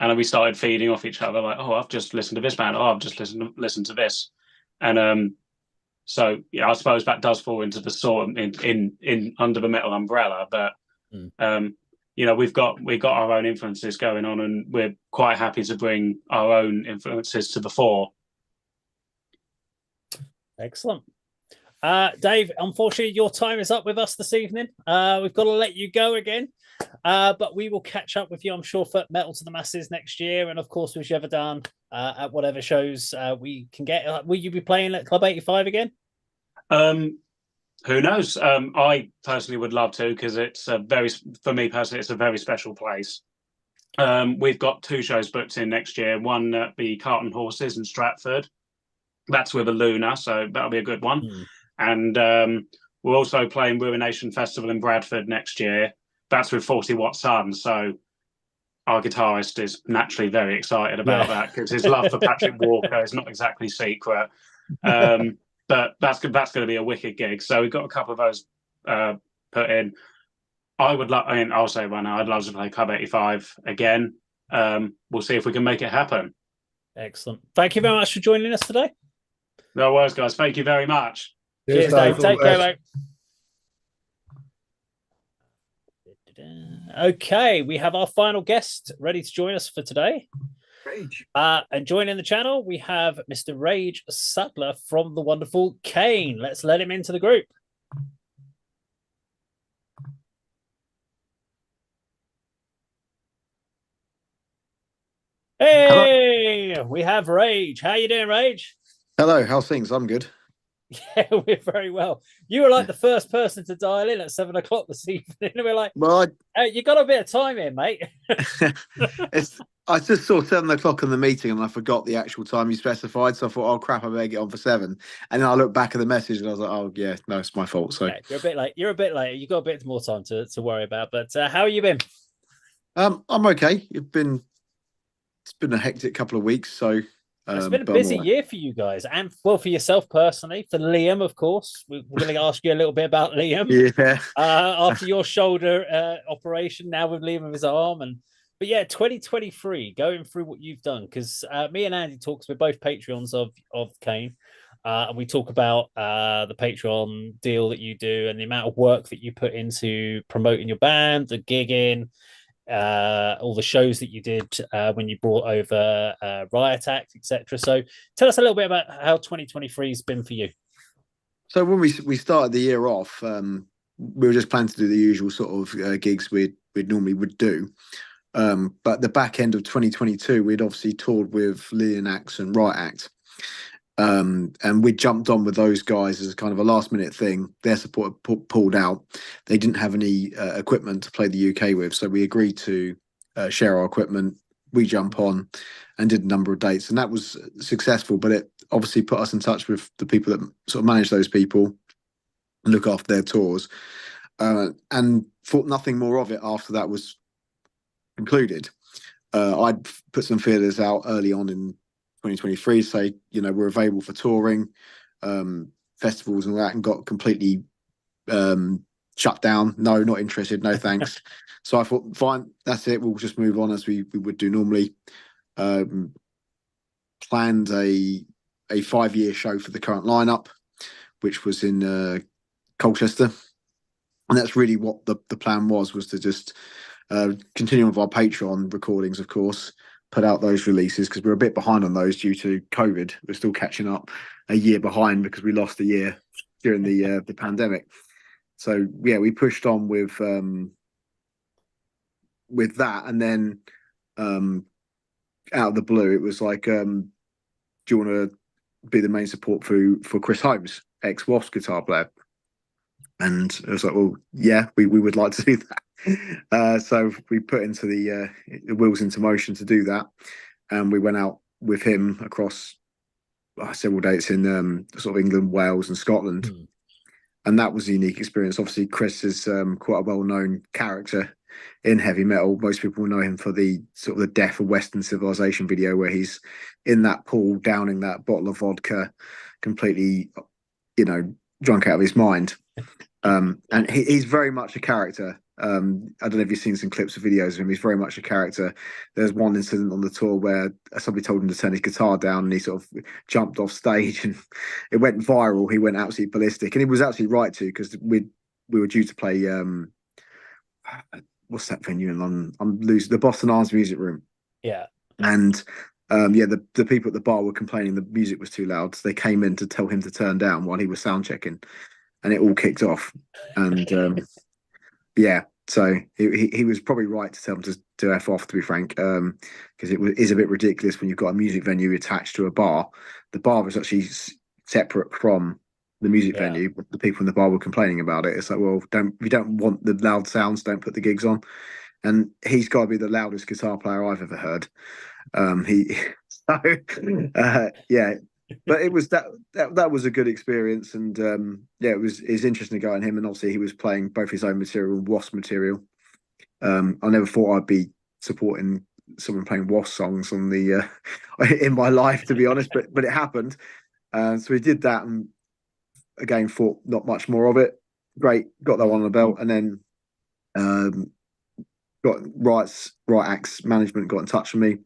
And then we started feeding off each other, like, oh, I've just listened to this band. Oh, I've just listened to this. And so I suppose that does fall into the sort of in under the metal umbrella. But we've got our own influences going on, and we're quite happy to bring our own influences to the fore. Excellent. Dave, unfortunately, your time is up with us this evening. We've got to let you go again. But we will catch up with you, I'm sure, for Metal to the Masses next year. And of course, with Gevaudan at whatever shows we can get. Will you be playing at Club 85 again? Who knows? I personally would love to, because for me personally, it's a very special place. We've got 2 shows booked in next year. One at the Cart and Horses in Stratford. That's with a Luna, so that'll be a good one. And we're also playing Ruination Festival in Bradford next year. That's with 40 Watt Sun. So our guitarist is naturally very excited about that, because his love for Patrick Walker is not exactly secret. But that's going to be a wicked gig. So we've got a couple of those put in. I'll say right now, I'd love to play Club 85 again. We'll see if we can make it happen. Excellent. Thank you very much for joining us today. No worries, guys. Thank you very much. Cheers, Dave. Take care, mate. Okay, we have our final guest ready to join us for today. Rage. And joining the channel, we have Mr. Rage Sadler from the wonderful Kaine. Let's let him into the group. Hey, hello. We have Rage. How you doing, Rage? Hello, how's things? I'm good. Yeah, we're very well. You were like the first person to dial in at 7 o'clock this evening. We're like, well, you got a bit of time here, mate. I just saw 7 o'clock in the meeting and I forgot the actual time you specified. So I thought, oh crap, I better get on for 7. And then I looked back at the message and I was like, oh yeah, no, it's my fault. So okay, you're a bit late. You're a bit late. You got a bit more time to worry about. But how have you been? I'm okay. It's been a hectic couple of weeks. So it's been a busy year for you guys, and well, for yourself personally. For Liam, of course, we're going to ask you a little bit about Liam. Yeah. After your shoulder operation, now with Liam with his arm, but yeah, 2023, going through what you've done, because me and Andy talks. We're both Patreons of Kaine, and we talk about the Patreon deal that you do and the amount of work that you put into promoting your band, the gigging. All the shows that you did when you brought over Riot Act, etc. So tell us a little bit about how 2023 has been for you. So when we started the year off, we were just planning to do the usual sort of gigs we'd normally would do. But the back end of 2022, we'd obviously toured with Elysian Divide and Riot Act. And we jumped on with those guys as kind of a last minute thing. Their support pulled out. They didn't have any equipment to play the UK with, so we agreed to share our equipment. We jump on and did a number of dates, and that was successful. But it obviously put us in touch with the people that sort of manage those people and look after their tours. And thought nothing more of it after that was concluded. I'd put some feelers out early on in 2023, say, we're available for touring, festivals and that, and got completely shut down. No, not interested. No, thanks. So I thought, fine, that's it. We'll just move on as we would do normally. Planned a 5-year show for the current lineup, which was in Colchester. And that's really what the plan was to just continue with our Patreon recordings, of course, put out those releases, because we're a bit behind on those due to COVID. We're still catching up, a year behind because we lost a year during the pandemic. So yeah, we pushed on with that, and then out of the blue, it was like, do you want to be the main support for Chris Holmes, ex-Wasp guitar player? And I was like, well, yeah, we would like to do that. So we put into the wheels into motion to do that. And we went out with him across several dates in sort of England, Wales, and Scotland. And that was a unique experience. Obviously, Chris is quite a well-known character in heavy metal. Most people know him for the sort of the Death of Western Civilization video where he's in that pool downing that bottle of vodka, completely, drunk out of his mind. And he's very much a character. I don't know if you've seen some clips or videos of him. He's very much a character. There's one incident on the tour where somebody told him to turn his guitar down, and he sort of jumped off stage, and it went viral. He went absolutely ballistic, and he was absolutely right to, because we were due to play. What's that venue in London? I'm losing, the Boston Arms Music Room. Yeah, and the people at the bar were complaining the music was too loud, so they came in to tell him to turn down while he was sound checking, and it all kicked off. And yeah, so he was probably right to tell him to F off, to be frank, because it is a bit ridiculous when you've got a music venue attached to a bar. The bar is actually separate from the music venue. The people in the bar were complaining about it. It's like, well, if you don't want the loud sounds, don't put the gigs on. And he's got to be the loudest guitar player I've ever heard. Yeah. But it was that was a good experience, and it's interesting to go on him. And obviously he was playing both his own material and Wasp material. I never thought I'd be supporting someone playing Wasp songs on the in my life, to be honest, but it happened. So we did that, and again thought not much more of it. Great, got that one on the belt, and then got Right Axe management got in touch with me.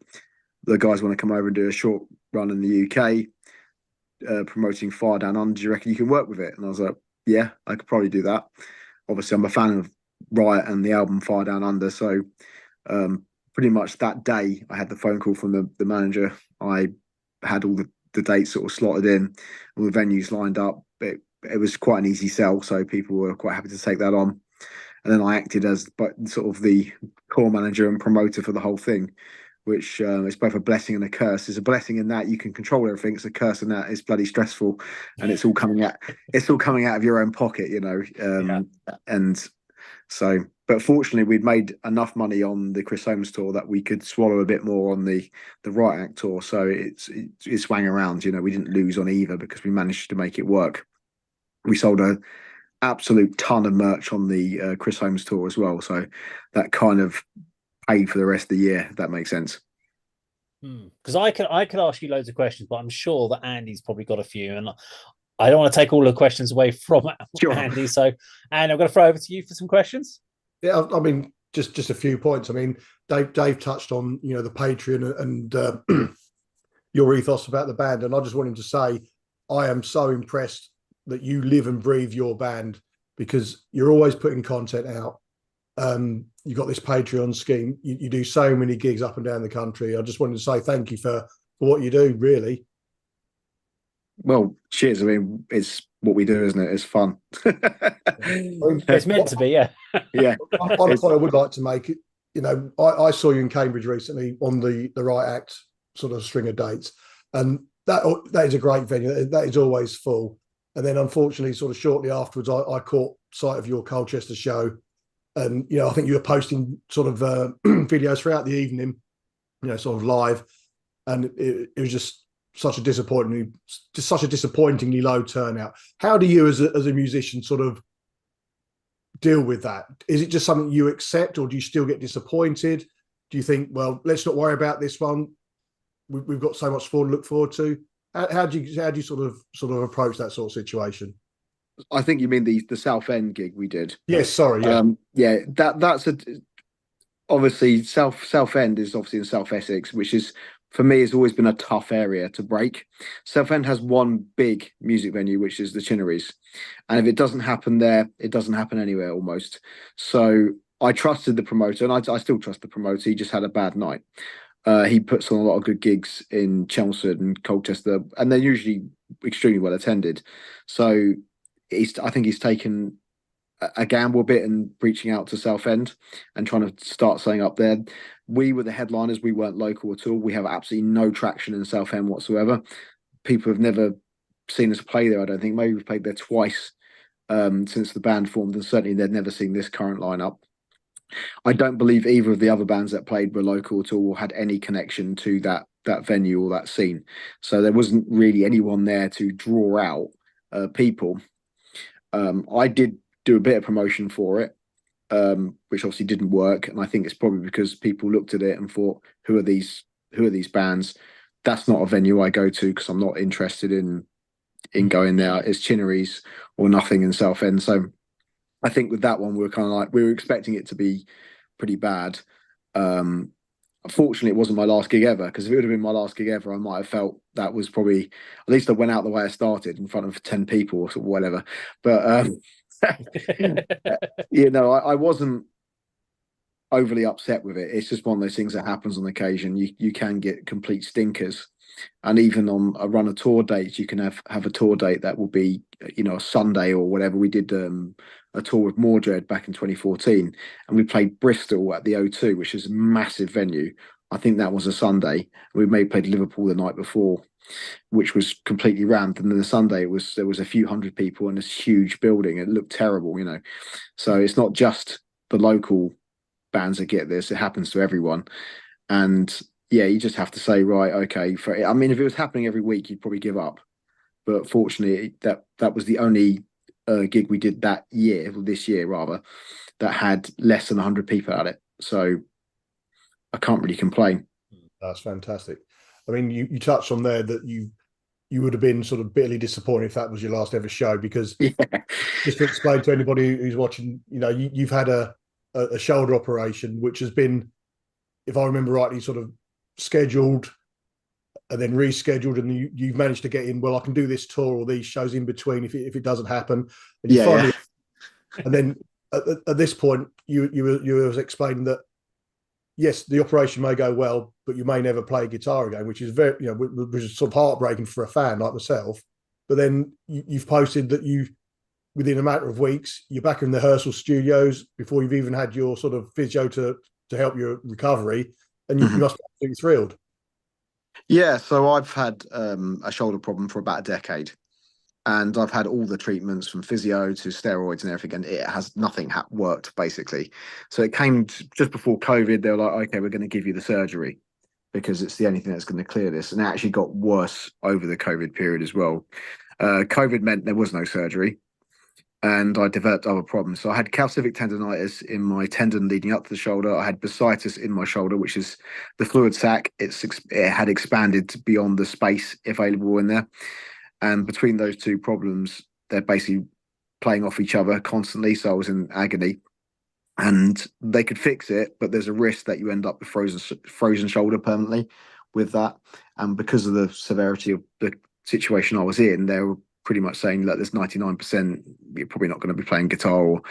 The guys want to come over and do a short run in the UK. Promoting Far Down Under, do you reckon you can work with it? And I was like, yeah, I could probably do that. Obviously, I'm a fan of Riot and the album Far Down Under, so pretty much that day I had the phone call from the manager. I had all the dates sort of slotted in, all the venues lined up. It was quite an easy sell, so people were quite happy to take that on. And then I acted as sort of the core manager and promoter for the whole thing, which is both a blessing and a curse. It's a blessing in that you can control everything. It's a curse in that it's bloody stressful, and it's all coming out of your own pocket, And so, but fortunately, we'd made enough money on the Chris Holmes tour that we could swallow a bit more on the Right Act tour. So it swang around. We didn't lose on either because we managed to make it work. We sold a absolute ton of merch on the Chris Holmes tour as well. So that kind of paid for the rest of the year, if that makes sense. Because I could ask you loads of questions, but I'm sure that Andy's probably got a few, and I don't want to take all the questions away from Andy. So, and I'm going to throw over to you for some questions. Yeah, I mean, just a few points. I mean, Dave touched on the Patreon and your ethos about the band, and I just wanted to say I am so impressed that you live and breathe your band, because you're always putting content out. You've got this Patreon scheme. You do so many gigs up and down the country. I just wanted to say thank you for what you do, really. Well, cheers. I mean, it's what we do, isn't it? It's fun. It's meant to be, yeah. Yeah. One point I would like to make it, I saw you in Cambridge recently on the Right Act sort of string of dates, and that is a great venue. That is always full. And then unfortunately, sort of shortly afterwards, I caught sight of your Colchester show. And, I think you were posting sort of videos throughout the evening, sort of live. And it was just such a disappointingly low turnout. How do you as a musician sort of deal with that? Is it just something you accept, or do you still get disappointed? Do you think, well, let's not worry about this one, we've got so much to look forward to? How do you sort of approach that sort of situation? I think you mean the Southend gig we did. Yes, sorry. Yeah, that's obviously Southend is obviously in South Essex, which is, for me, has always been a tough area to break. Southend has one big music venue, which is the Chinneries, and if it doesn't happen there, it doesn't happen anywhere almost. So I trusted the promoter, and I still trust the promoter. He just had a bad night. He puts on a lot of good gigs in Chelmsford and Colchester, and they're usually extremely well attended. So I think he's taken a gamble a bit and reaching out to Southend and trying to start something up there. We were the headliners. We weren't local at all. We have absolutely no traction in Southend whatsoever. People have never seen us play there, I don't think. Maybe we've played there twice since the band formed, and certainly they'd never seen this current lineup. I don't believe either of the other bands that played were local at all or had any connection to that venue or that scene. So there wasn't really anyone there to draw out people. I did do a bit of promotion for it, which obviously didn't work, and I think it's probably because people looked at it and thought, "Who are these bands?" That's not a venue I go to because I'm not interested in going there. It's Chinnery's or nothing in Southend. So I think with that one, we were expecting it to be pretty bad. Unfortunately, it wasn't my last gig ever, because if it would have been my last gig ever, I might have felt that was probably, at least I went out the way I started in front of 10 people or whatever. But, I wasn't overly upset with it. It's just one of those things that happens on occasion. You can get complete stinkers. And even on a run of tour dates, you can have a tour date that will be, a Sunday or whatever. We did a tour with Mordred back in 2014, and we played Bristol at the O2, which is a massive venue. I think that was a Sunday. We maybe played Liverpool the night before, which was completely rammed. And then the Sunday, there was a few hundred people in this huge building. It looked terrible, So it's not just the local bands that get this; it happens to everyone. And yeah, you just have to say, right, okay. If it was happening every week, you'd probably give up. But fortunately, that was the only gig we did that year, or this year rather, that had less than 100 people at it. So I can't really complain. That's fantastic. I mean, you touched on there that you would have been sort of bitterly disappointed if that was your last ever show, because just to explain to anybody who's watching, you've had a shoulder operation, which has been, if I remember rightly, sort of scheduled and then rescheduled, and you've managed to get in, well, I can do this tour or these shows in between if it doesn't happen. And and then at this point, you was explaining that, yes, the operation may go well, but you may never play guitar again, which is very, which is sort of heartbreaking for a fan like myself. But then you've posted that within a matter of weeks, you're back in the rehearsal studios before you've even had your sort of physio to help your recovery, and you must be absolutely thrilled. Yeah, so I've had a shoulder problem for about a decade, and I've had all the treatments from physio to steroids and everything, and it has nothing worked basically. So it came just before COVID. They were like, okay, we're going to give you the surgery because it's the only thing that's going to clear this. And it actually got worse over the COVID period as well. COVID meant there was no surgery, and I developed other problems. So I had calcific tendonitis in my tendon leading up to the shoulder. I had bursitis in my shoulder, which is the fluid sac. It had expanded beyond the space available in there. And between those two problems, they're basically playing off each other constantly. So I was in agony, and they could fix it, but there's a risk that you end up with frozen shoulder permanently with that. And because of the severity of the situation I was in, they were pretty much saying, look, there's 99% you're probably not going to be playing guitar or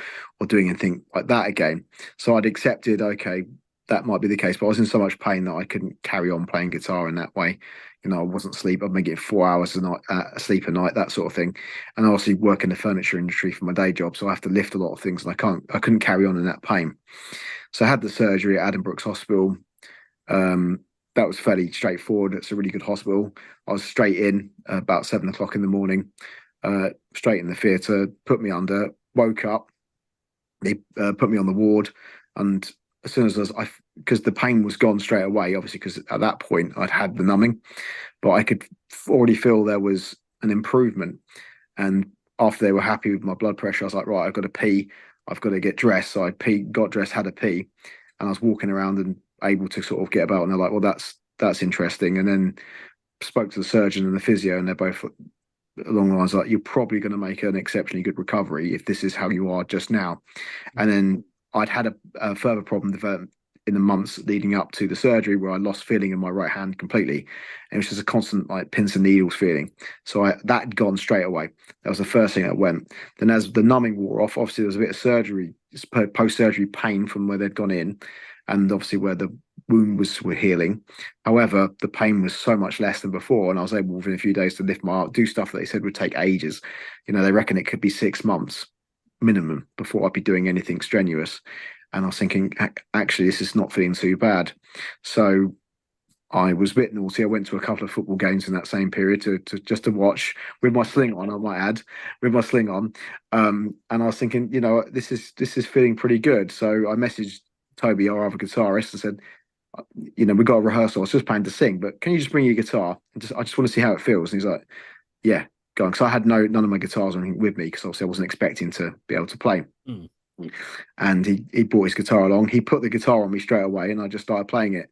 doing anything like that again. So I'd accepted, okay, that might be the case, but I was in so much pain that I couldn't carry on playing guitar in that way. I wasn't sleep. I'd maybe get 4 hours a night, sleep a night, that sort of thing. And I also work in the furniture industry for my day job, so I have to lift a lot of things, and I couldn't carry on in that pain. So I had the surgery at Addenbrooke's Hospital. That was fairly straightforward. It's a really good hospital. I was straight in about 7 o'clock in the morning, straight in the theatre, put me under, woke up. They put me on the ward, and as soon as because the pain was gone straight away, obviously, because at that point I'd had the numbing, but I could already feel there was an improvement. And after they were happy with my blood pressure, I was like, right, I've got to pee. I've got to get dressed. So I got dressed, had a pee, and I was walking around and able to sort of get about. And they're like, well, that's interesting. And then spoke to the surgeon and the physio, and they're both along the lines like, you're probably going to make an exceptionally good recovery if this is how you are just now. And then I'd had a further problem develop in the months leading up to the surgery, where I lost feeling in my right hand completely. And it was just a constant like pins and needles feeling. So that had gone straight away. That was the first thing that went. Then as the numbing wore off, obviously there was a bit of surgery, post-surgery pain from where they'd gone in, and obviously where the wound were healing. However, the pain was so much less than before, and I was able within a few days to lift my arm, do stuff that they said would take ages. They reckon it could be 6 months minimum before I'd be doing anything strenuous. And I was thinking, actually, this is not feeling too bad. So I was a bit naughty. I went to a couple of football games in that same period to just to watch with my sling on. I might add, with my sling on, and I was thinking, this is feeling pretty good. So I messaged Toby, our other guitarist, and said, we got a rehearsal. I was just planning to sing, but can you just bring your guitar? I just want to see how it feels. And he's like, yeah, go on. Because I had none of my guitars or anything with me because obviously I wasn't expecting to be able to play. Mm. And he brought his guitar along. He put the guitar on me straight away, and I just started playing it.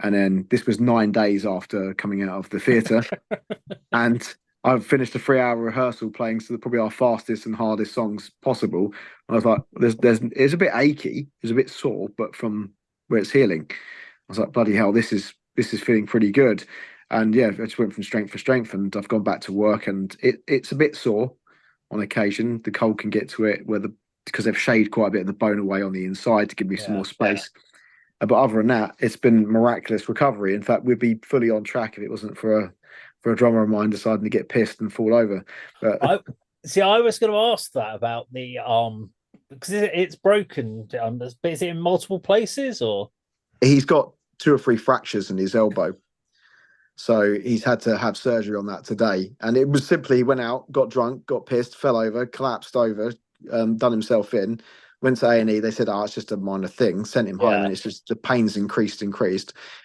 And then this was 9 days after coming out of the theatre, and I've finished a 3-hour rehearsal playing probably our fastest and hardest songs possible. And I was like, it's a bit achy, it's a bit sore, but from where it's healing, I was like, bloody hell, this is feeling pretty good. And yeah, I just went from strength for strength, and I've gone back to work, and it's a bit sore on occasion. The cold can get to it because they've shaved quite a bit of the bone away on the inside to give me some more space. Yeah. But other than that, it's been miraculous recovery. In fact, we'd be fully on track if it wasn't for a drummer of mine deciding to get pissed and fall over. But I was going to ask that about the because it's broken. But is it in multiple places or? He's got 2 or 3 fractures in his elbow, so he's had to have surgery on that today. And it was simply he went out, got drunk, got pissed, fell over, collapsed over, done himself in. Went to A&E, they said, it's just a minor thing, sent him home, and it's just the pain's increased.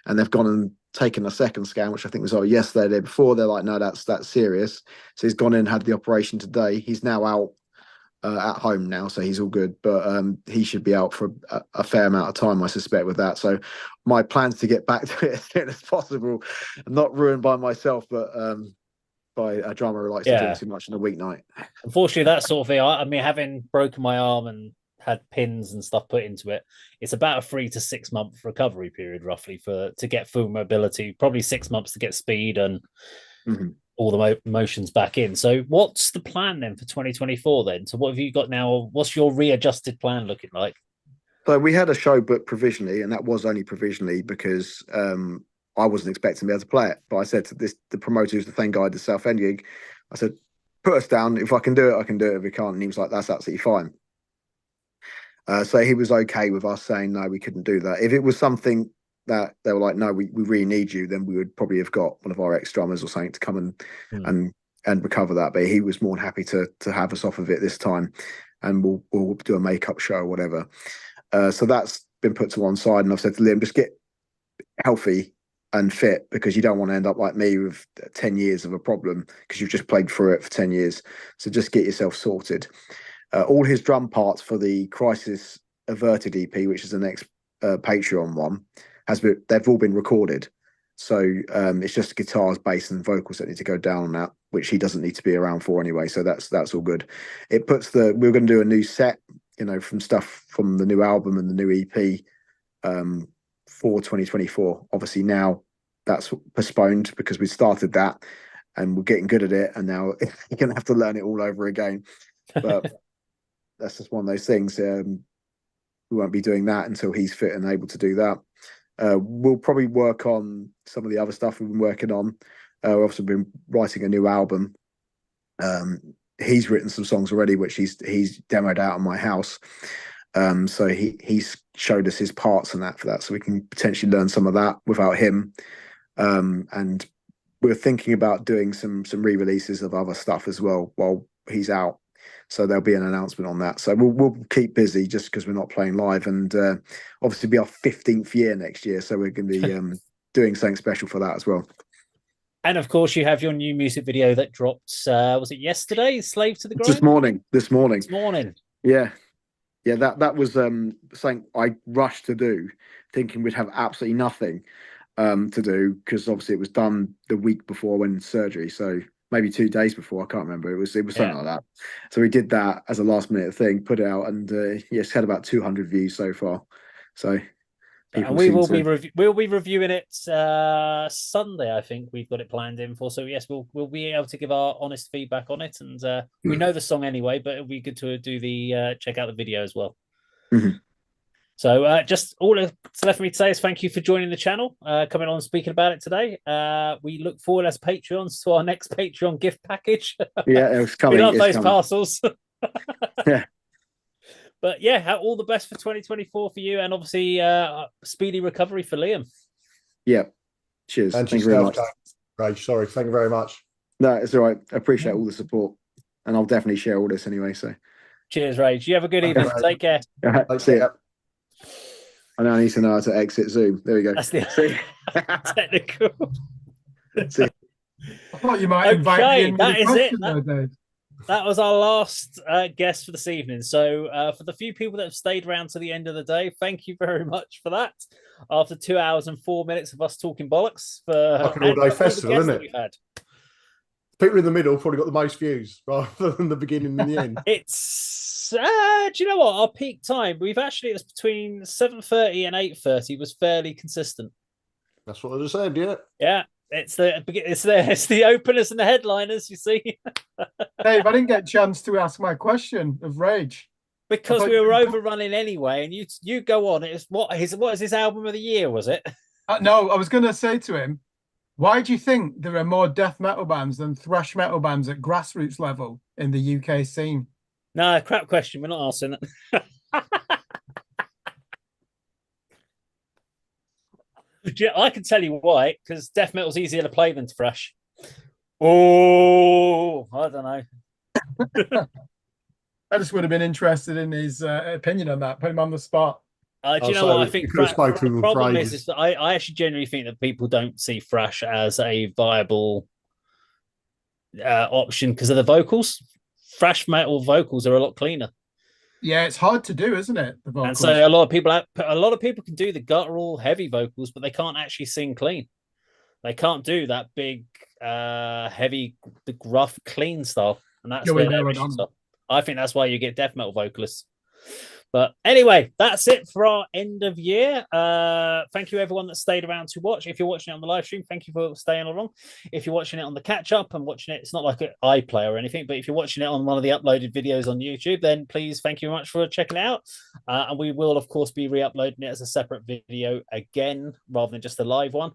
And they've gone and taken a second scan, which I think was yesterday, the day before. They're like, no, that's serious. So he's gone in, had the operation today. He's now out at home now, so he's all good. But he should be out for a fair amount of time, I suspect, with that. So my plan's to get back to it as soon as possible, not ruined by myself, but by a drummer who likes to drink too much on a weeknight. Unfortunately, that sort of thing, I mean, having broken my arm and had pins and stuff put into it, it's about a 3 to 6 month recovery period roughly to get full mobility, probably 6 months to get speed and all the motions back in. So what's the plan then for 2024 then? So what have you got now? What's your readjusted plan looking like? So we had a show booked provisionally, and that was only provisionally because I wasn't expecting to be able to play it. But I said to the promoter, who's the thing guy, the South End gig, I said, put us down. If I can do it, I can do it. If we can't, and he was like, that's absolutely fine. So he was okay with us saying, no, we couldn't do that. If it was something that they were like, no, we really need you, then we would probably have got one of our ex-drummers or something to come and recover that. But he was more than happy to have us off of it this time, and we'll do a makeup show or whatever. So that's been put to one side, and I've said to Liam, just get healthy and fit, because you don't want to end up like me with 10 years of a problem because you've just played through it for 10 years. So just get yourself sorted. All his drum parts for the Crisis Averted EP, which is the next Patreon one, they've all been recorded. So it's just guitars, bass, and vocals that need to go down on that, which he doesn't need to be around for anyway. So that's all good. It puts we're going to do a new set, from stuff from the new album and the new EP for 2024. Obviously now that's postponed because we started that and we're getting good at it, and now you're going to have to learn it all over again. But that's just one of those things. We won't be doing that until he's fit and able to do that. We'll probably work on some of the other stuff we've been working on. We've also been writing a new album. He's written some songs already, which he's demoed out in my house. So he's showed us his parts and that for that, so we can potentially learn some of that without him. And we're thinking about doing some re-releases of other stuff as well while he's out. So there'll be an announcement on that. So we'll keep busy just because we're not playing live, and obviously be our 15th year next year. So we're going to be doing something special for that as well. And of course, you have your new music video that dropped. Was it yesterday? Slave to the Grind. This morning. Yeah. That was something I rushed to do, thinking we'd have absolutely nothing to do, because obviously it was done the week before I went into surgery. So maybe 2 days before, I can't remember. It was something like that. So we did that as a last minute thing, put it out, and it's had about 200 views so far. So and we'll be reviewing it Sunday. I think we've got it planned in for. So yes, we'll be able to give our honest feedback on it, and we know the song anyway, but it'll be good to do the check out the video as well. Mm-hmm. So just all that's left for me to say is thank you for joining the channel, coming on and speaking about it today. We look forward as Patreons to our next Patreon gift package. Yeah, it's coming. We love those parcels. Yeah. But yeah, all the best for 2024 for you, and obviously speedy recovery for Liam. Yeah. Cheers. And Thank you very yourself, much. Rage. Sorry. Thank you very much. No, it's all right. I appreciate all the support, and I'll definitely share all this anyway. So, Cheers, Rage. You have a good evening. Rage. Take care. see ya. I now need to know how to exit Zoom. There we go. That's the See. technical. See. I thought you might invite me Okay, in with that a is it. question though, Dave. That was our last guest for this evening. So for the few people that have stayed around to the end of the day, thank you very much for that. After 2 hours and 4 minutes of us talking bollocks for Fucking all-day festival, isn't it? We've had. People in the middle probably got the most views rather than the beginning and the end. It's do you know what? Our peak time, we've actually, it's between 7:30 and 8:30 was fairly consistent. That's what I just said, yeah. Yeah. It's the openers and the headliners, you see. Dave, I didn't get a chance to ask my question of Rage. Because we were overrunning anyway, and you go on. It's what is his album of the year, was it? No, I was going to say to him, why do you think there are more death metal bands than thrash metal bands at grassroots level in the UK scene? No, crap question. We're not asking it. I can tell you why, because death metal's easier to play than thrash. Oh, I don't know. I just would have been interested in his opinion on that. Put him on the spot. Do you know what I think? The problem is that I actually genuinely think that people don't see thrash as a viable option because of the vocals. Thrash metal vocals are a lot cleaner. Yeah, it's hard to do, isn't it? The vocals. And so a lot of people can do the guttural heavy vocals, but they can't actually sing clean. They can't do that big, heavy, the gruff, clean stuff, and that's where their issues are. I think that's why you get death metal vocalists. But anyway, that's it for our end of year. Thank you everyone that stayed around to watch. If you're watching it on the live stream, thank you for staying along. If you're watching it on the catch up and watching it, it's not like an iPlayer or anything, but if you're watching it on one of the uploaded videos on YouTube, then please thank you very much for checking it out. And we will, of course, be re-uploading it as a separate video again, rather than just a live one.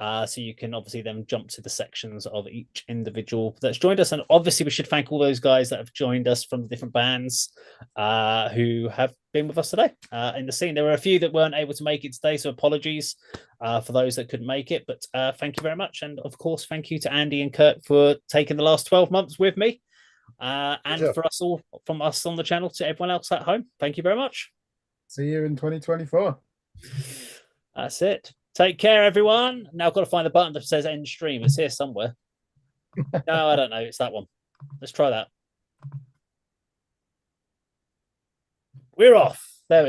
So you can obviously then jump to the sections of each individual that's joined us. And obviously we should thank all those guys that have joined us from the different bands who have been with us today in the scene. There were a few that weren't able to make it today, so apologies for those that couldn't make it. But thank you very much. And of course, thank you to Andy and Kirk for taking the last 12 months with me. And for us all, from us on the channel to everyone else at home, thank you very much. See you in 2024. That's it. Take care, everyone. Now I've got to find the button that says end stream. It's here somewhere. No, I don't know. It's that one. Let's try that. We're off. There we go.